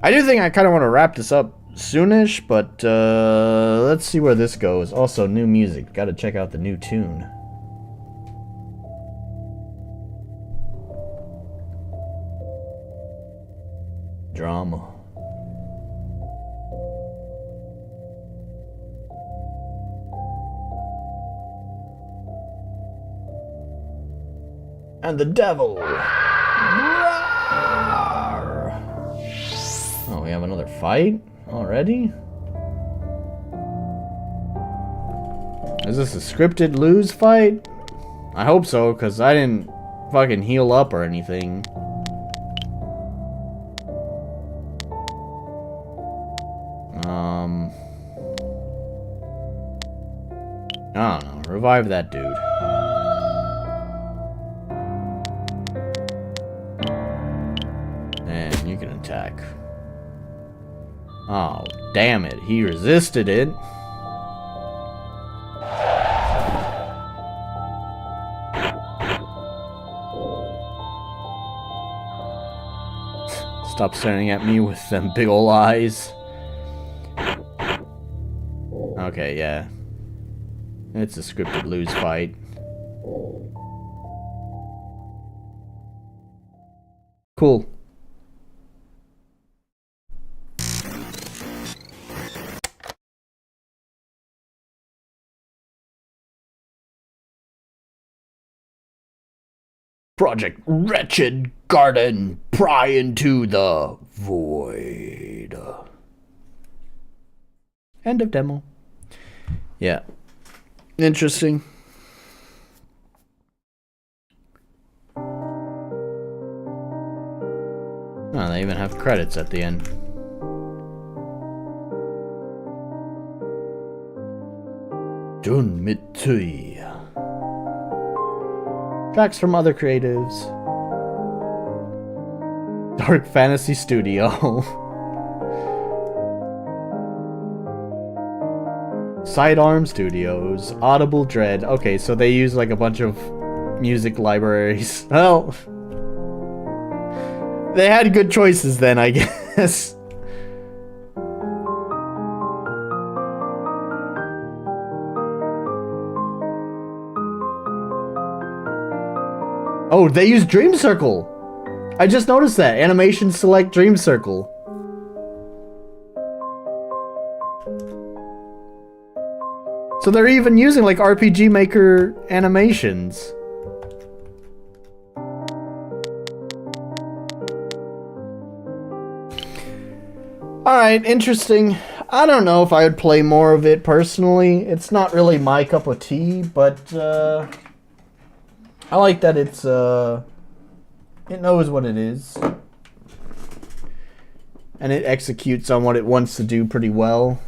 I do think I kind of want to wrap this up soonish, but let's see where this goes. Also, new music. Got to check out the new tune. Drama. And the devil. Oh, we have another fight already? Is this a scripted lose fight? I hope so, because I didn't fucking heal up or anything. I don't know. Revive that dude. And you can attack. Oh, damn it. He resisted it. Stop staring at me with them big ol' eyes. Okay, yeah. It's a scripted lose fight. Cool. Project Wretched Garden, Pry Into The Void. End of demo. Yeah. Interesting. Oh, they even have credits at the end. Dun Mitsui. Tracks from other creatives. Dark Fantasy Studio. Sidearm Studios. Audible Dread. Okay, so they use like a bunch of music libraries. Well, they had good choices then, I guess. Oh, they use Dream Circle. I just noticed that. Animation select Dream Circle. So they're even using like RPG Maker animations. Alright, interesting. I don't know if I would play more of it personally. It's not really my cup of tea, but I like that it's it knows what it is. And it executes on what it wants to do pretty well.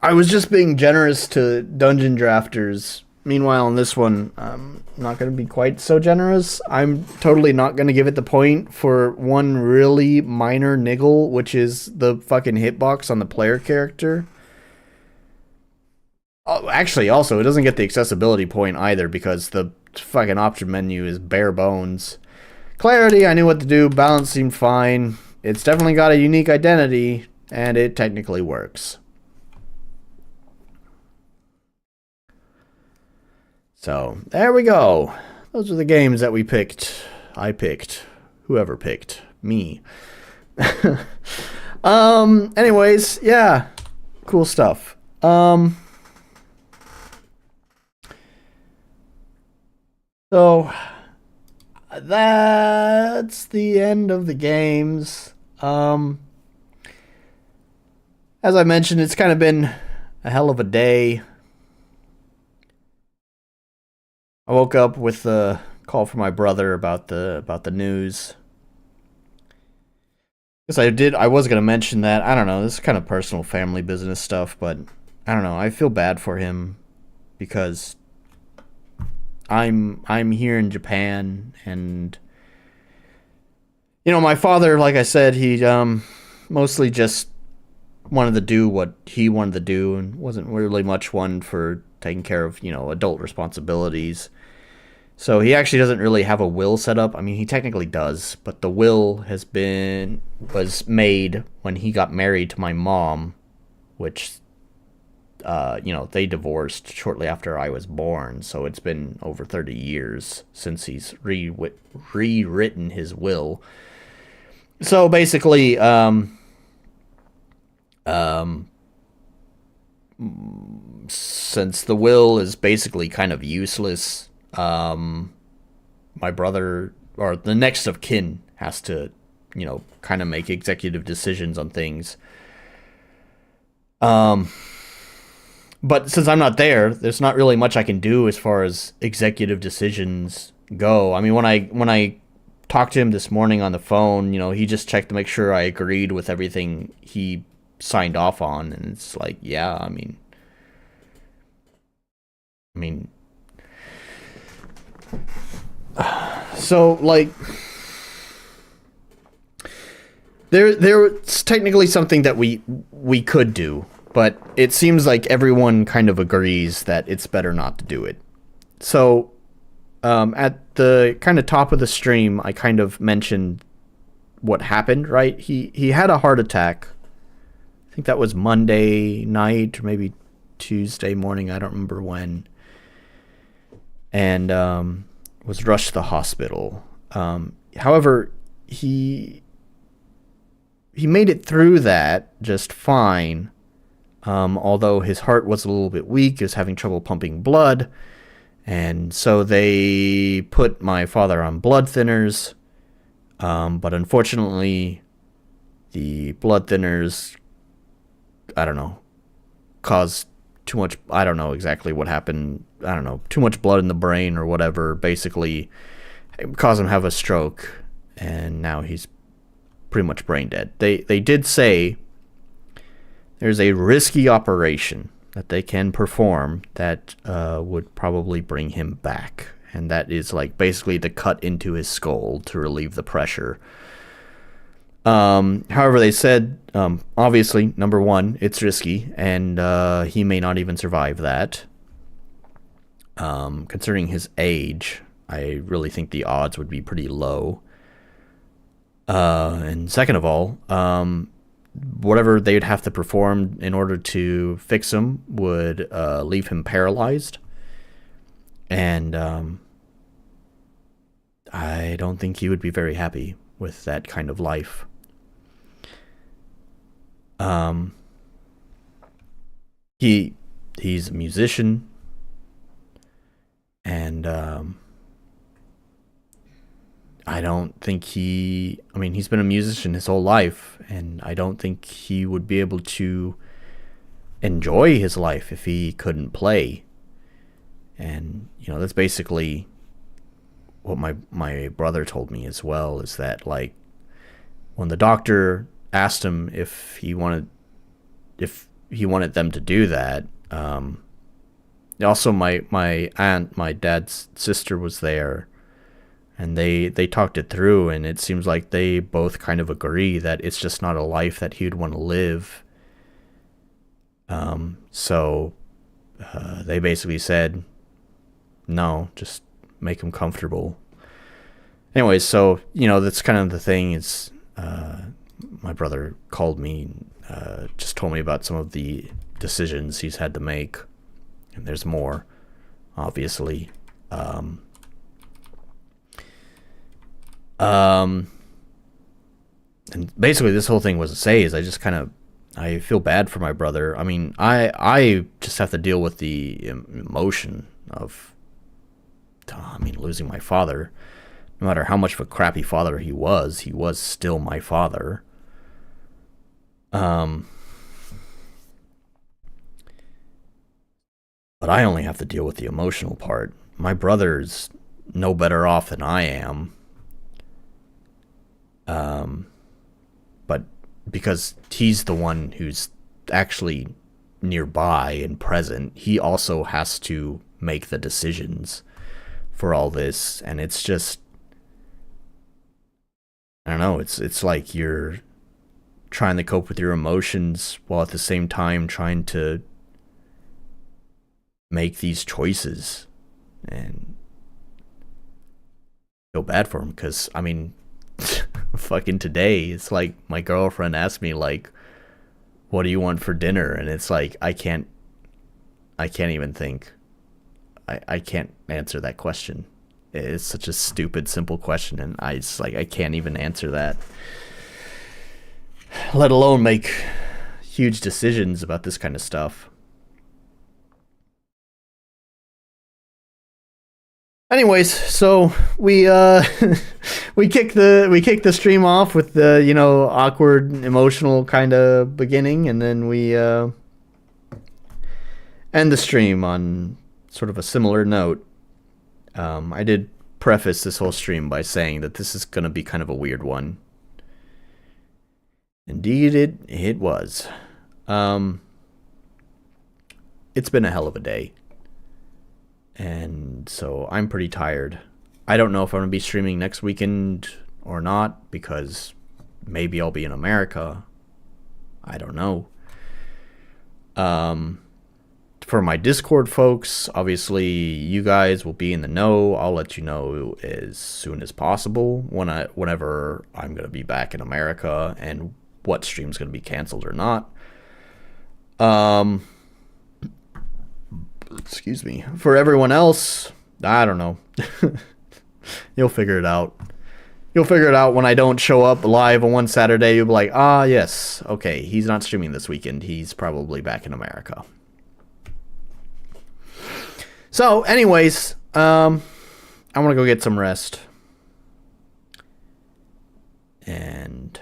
I was just being generous to dungeon drafters. Meanwhile, in this one, I'm not going to be quite so generous. I'm totally not going to give it the point for one really minor niggle, which is the fucking hitbox on the player character. Oh, actually, also, it doesn't get the accessibility point either because the fucking option menu is bare bones. Clarity, I knew what to do. Balance seemed fine. It's definitely got a unique identity, and it technically works. So, there we go. Those are the games that we picked. I picked. Whoever picked. Me. Anyways, yeah. Cool stuff. So, that's the end of the games. As I mentioned, it's kind of been a hell of a day. I woke up with a call from my brother about the news. Because I was gonna mention that. I don't know. This is kind of personal family business stuff, but I don't know. I feel bad for him because I'm here in Japan, and my father, like I said, he mostly just wanted to do what he wanted to do, and wasn't really much one for taking care of adult responsibilities. So he actually doesn't really have a will set up. I mean, he technically does, but the will was made when he got married to my mom, which they divorced shortly after I was born. So it's been over 30 years since he's rewritten his will. So basically, since the will is basically kind of useless, my brother, or the next of kin, has to, kind of make executive decisions on things. But since I'm not there, there's not really much I can do as far as executive decisions go. I mean, when I talked to him this morning on the phone, he just checked to make sure I agreed with everything he signed off on, and it's like, yeah, I mean, so like there's technically something that we could do, but it seems like everyone kind of agrees that it's better not to do it. So at the kind of top of the stream, I kind of mentioned what happened, right? He had a heart attack. I think that was Monday night or maybe Tuesday morning. I don't remember when. And was rushed to the hospital. However, he made it through that just fine. Although his heart was a little bit weak, he was having trouble pumping blood. And so they put my father on blood thinners. But unfortunately, the blood thinners, I don't know, caused too much. I don't know exactly what happened. I don't know, too much blood in the brain or whatever. Basically, it caused him to have a stroke. And now he's pretty much brain dead. They did say there's a risky operation that they can perform that would probably bring him back. And that is like basically to cut into his skull to relieve the pressure. However, they said, obviously, number one, it's risky, and he may not even survive that. Considering his age, I really think the odds would be pretty low. And second of all, whatever they'd have to perform in order to fix him would leave him paralyzed. And I don't think he would be very happy with that kind of life. He's a musician, and I don't think he's been a musician his whole life, and I don't think he would be able to enjoy his life if he couldn't play. And, that's basically what my brother told me as well, is that, like, when the doctor asked him if he wanted them to do that, also my aunt, my dad's sister, was there, and they talked it through, and it seems like they both kind of agree that it's just not a life that he'd want to live. So they basically said, no, just make him comfortable. Anyways, so, that's kind of the thing. Is my brother called me, just told me about some of the decisions he's had to make, and there's more, obviously. And basically this whole thing was to say is I feel bad for my brother. I mean, I just have to deal with the emotion of, losing my father. No matter how much of a crappy father he was still my father. But I only have to deal with the emotional part. My brother's no better off than I am. But because he's the one who's actually nearby and present. He also has to make the decisions for all this, and it's just, I don't know, it's like you're trying to cope with your emotions while at the same time trying to make these choices, and feel bad for him because, I mean, fucking today, it's like my girlfriend asked me, like, what do you want for dinner? And it's like, I can't even think. I can't answer that question. It's such a stupid, simple question, and I can't even answer that. Let alone make huge decisions about this kind of stuff. Anyways, so we we kick the stream off with the, you know, awkward, emotional kind of beginning, and then we end the stream on sort of a similar note. I did preface this whole stream by saying that this is gonna be kind of a weird one. Indeed, it was. It's been a hell of a day. And so I'm pretty tired. I don't know if I'm going to be streaming next weekend or not, because maybe I'll be in America. I don't know. For my Discord folks, obviously you guys will be in the know. I'll let you know as soon as possible whenever I'm going to be back in America and what stream's going to be canceled or not. Excuse me. For everyone else, I don't know. You'll figure it out. You'll figure it out when I don't show up live on one Saturday. You'll be like, ah, yes, okay, he's not streaming this weekend. He's probably back in America. So, anyways, I want to go get some rest. And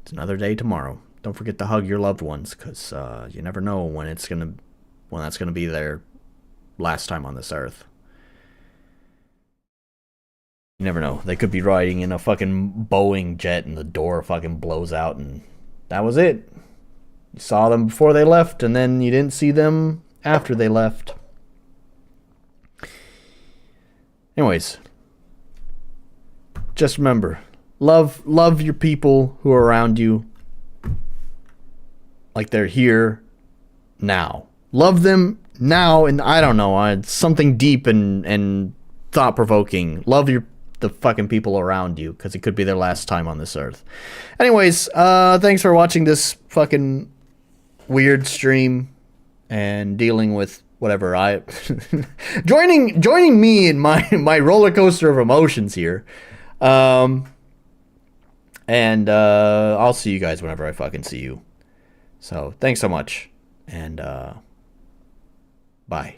it's another day tomorrow. Don't forget to hug your loved ones, because you never know when that's gonna be their last time on this earth. You never know. They could be riding in a fucking Boeing jet and the door fucking blows out and that was it. You saw them before they left, and then you didn't see them after they left. Anyways, just remember, love your people who are around you like they're here now. Love them now, and I don't know, it's something deep and thought-provoking. Love the fucking people around you, because it could be their last time on this earth. Anyways, thanks for watching this fucking weird stream and dealing with whatever I joining me in my roller coaster of emotions here. And I'll see you guys whenever I fucking see you. So thanks so much, and bye.